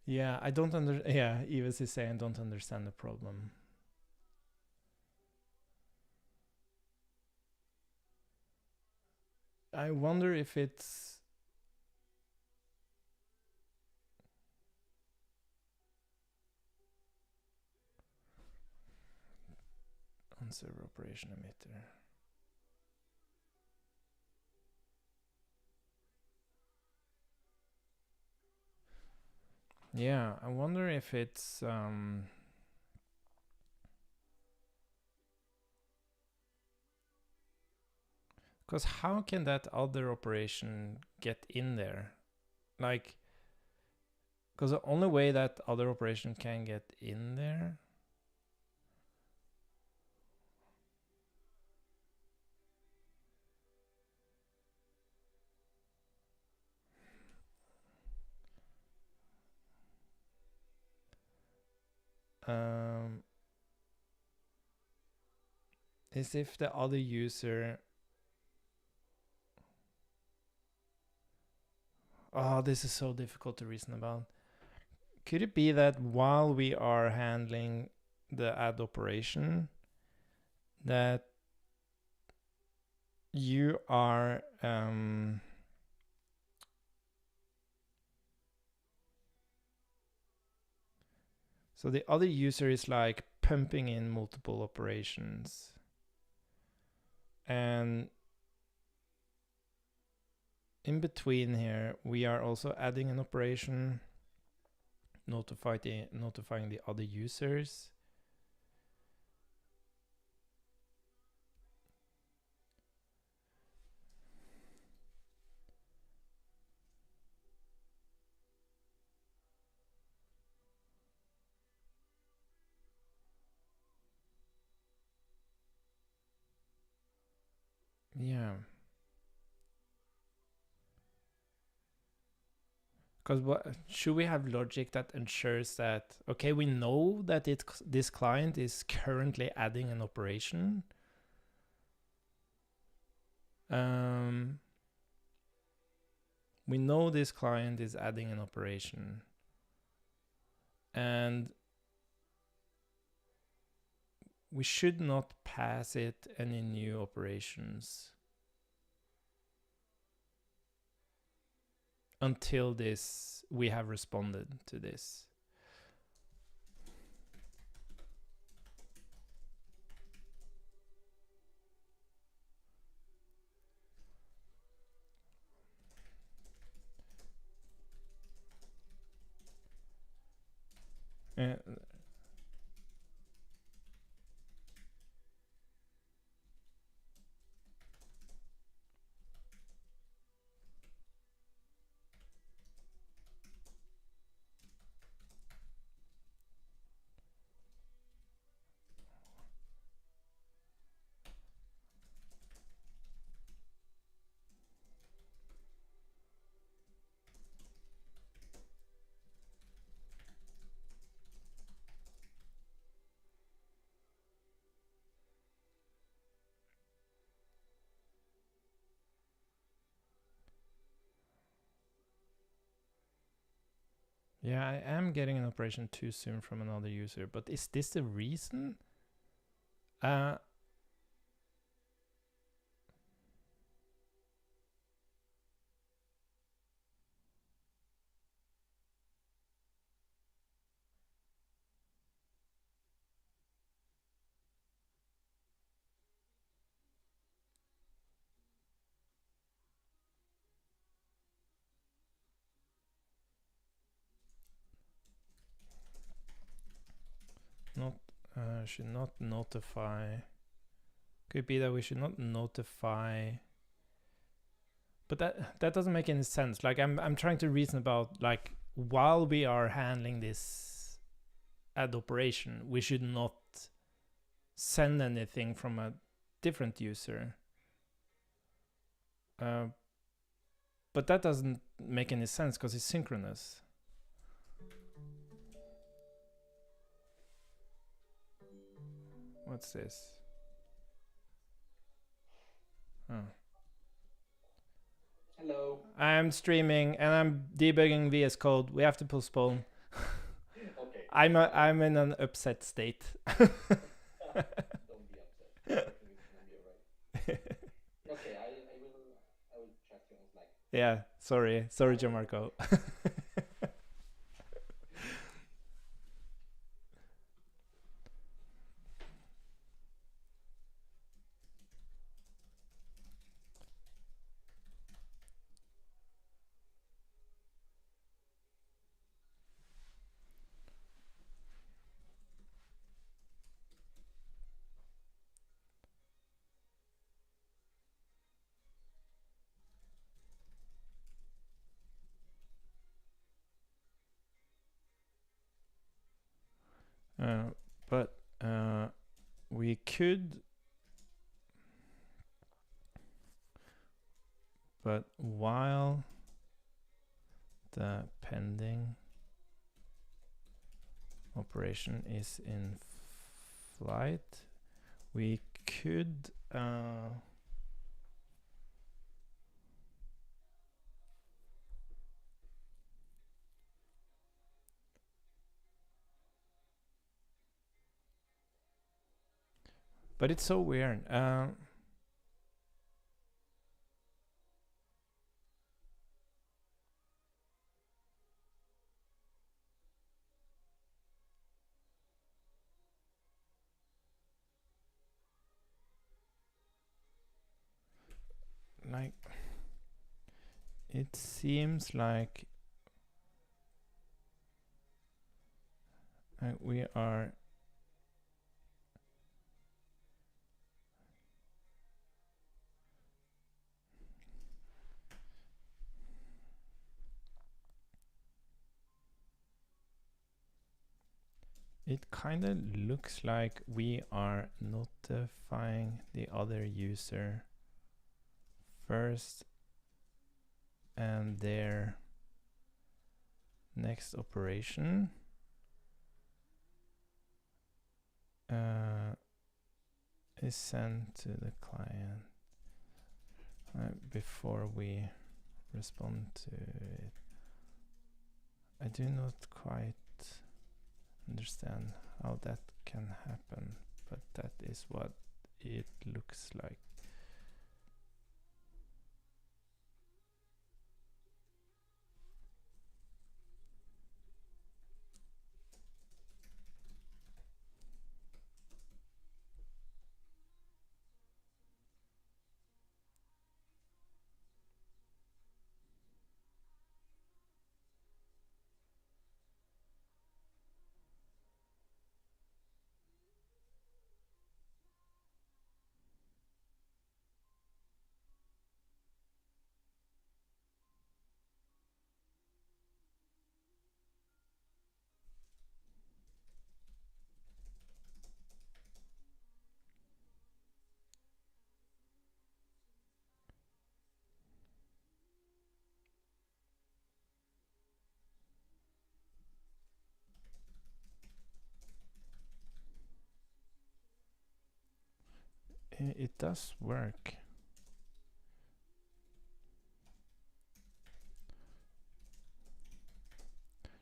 Yeah, I don't yeah, Ives is saying I don't understand the problem. I wonder if it's on server operation emitter. Yeah, I wonder if it's because how can that other operation get in there? Like, because the only way that other operation can get in there. Is if the other user. Oh, this is so difficult to reason about. Could it be that while we are handling the add operation, that you are so the other user is like pumping in multiple operations, and in between here we are also adding an operation, notifying the other users. Yeah. Because what should we have logic that ensures that, okay, we know that this client is currently adding an operation. We know this client is adding an operation, and we should not pass it any new operations until this we have responded to this. Uh, yeah, I am getting an operation too soon from another user, but is this the reason? Not should not notify. Could be that we should not notify. But that doesn't make any sense. Like I'm trying to reason about, like, while we are handling this add operation, we should not send anything from a different user. But that doesn't make any sense because it's synchronous. What's this? Oh. Hello. I'm streaming and I'm debugging VS Code. We have to postpone. Okay. I'm in an upset state. Don't be upset. Everything is gonna be alright. Okay, I will chat you on Slack. Yeah, sorry, Gianmarco. But we could, but while the pending operation is in flight, we could but it's so weird. Like, it seems like we are it kind of looks like we are notifying the other user first and their next operation is sent to the client before we respond to it. I do not quite understand how that can happen, but that is what it looks like. It does work.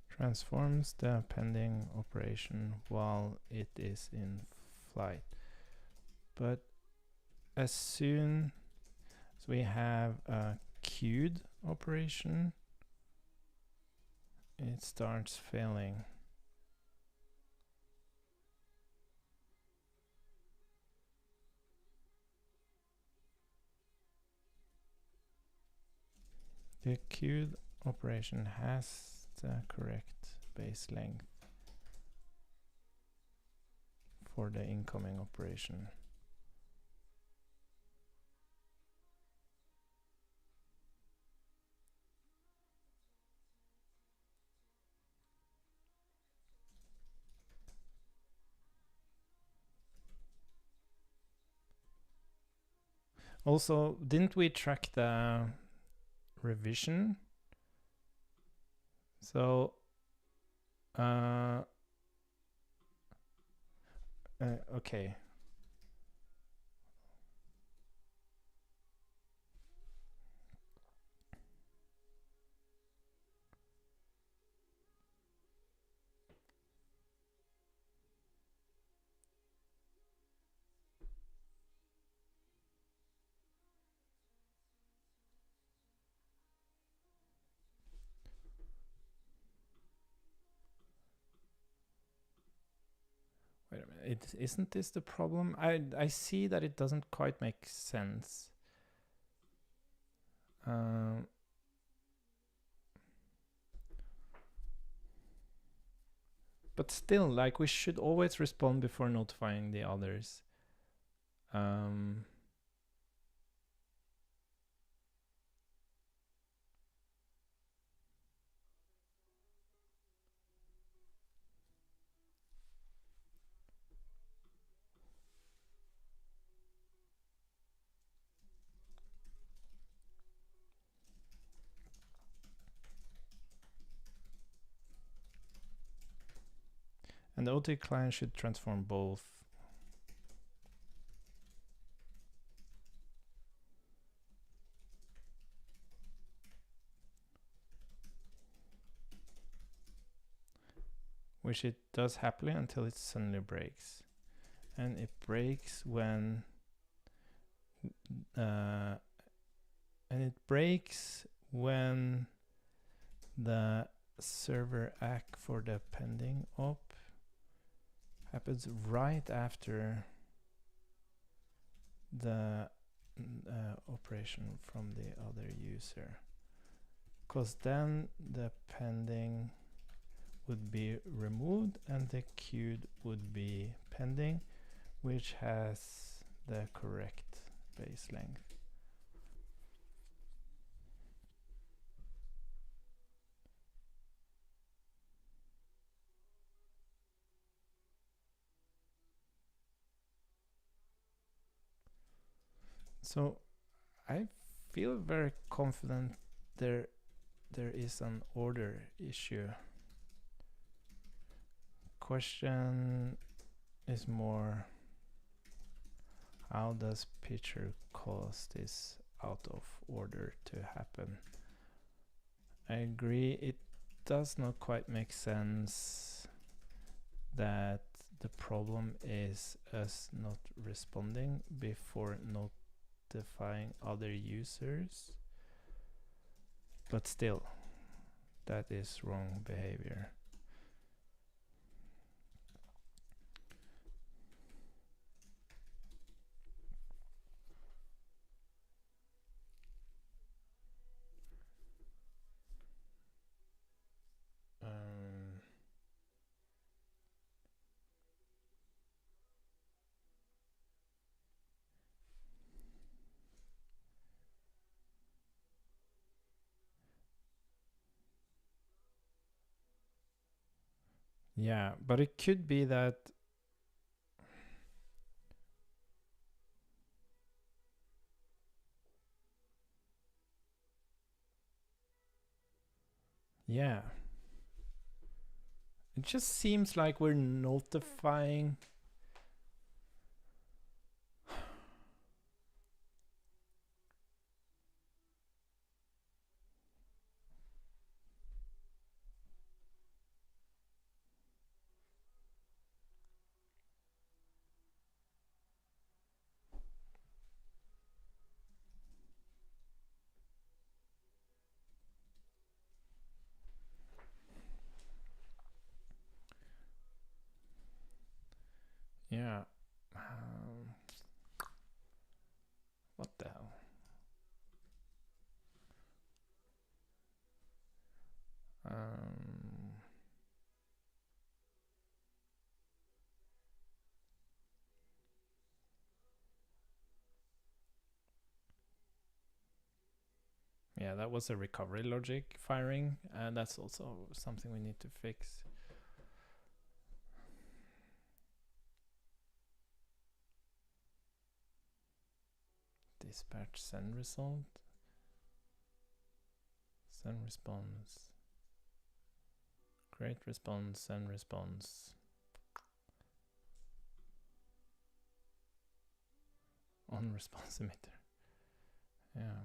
Transforms the pending operation while it is in flight. But as soon as we have a queued operation, it starts failing. The queued operation has the correct base length for the incoming operation. Also, didn't we track the revision? So okay. Wait a minute. Isn't this the problem? I see that it doesn't quite make sense. But still, like, we should always respond before notifying the others. And the OT client should transform both. Which it does happily until it suddenly breaks. And it breaks when the server ACK for the pending op happens right after the operation from the other user, because then the pending would be removed and the queued would be pending, which has the correct base length. So I feel very confident there is an order issue. Question is more, how does Pitcher cause this out of order to happen? I agree, it does not quite make sense that the problem is us not responding before notifying other users, but still, that is wrong behavior. Yeah, but it could be that yeah. It just seems like we're notifying. Yeah. What the hell? Yeah, that was a recovery logic firing, and that's also something we need to fix. Dispatch send result. Send response. Create response, send response. On response emitter. Yeah.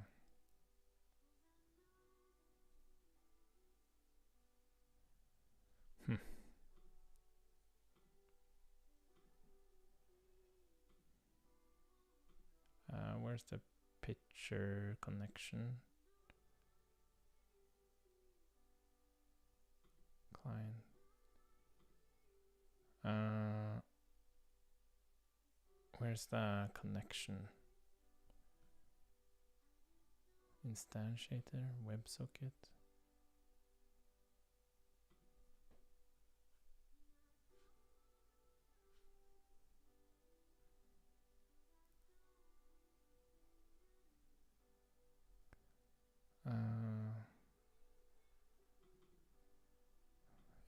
Where's the picture connection? Client. Where's the connection? Instantiator, WebSocket.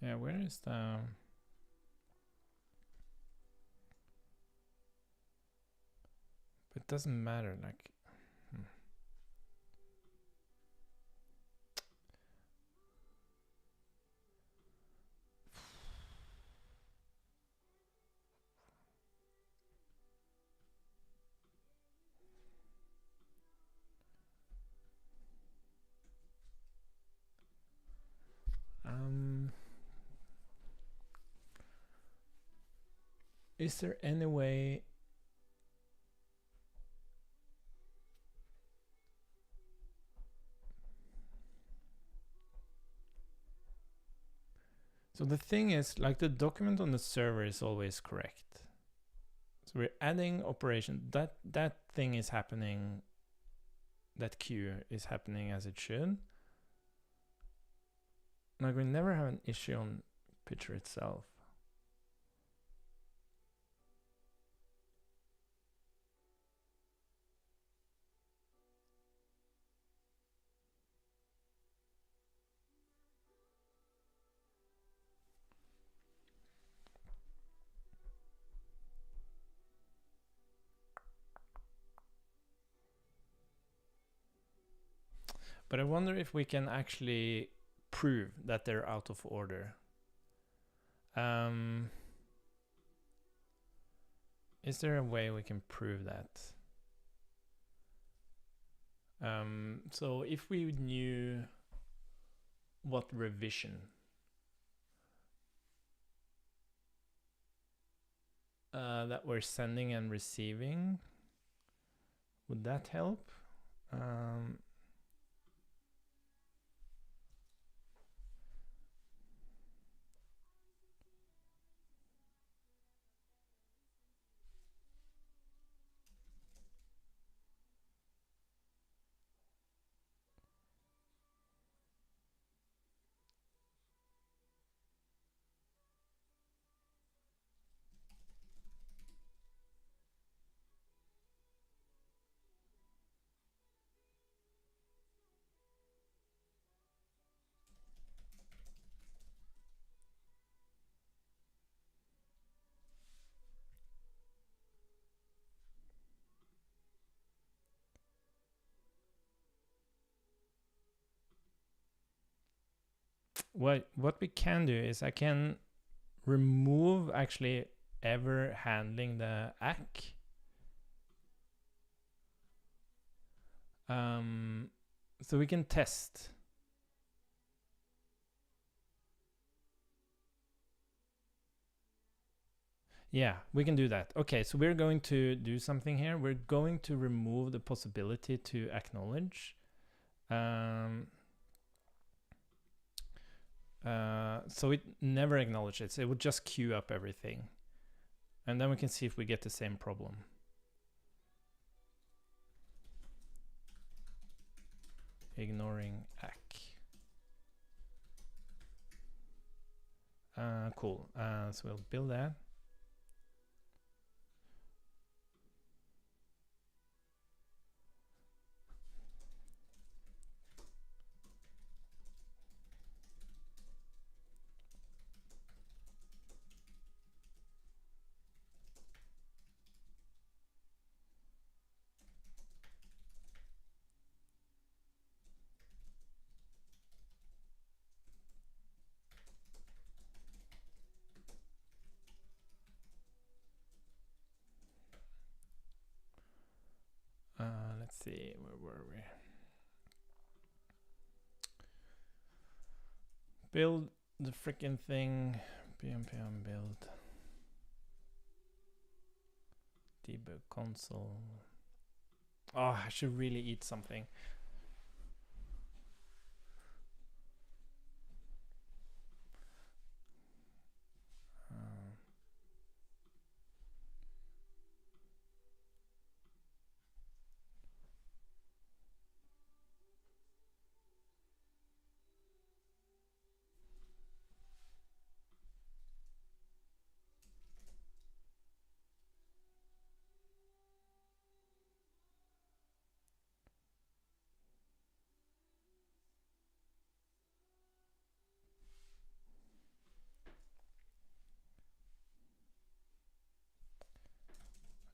Yeah, where is the... But it doesn't matter, like... Is there any way? So the thing is, like, the document on the server is always correct. So we're adding operation. That thing is happening. That queue is happening as it should. Like, we never have an issue on picture itself. But I wonder if we can actually prove that they're out of order. Is there a way we can prove that? So if we knew what revision that we're sending and receiving, would that help? What we can do is I can remove actually ever handling the ACK. So we can test. Yeah, we can do that. Okay, so we're going to do something here. We're going to remove the possibility to acknowledge. So it never acknowledges. It would just queue up everything. And then we can see if we get the same problem. Ignoring ACK. Cool. So we'll build that. Let's see, where were we? Build the freaking thing. pm build. Debug console. Oh, I should really eat something.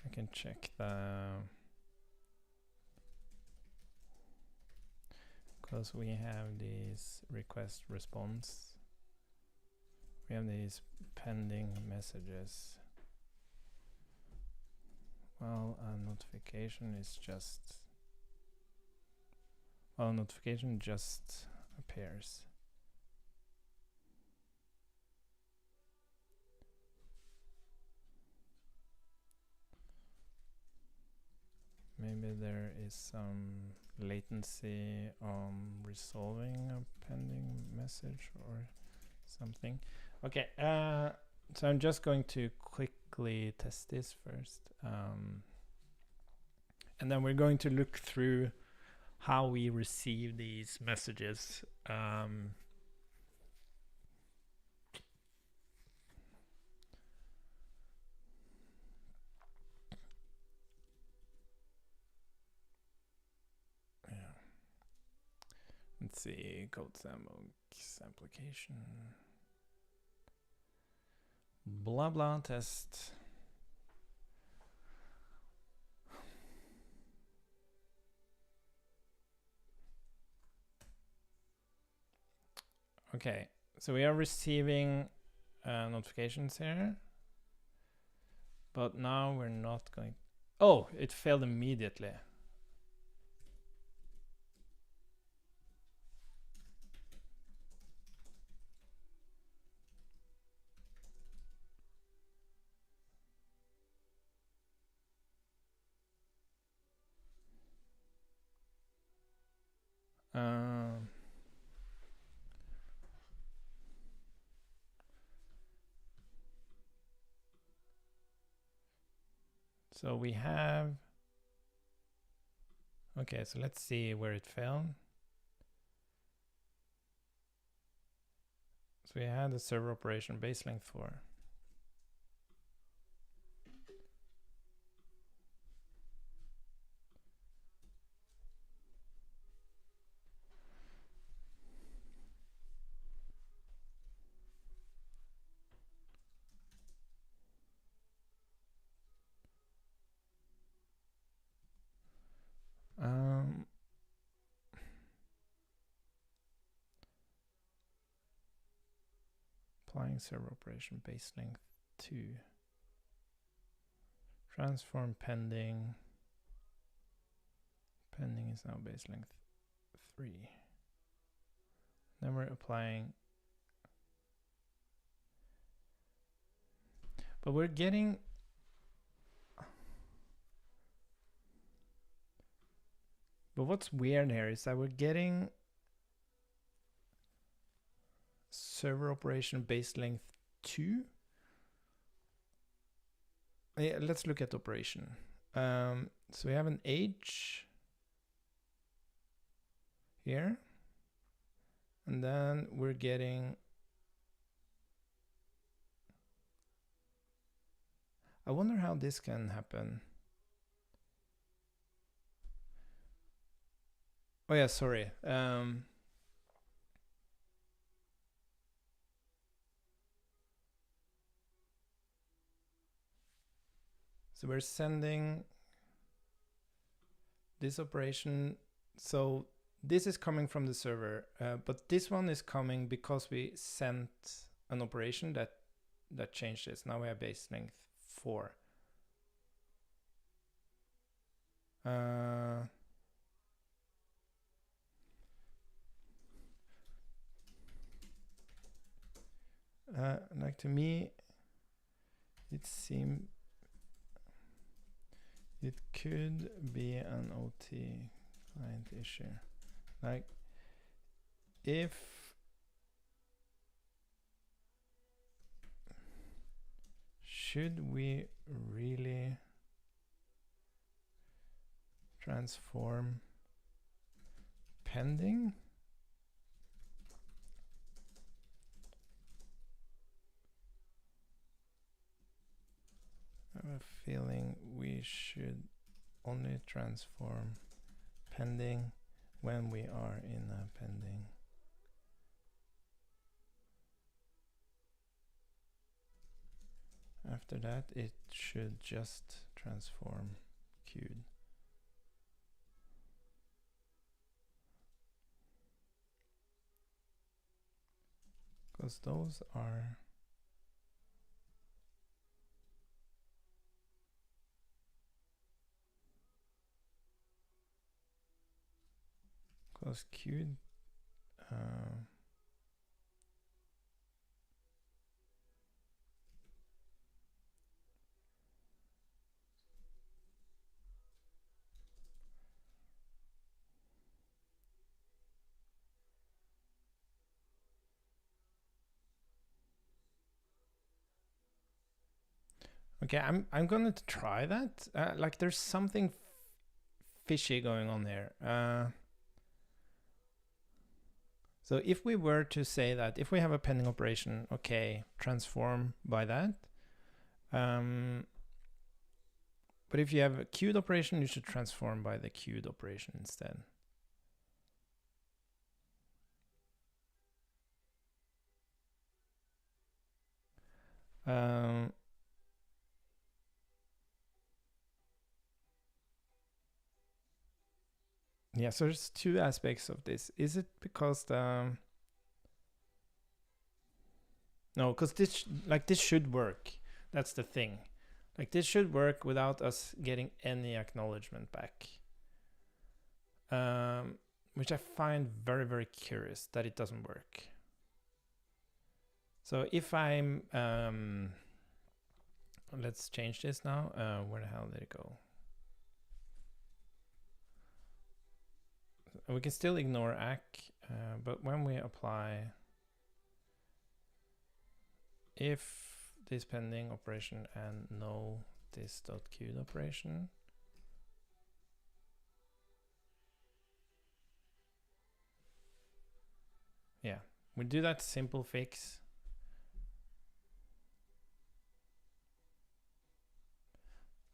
I can check because we have these request response. We have these pending messages. Well, a notification is just, well, notification just appears. is some latency on resolving a pending message or something. Okay, so I'm just going to quickly test this first. And then we're going to look through how we receive these messages. Let's see, CodeSandbox application. Blah blah test. Okay, so we are receiving notifications here. But now we're not going. Oh, it failed immediately. So we have. Okay, so let's see where it failed. So we had the server operation base length 4. Applying server operation base length 2. Transform pending. Pending is now base length 3. Then we're applying. But we're getting. But what's weird here is that we're getting server operation base length 2. Yeah, let's look at operation. So we have an H here. And then we're getting. I wonder how this can happen. Oh yeah, sorry. So we're sending this operation. So this is coming from the server, but this one is coming because we sent an operation that changed this. Now we have base length 4. Like to me, it seemed it could be an OT client issue. Like if should we really transform pending? I have a feeling we should only transform pending when we are in a pending. After that, it should just transform queued. Because those are. Because queued. Okay, I'm gonna try that. Like there's something fishy going on here. So if we were to say that if we have a pending operation, okay, transform by that. But if you have a queued operation, you should transform by the queued operation instead. Yeah, so there's two aspects of this. Is it because the no, because this this should work. That's the thing. Like this should work without us getting any acknowledgement back. Which I find very, very curious that it doesn't work. So if I'm let's change this now. Where the hell did it go? We can still ignore ACK, but when we apply if this pending operation and no this dot queued operation, yeah, we do that simple fix.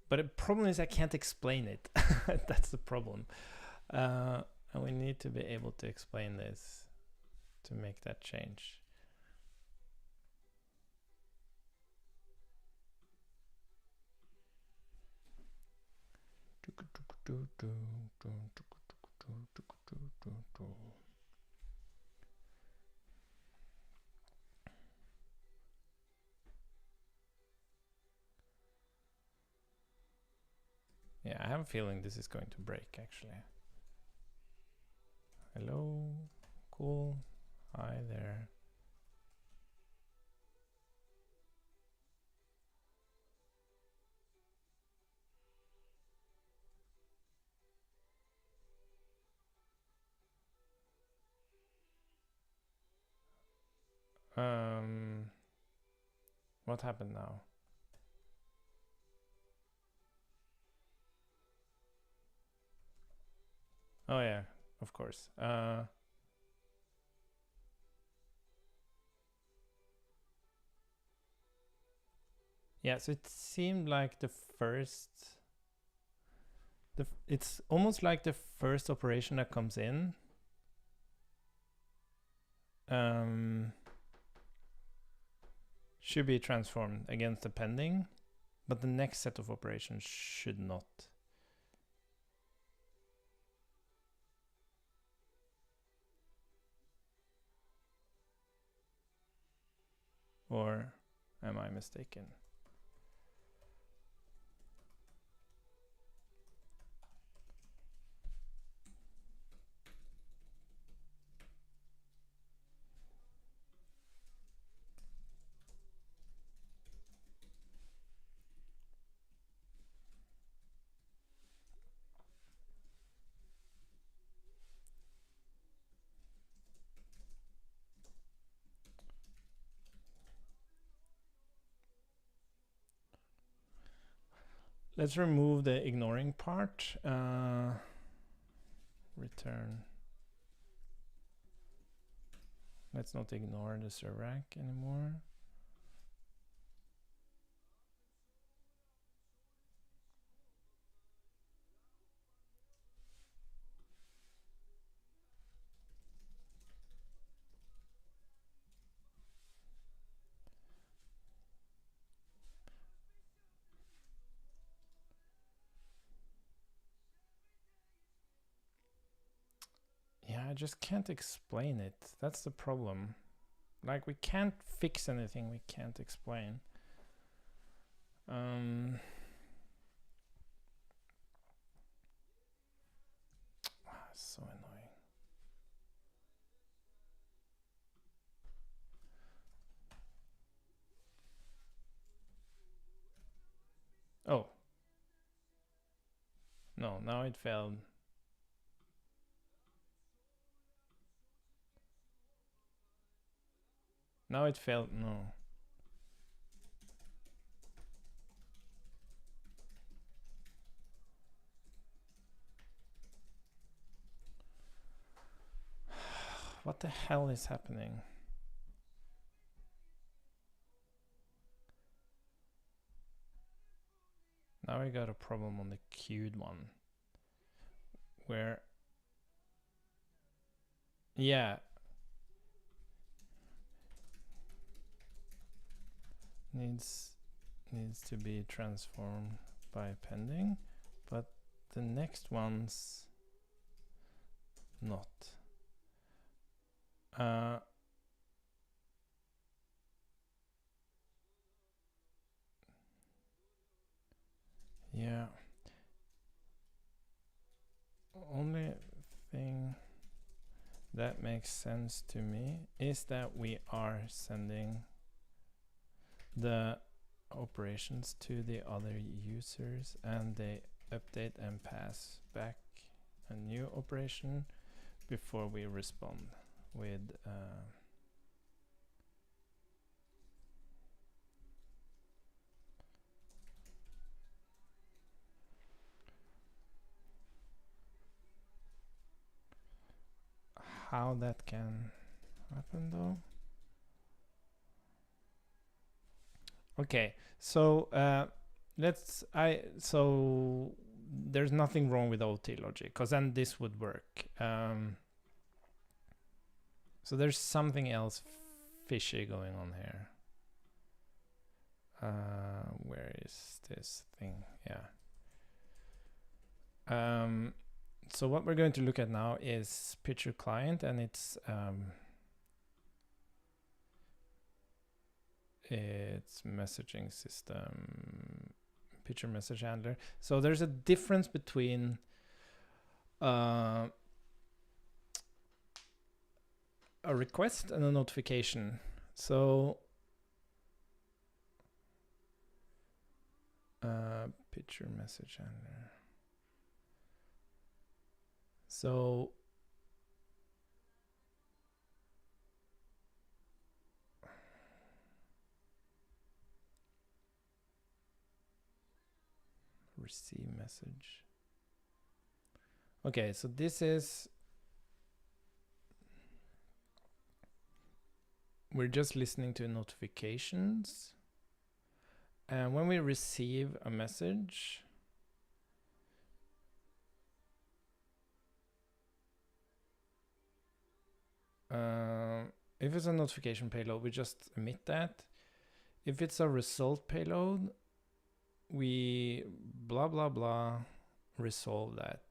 But the problem is I can't explain it. That's the problem. And we need to be able to explain this to make that change. Yeah, I have a feeling this is going to break actually. Hello, cool, hi there. What happened now? Oh yeah, of course. Yeah, so it seemed like the first, it's almost like the first operation that comes in should be transformed against the pending, but the next set of operations should not. Or am I mistaken? Let's remove the ignoring part. Return. Let's not ignore the server rack anymore. Yeah, I just can't explain it. That's the problem. Like we can't fix anything we can't explain. So annoying. Oh. No, now it failed. Now it failed. No. What the hell is happening? Now I got a problem on the queued one. Where... Yeah. Needs to be transformed by pending, but the next one's not. Yeah. Only thing that makes sense to me is that we are sending the operations to the other users and they update and pass back a new operation before we respond with how that can happen though. Okay, so so there's nothing wrong with OT logic, because then this would work. So there's something else fishy going on here. Where is this thing? Yeah. So what we're going to look at now is picture client, and it's messaging system, picture message handler. So there's a difference between a request and a notification. So picture message handler. So receive message. Okay, so this is, we're just listening to notifications, and when we receive a message, if it's a notification payload, we just emit that. If it's a result payload, we blah blah blah resolve that.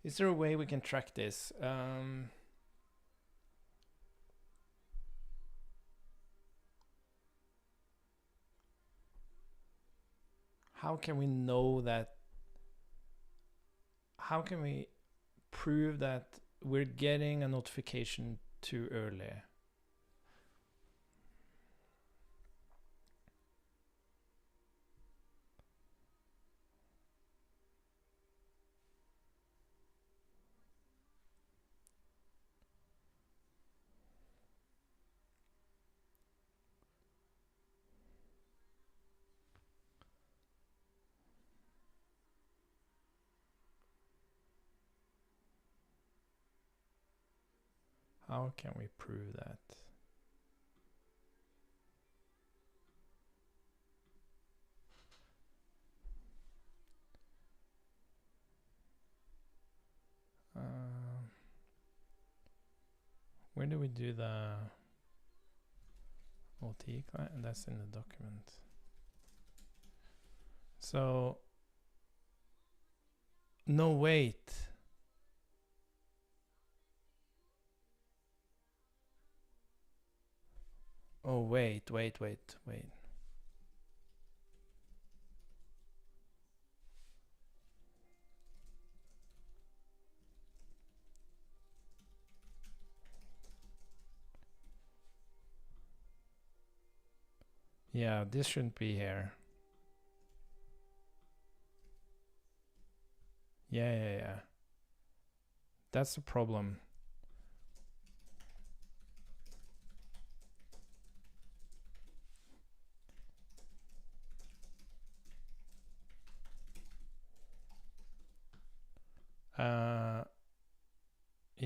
Is there a way we can track this? How can we know that? How can we prove that we're getting a notification too early? How can we prove that? Where do we do the OT client? That's in the document. So, no, wait. Oh, wait. Yeah, this shouldn't be here. Yeah. That's the problem.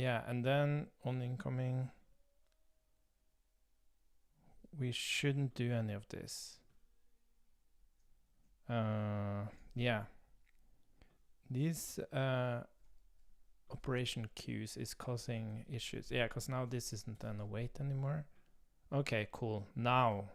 yeah, and then on incoming, we shouldn't do any of this. Yeah. These operation queues is causing issues. Yeah, because now this isn't an await anymore. Okay, cool. Now.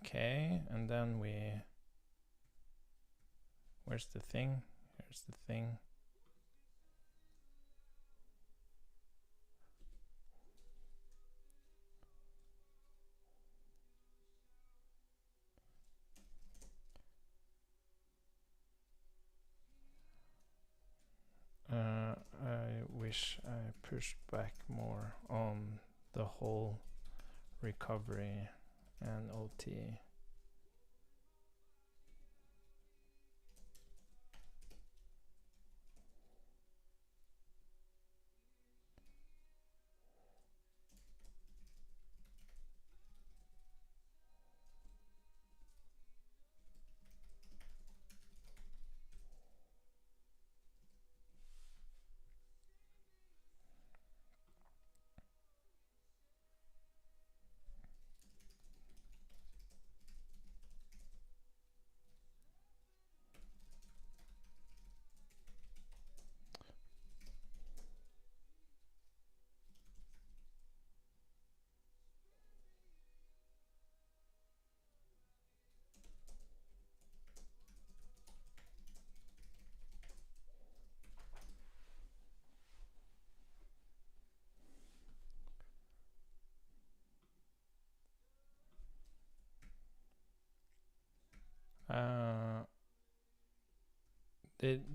Okay, and then where's the thing? Here's the thing. I wish I pushed back more on the whole recovery and OT.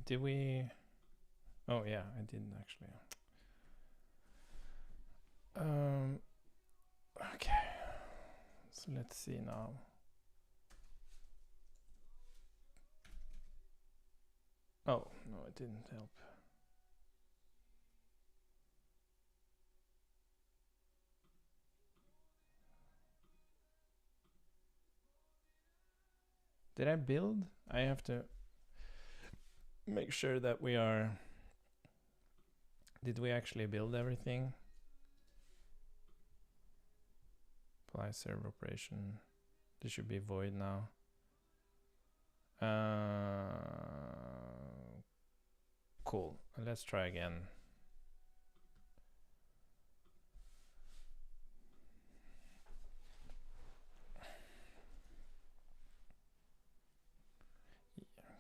Did we? Oh yeah, I didn't actually. Okay. So let's see now. Oh no, it didn't help. Did I build? I have to make sure that we are. Did we actually build everything? Apply server operation. This should be void now. Cool. Let's try again.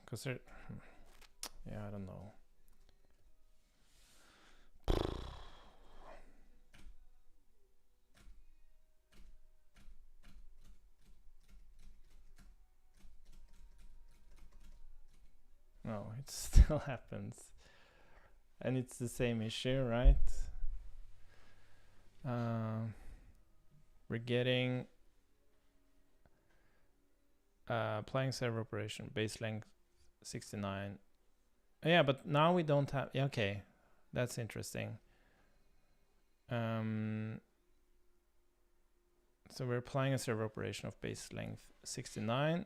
Because there. Yeah, I don't know. No, it still happens. And it's the same issue, right? We're getting applying server operation, base length 69. Yeah, but now we don't have. Yeah, okay, that's interesting. So we're applying a server operation of base length 69,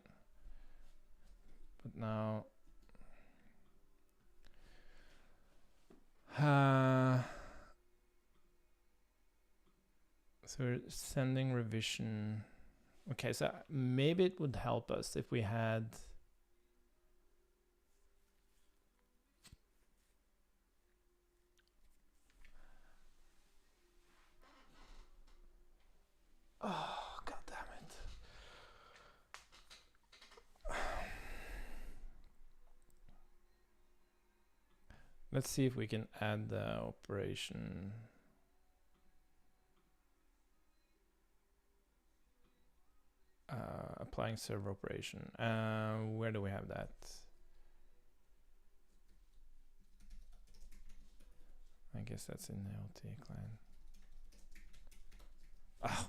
but now so we're sending revision. Okay, so maybe it would help us if we had. Oh, god damn it. Let's see if we can add the operation. Applying server operation. Where do we have that? I guess that's in the LT client.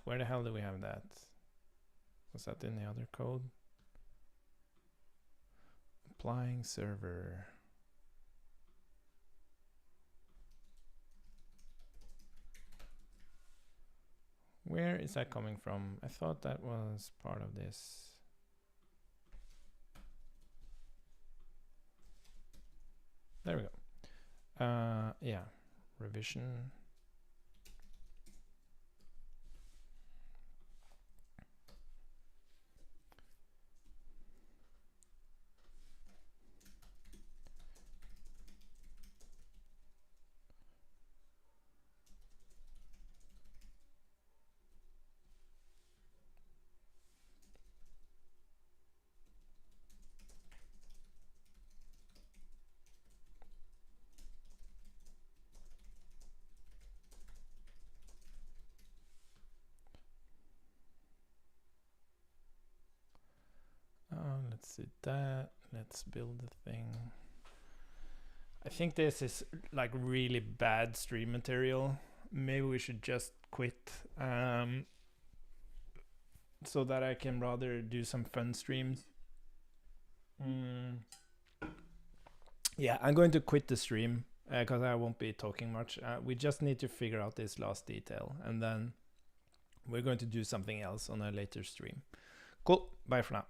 Where the hell do we have that? Was that in the other code? Applying server. Where is that coming from? I thought that was part of this. There we go. Yeah, revision. Let's see that. Let's build the thing. I think this is like really bad stream material. Maybe we should just quit so that I can rather do some fun streams. Yeah, I'm going to quit the stream because I won't be talking much. We just need to figure out this last detail, and then we're going to do something else on a later stream. Cool. Bye for now.